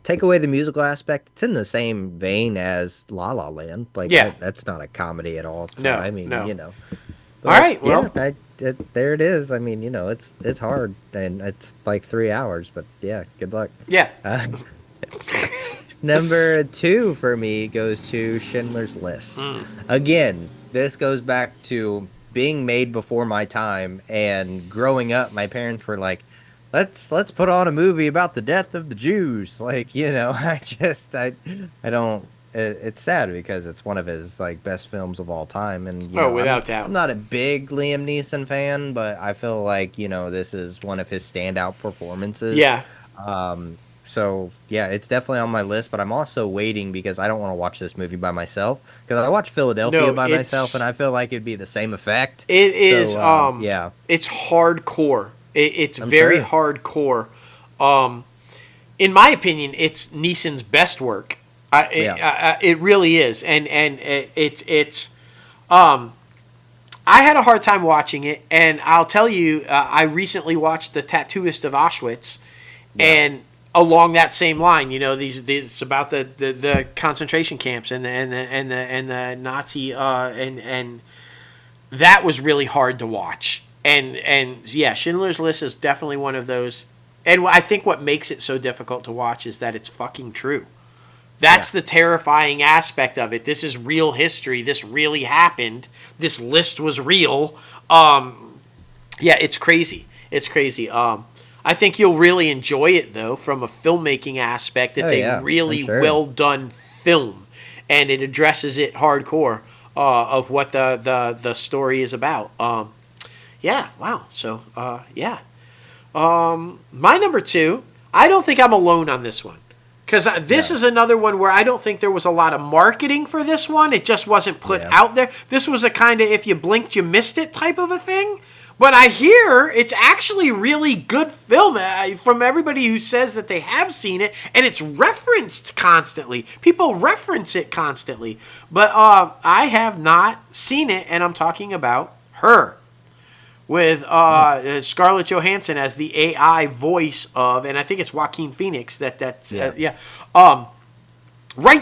Speaker 3: Take away the musical aspect. It's in the same vein as La La Land. Like,
Speaker 2: Yeah.
Speaker 3: that's not a comedy at all. So,
Speaker 2: No,
Speaker 3: I mean,
Speaker 2: no.
Speaker 3: you know.
Speaker 2: All right, well.
Speaker 3: There it is. I mean, you know, it's hard and it's like 3 hours, but yeah, good luck.
Speaker 2: yeah.
Speaker 3: Number 2 for me goes to Schindler's List. Again, this goes back to being made before my time, and growing up, my parents were like, let's put on a movie about the death of the Jews. Like, you know, I don't. It's sad because it's one of his like best films of all time, and you know,
Speaker 2: Without doubt.
Speaker 3: I'm not a big Liam Neeson fan, but I feel like, you know, this is one of his standout performances.
Speaker 2: Yeah.
Speaker 3: So yeah, it's definitely on my list, but I'm also waiting because I don't want to watch this movie by myself, because I watched Philadelphia by myself and I feel like it'd be the same effect.
Speaker 2: It is.
Speaker 3: Yeah,
Speaker 2: It's hardcore. It's
Speaker 3: I'm
Speaker 2: very
Speaker 3: sure.
Speaker 2: hardcore. In my opinion, it's Neeson's best work. It really is, and it's. I had a hard time watching it, and I'll tell you, I recently watched The Tattooist of Auschwitz, and along that same line, you know, these about the concentration camps and the Nazi and that was really hard to watch. And yeah, Schindler's List is definitely one of those. And I think what makes it so difficult to watch is that it's fucking true. That's the terrifying aspect of it. This is real history. This really happened. This list was real. Yeah, it's crazy. It's crazy. I think you'll really enjoy it, though, from a filmmaking aspect. It's a really well-done film, and it addresses it hardcore of what the story is about. Yeah, wow. So, yeah. My number 2, I don't think I'm alone on this one. Because this is another one where I don't think there was a lot of marketing for this one. It just wasn't put out there. This was a kind of if you blinked, you missed it type of a thing. But I hear it's actually really good film from everybody who says that they have seen it. And it's referenced constantly. People reference it constantly. But I have not seen it, and I'm talking about Her. With Scarlett Johansson as the AI voice of, and I think it's Joaquin Phoenix. Right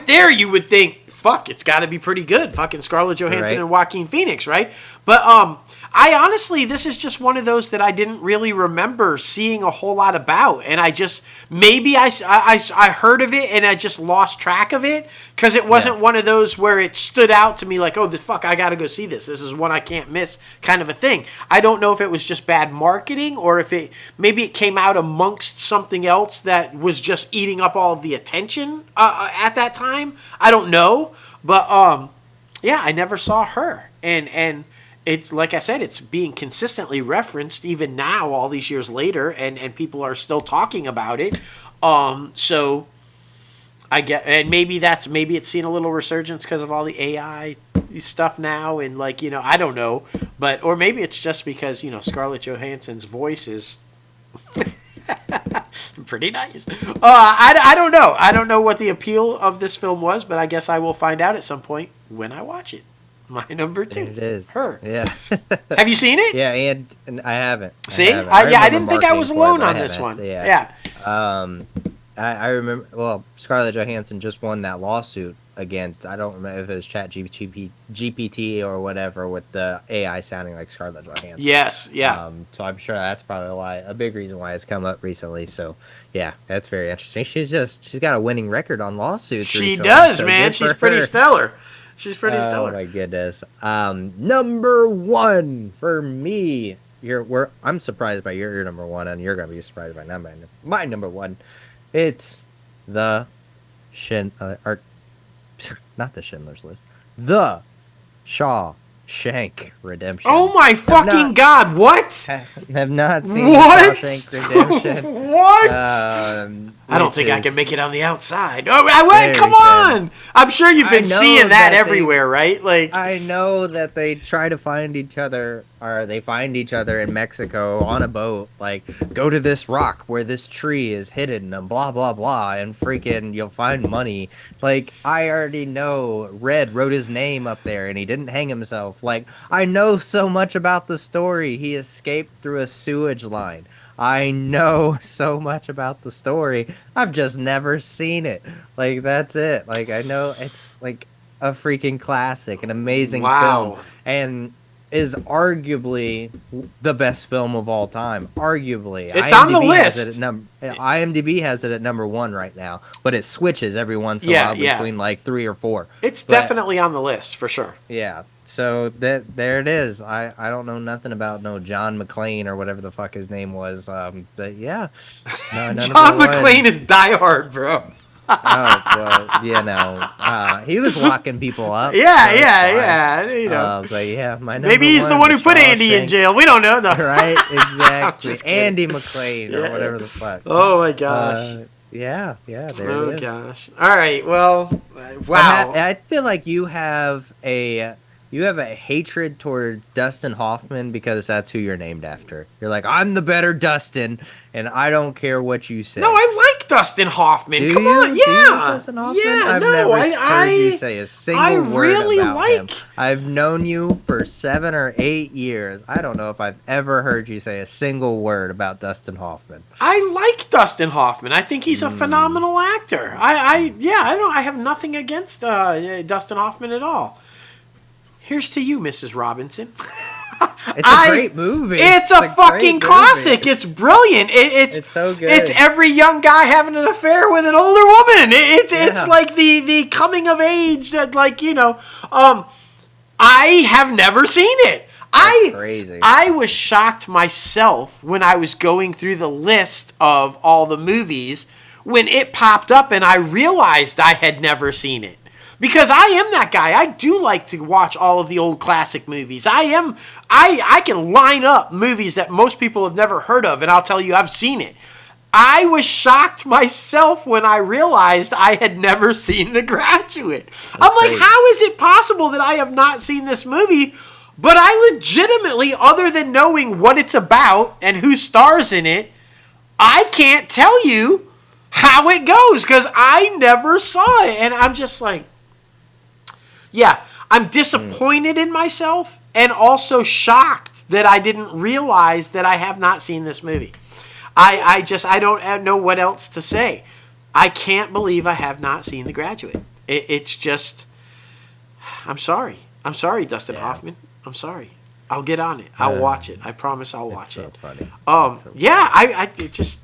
Speaker 2: there, you would think, fuck, it's got to be pretty good. Fucking Scarlett Johansson and Joaquin Phoenix, right? But I honestly, this is just one of those that I didn't really remember seeing a whole lot about, and I just maybe I heard of it and I just lost track of it because it wasn't one of those where it stood out to me like, oh, the fuck, I got to go see this. This is one I can't miss, kind of a thing. I don't know if it was just bad marketing or if maybe it came out amongst something else that was just eating up all of the attention at that time. I don't know, but yeah, I never saw Her, and it's like I said, it's being consistently referenced even now, all these years later, and people are still talking about it. So I get, and maybe it's seen a little resurgence because of all the AI stuff now, and like, you know, I don't know, but or maybe it's just because, you know, Scarlett Johansson's voice is pretty nice. I don't know. I don't know what the appeal of this film was, but I guess I will find out at some point when I watch it. My number 2.
Speaker 3: There it is.
Speaker 2: Her.
Speaker 3: Yeah.
Speaker 2: Have you seen it?
Speaker 3: Yeah, and I haven't.
Speaker 2: See? I didn't think I was alone on this one. Yeah.
Speaker 3: I remember, well, Scarlett Johansson just won that lawsuit against, I don't remember if it was GPT or whatever, with the AI sounding like Scarlett Johansson.
Speaker 2: Yes, yeah.
Speaker 3: So I'm sure that's probably a big reason why it's come up recently. So yeah, that's very interesting. She's got a winning record on lawsuits.
Speaker 2: She
Speaker 3: recently,
Speaker 2: does,
Speaker 3: so
Speaker 2: man. She's pretty stellar. She's pretty stellar.
Speaker 3: Oh my goodness. Number 1 for me. I'm surprised by your number 1, and you're gonna be surprised by my number 1. It's the not the Schindler's List. The Shawshank Redemption.
Speaker 2: Oh my fucking god! What?
Speaker 3: Have not seen
Speaker 2: What?
Speaker 3: Shawshank Redemption.
Speaker 2: What? I don't
Speaker 3: which
Speaker 2: think I
Speaker 3: is
Speaker 2: can make it on the outside. Oh, wait,
Speaker 3: very
Speaker 2: come
Speaker 3: sad.
Speaker 2: on! I'm sure you've been
Speaker 3: I know
Speaker 2: seeing that
Speaker 3: that
Speaker 2: everywhere, right? Like,
Speaker 3: I know that they try to find each other, or they find each other in Mexico on a boat. Like, go to this rock where this tree is hidden, and blah blah blah, and freaking you'll find money. Like, I already know Red wrote his name up there, and he didn't hang himself. Like, I know so much about the story. He escaped through a sewage line. I know so much about the story. I've just never seen it. Like, that's it. Like, I know it's like a freaking classic, an amazing
Speaker 2: Wow.
Speaker 3: film, and is arguably the best film of all time. Arguably.
Speaker 2: It's on the
Speaker 3: has it
Speaker 2: list.
Speaker 3: at IMDb has it at number 1 right now, but it switches every once in a
Speaker 2: Yeah,
Speaker 3: while
Speaker 2: yeah.
Speaker 3: between like 3 or 4.
Speaker 2: it's
Speaker 3: But-
Speaker 2: definitely on the list for sure.
Speaker 3: Yeah. So there it is. I don't know nothing about no John McClane or whatever the fuck his name was. But yeah. No, none of
Speaker 2: John
Speaker 3: it won.
Speaker 2: McClane is Die Hard, bro.
Speaker 3: Oh, well, you know, he was locking people up.
Speaker 2: Yeah,
Speaker 3: so it's
Speaker 2: yeah,
Speaker 3: fine.
Speaker 2: yeah. You know,
Speaker 3: But yeah, my number
Speaker 2: maybe he's the one who
Speaker 3: is
Speaker 2: put Andy in
Speaker 3: Shawshank.
Speaker 2: jail. We don't know though.
Speaker 3: Right? Exactly.
Speaker 2: Just kidding.
Speaker 3: Andy McClane or
Speaker 2: Yeah.
Speaker 3: whatever the fuck.
Speaker 2: Oh my gosh.
Speaker 3: Yeah, there
Speaker 2: Oh
Speaker 3: it is.
Speaker 2: gosh. All right. Well,
Speaker 3: But
Speaker 2: wow.
Speaker 3: I feel like you have a hatred towards Dustin Hoffman because that's who you're named after. You're like, I'm the better Dustin, and I don't care what you say.
Speaker 2: No, I like Dustin Hoffman.
Speaker 3: Do
Speaker 2: Come
Speaker 3: you?
Speaker 2: on,
Speaker 3: Do you
Speaker 2: yeah,
Speaker 3: like Dustin Hoffman?
Speaker 2: yeah.
Speaker 3: I've
Speaker 2: No,
Speaker 3: never heard you
Speaker 2: I
Speaker 3: say a single word
Speaker 2: really
Speaker 3: about him.
Speaker 2: like-
Speaker 3: I've known you for 7 or 8 years. I don't know if I've ever heard you say a single word about Dustin Hoffman.
Speaker 2: I like Dustin Hoffman. I think he's a phenomenal actor. I have nothing against Dustin Hoffman at all. Here's to you, Mrs. Robinson.
Speaker 3: It's a great movie.
Speaker 2: It's a
Speaker 3: great
Speaker 2: fucking
Speaker 3: movie.
Speaker 2: classic. It's brilliant. It's
Speaker 3: so good.
Speaker 2: It's every young guy having an affair with an older woman. It's
Speaker 3: Yeah.
Speaker 2: like the coming of age that, like, you know. I have never seen it.
Speaker 3: crazy.
Speaker 2: I was shocked myself when I was going through the list of all the movies when it popped up and I realized I had never seen it. Because I am that guy. I do like to watch all of the old classic movies. I can line up movies that most people have never heard of, and I'll tell you I've seen it. I was shocked myself when I realized I had never seen The Graduate. I'm like,
Speaker 3: great.
Speaker 2: how is it possible that I have not seen this movie? But I legitimately, other than knowing what it's about and who stars in it, I can't tell you how it goes because I never saw it. And I'm just like, yeah, I'm disappointed in myself and also shocked that I didn't realize that I have not seen this movie. I don't know what else to say. I can't believe I have not seen The Graduate. It's just, I'm sorry. I'm sorry, Dustin Hoffman. I'm sorry. I'll get on it. I'll watch it. I promise I'll watch it.
Speaker 3: Funny.
Speaker 2: Yeah, I it just.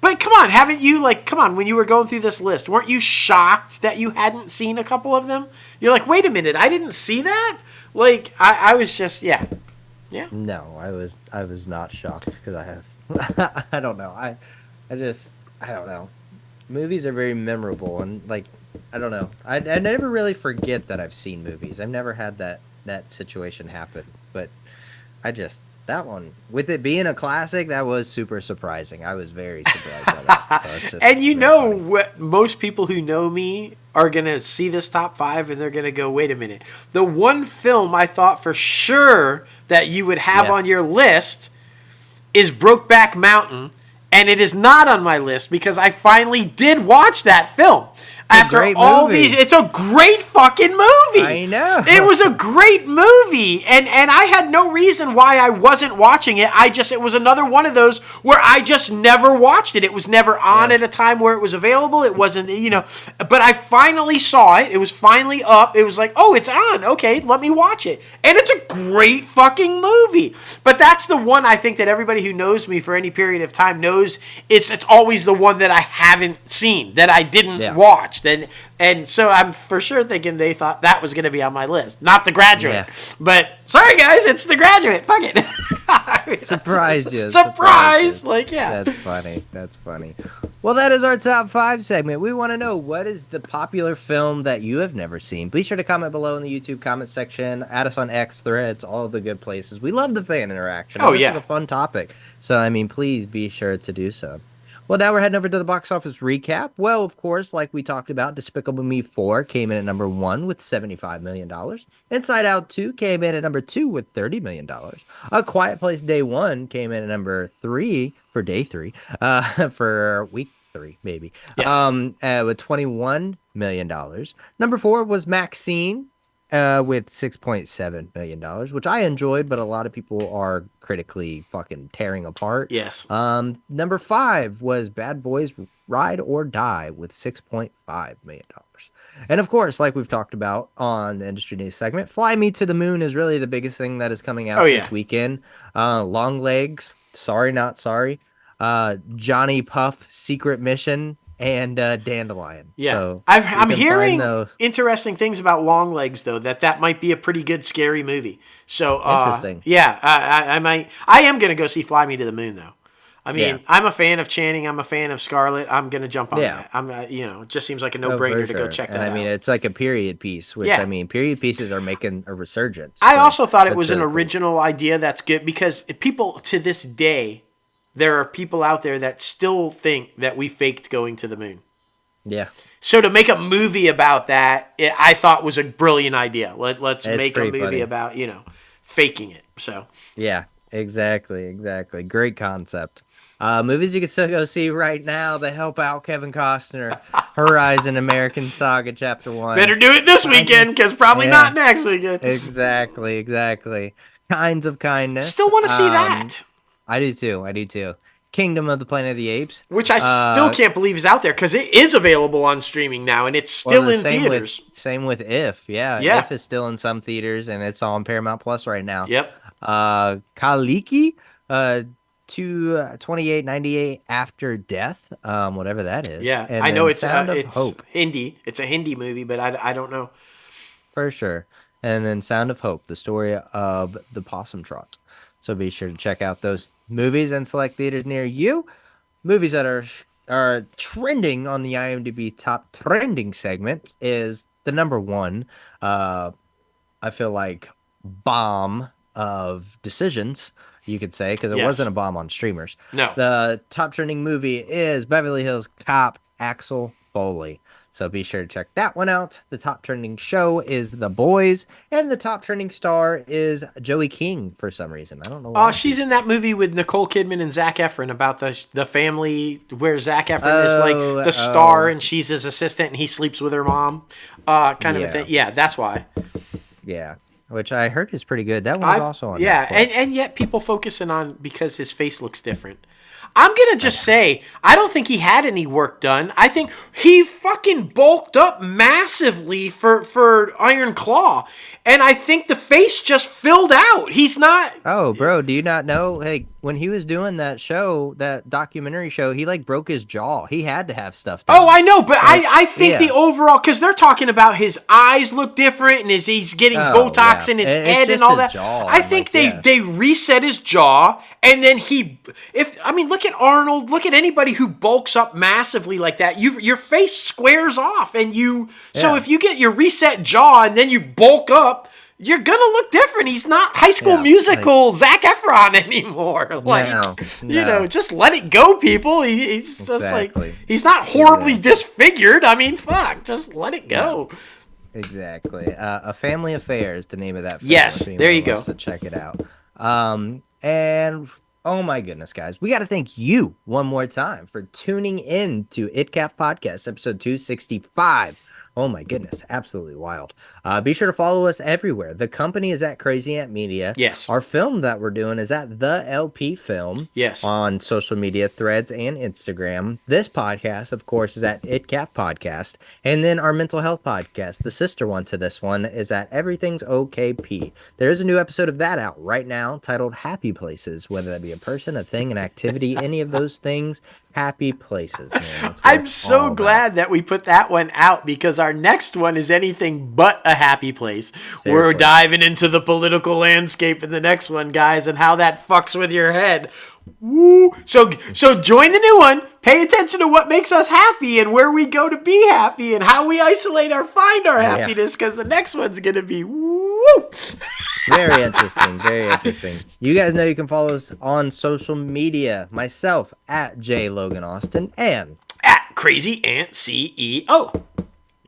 Speaker 2: But come on, haven't you, like, come on, when you were going through this list, weren't you shocked that you hadn't seen a couple of them? You're like, wait a minute, I didn't see that? Like, I was just, yeah. Yeah.
Speaker 3: No, I was not shocked because I have I don't know. I don't know. Movies are very memorable and, like, I don't know. I never really forget that I've seen movies. I've never had that situation happen. But that one, with it being a classic, that was super surprising. I was very surprised by that. So it's just
Speaker 2: And you
Speaker 3: very
Speaker 2: know
Speaker 3: funny.
Speaker 2: what? Most people who know me are going to see this top 5 and they're going to go, wait a minute. The one film I thought for sure that you would have
Speaker 3: Yeah.
Speaker 2: on your list is Brokeback Mountain. And it is not on my list because I finally did watch that film. After
Speaker 3: great
Speaker 2: all
Speaker 3: movie.
Speaker 2: these, it's a great fucking movie.
Speaker 3: I know.
Speaker 2: It was a great movie, and I had no reason why I wasn't watching it. It was another one of those where I just never watched it. It was never on at a time where it was available. It wasn't, but I finally saw it. It was finally up. It was like, oh, it's on. Okay, let me watch it. And it's a great fucking movie. But that's the one I think that everybody who knows me for any period of time knows it's always the one that I haven't seen, that I didn't watch. And so I'm for sure thinking they thought that was going to be on my list, not The Graduate.
Speaker 3: Yeah.
Speaker 2: But sorry guys, it's The Graduate. Fuck it.
Speaker 3: Surprise you.
Speaker 2: Surprise! Like, yeah.
Speaker 3: That's funny. That's funny. Well, that is our top 5 segment. We want to know, what is the popular film that you have never seen? Be sure to comment below in the YouTube comment section. Add us on X, Threads, all of the good places. We love the fan interaction.
Speaker 2: Oh,
Speaker 3: this
Speaker 2: yeah.
Speaker 3: is a fun topic. So, I mean, please be sure to do so. Well, now we're heading over to the box office recap. Well, of course, like we talked about, Despicable Me 4 came in at number 1 with $75 million. Inside Out 2 came in at number 2 with $30 million. A Quiet Place Day 1 came in at number 3 for day 3, for week 3, maybe,
Speaker 2: Yes.
Speaker 3: with $21 million. Number 4 was Maxine, with $6.7 million, which I enjoyed, but a lot of people are critically fucking tearing apart.
Speaker 2: Yes.
Speaker 3: Number 5 was Bad Boys Ride or Die with $6.5 million. And of course, like we've talked about on the Industry News segment, Fly Me to the Moon is really the biggest thing that is coming out this weekend. Long Legs, Sorry Not Sorry, Johnny Puff Secret Mission, and Dandelion.
Speaker 2: Yeah,
Speaker 3: so
Speaker 2: I'm hearing interesting things about Long Legs, though, that might be a pretty good scary movie. So
Speaker 3: interesting.
Speaker 2: Yeah, I am gonna go see Fly Me to the Moon, though. I mean, I'm a fan of Channing. I'm a fan of Scarlett. I'm gonna jump on that. It just seems like a no-brainer to go check that out.
Speaker 3: I mean, it's like a period piece, which I mean, period pieces are making a resurgence.
Speaker 2: I also thought it was an original idea that's good, because people to this day, there are people out there that still think that we faked going to the moon.
Speaker 3: Yeah.
Speaker 2: So to make a movie about that, I thought was a brilliant idea. Let's make a movie
Speaker 3: funny.
Speaker 2: about, faking it. So
Speaker 3: yeah, exactly. Great concept. Movies you can still go see right now that help out Kevin Costner. Horizon, American Saga Chapter 1.
Speaker 2: Better do it this weekend, because probably not next weekend.
Speaker 3: Exactly. Kinds of Kindness.
Speaker 2: Still want to see that.
Speaker 3: I do too. Kingdom of the Planet of the Apes.
Speaker 2: Which I still can't believe is out there, because it is available on streaming now, and it's still in theaters.
Speaker 3: Same with If. Yeah. If is still in some theaters, and it's on Paramount Plus right now.
Speaker 2: Yep.
Speaker 3: Kaliki, 2898 After Death, whatever that is.
Speaker 2: Yeah,
Speaker 3: and
Speaker 2: I know it's
Speaker 3: Hope.
Speaker 2: Hindi. It's a Hindi movie, but I don't know.
Speaker 3: For sure. And then Sound of Hope, the story of the Possum Trot. So be sure to check out those movies and select theaters near you. Movies that are trending on the IMDb top trending segment is the number 1. I feel like bomb of decisions, you could say, because it wasn't a bomb on streamers.
Speaker 2: No.
Speaker 3: The top trending movie is Beverly Hills Cop, Axel Foley. So be sure to check that one out. The top trending show is The Boys, and the top trending star is Joey King for some reason. I don't know why.
Speaker 2: Oh, she's in that movie with Nicole Kidman and Zac Efron about the family where Zac Efron is like the star and she's his assistant and he sleeps with her mom. Kind of a thing. Yeah, that's why.
Speaker 3: Yeah, which I heard is pretty good. That one's also on
Speaker 2: Netflix. And yet people focusing on because his face looks different. I'm going to just say, I don't think he had any work done. I think he fucking bulked up massively for Iron Claw. And I think the face just filled out. He's not...
Speaker 3: Oh, bro, do you not know? Hey, when he was doing that show, that documentary show, he like broke his jaw. He had to have stuff done.
Speaker 2: Oh, I know, but I think the overall... Because they're talking about his eyes look different and he's getting Botox in his head and all that.
Speaker 3: Jaw.
Speaker 2: I think they reset his jaw and then look at Arnold, look at anybody who bulks up massively like that. Your face squares off so if you get your reset jaw and then you bulk up, you're gonna look different. He's not High School Musical Zac Efron anymore. No. Just let it go, people. He's just like, he's not horribly disfigured. I mean, fuck, just let it go.
Speaker 3: Exactly. A Family Affair is the name of that film.
Speaker 2: Yes, there you go.
Speaker 3: To check it out. And oh my goodness, guys, we got to thank you one more time for tuning in to ITCAF Podcast, episode 265. Oh my goodness, absolutely wild. Be sure to follow us everywhere. The company is at Crazy Ant Media.
Speaker 2: Yes.
Speaker 3: Our film that we're doing is at The LP Film.
Speaker 2: Yes.
Speaker 3: On social media, Threads, and Instagram. This podcast, of course, is at ITCAFpodcast. And then our mental health podcast, the sister one to this one, is at Everything's OKP. There is a new episode of that out right now titled Happy Places, whether that be a person, a thing, an activity, any of those things. happy places, man. That's what
Speaker 2: I'm
Speaker 3: it's
Speaker 2: so
Speaker 3: all about.
Speaker 2: glad that we put that one out because our next one is anything but a happy place. We're
Speaker 3: Seriously.
Speaker 2: diving into the political landscape in the next one, guys, and how that fucks with your head. Woo. So join the new one. Pay attention to what makes us happy and where we go to be happy and how we find our happiness because the next one's going to be woo.
Speaker 3: Very interesting. Very interesting. You guys know you can follow us on social media. Myself at JLoganAustin and
Speaker 2: At Crazy Ant CEO.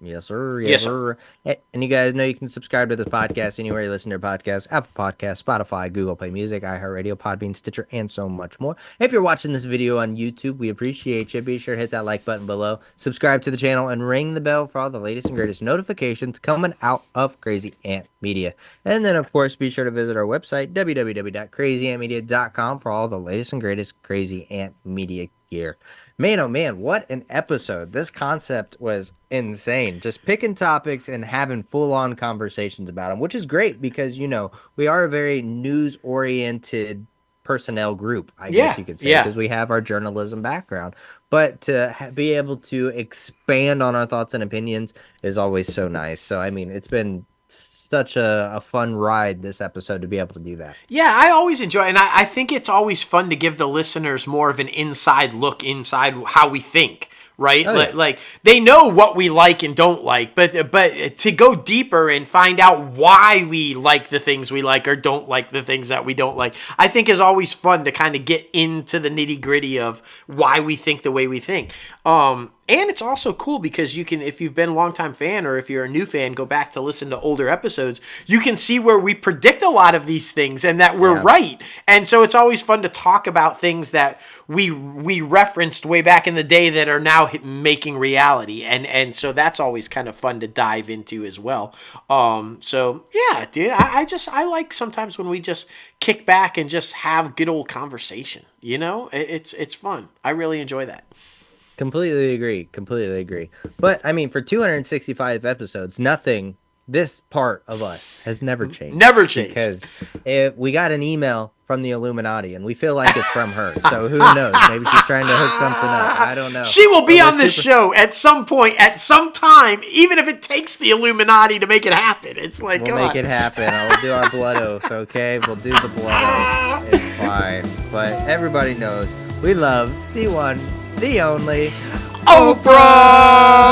Speaker 3: yes, sir.
Speaker 2: Yes,
Speaker 3: sir. And you guys know you can subscribe to this podcast anywhere you listen to your podcast. Apple Podcasts, Spotify, Google Play Music, iHeartRadio, Podbean, Stitcher, and so much more. If you're watching this video on YouTube, we appreciate you. Be sure to hit that like button below. Subscribe to the channel and ring the bell for all the latest and greatest notifications coming out of Crazy Ant Media. And then, of course, be sure to visit our website, www.crazyantmedia.com, for all the latest and greatest Crazy Ant Media gear. Man, oh man, what an episode. This concept was insane. Just picking topics and having full-on conversations about them, which is great because, you know, we are a very news-oriented personnel group, I guess you could say, because we have our journalism background. But to be able to expand on our thoughts and opinions is always so nice. So, I mean, it's been such a fun ride this episode to be able to do that.
Speaker 2: Yeah, I always enjoy it. And I think it's always fun to give the listeners more of an inside look inside how we think, right?
Speaker 3: Oh, yeah.
Speaker 2: Like they know what we like and don't like, but to go deeper and find out why we like the things we like or don't like the things that we don't like, I think is always fun to kind of get into the nitty gritty of why we think the way we think. And it's also cool because you can, if you've been a longtime fan or if you're a new fan, go back to listen to older episodes. You can see where we predict a lot of these things and that we're right. And so it's always fun to talk about things that we referenced way back in the day that are now making reality. And so that's always kind of fun to dive into as well. So yeah, dude, I like sometimes when we just kick back and just have good old conversation. You know, it's fun. I really enjoy that.
Speaker 3: Completely agree. But I mean, for 265 episodes, this part of us has never changed.
Speaker 2: Never changed.
Speaker 3: Because if we got an email from the Illuminati and we feel like it's from her. So who knows? Maybe she's trying to hook something up. I don't know.
Speaker 2: She will be on this show at some point, at some time, even if it takes the Illuminati to make it happen. It's like,
Speaker 3: we'll make it happen. I'll do our blood oath, okay? We'll do the blood oath. It's fine. But everybody knows we love the one, the only
Speaker 2: Oprah!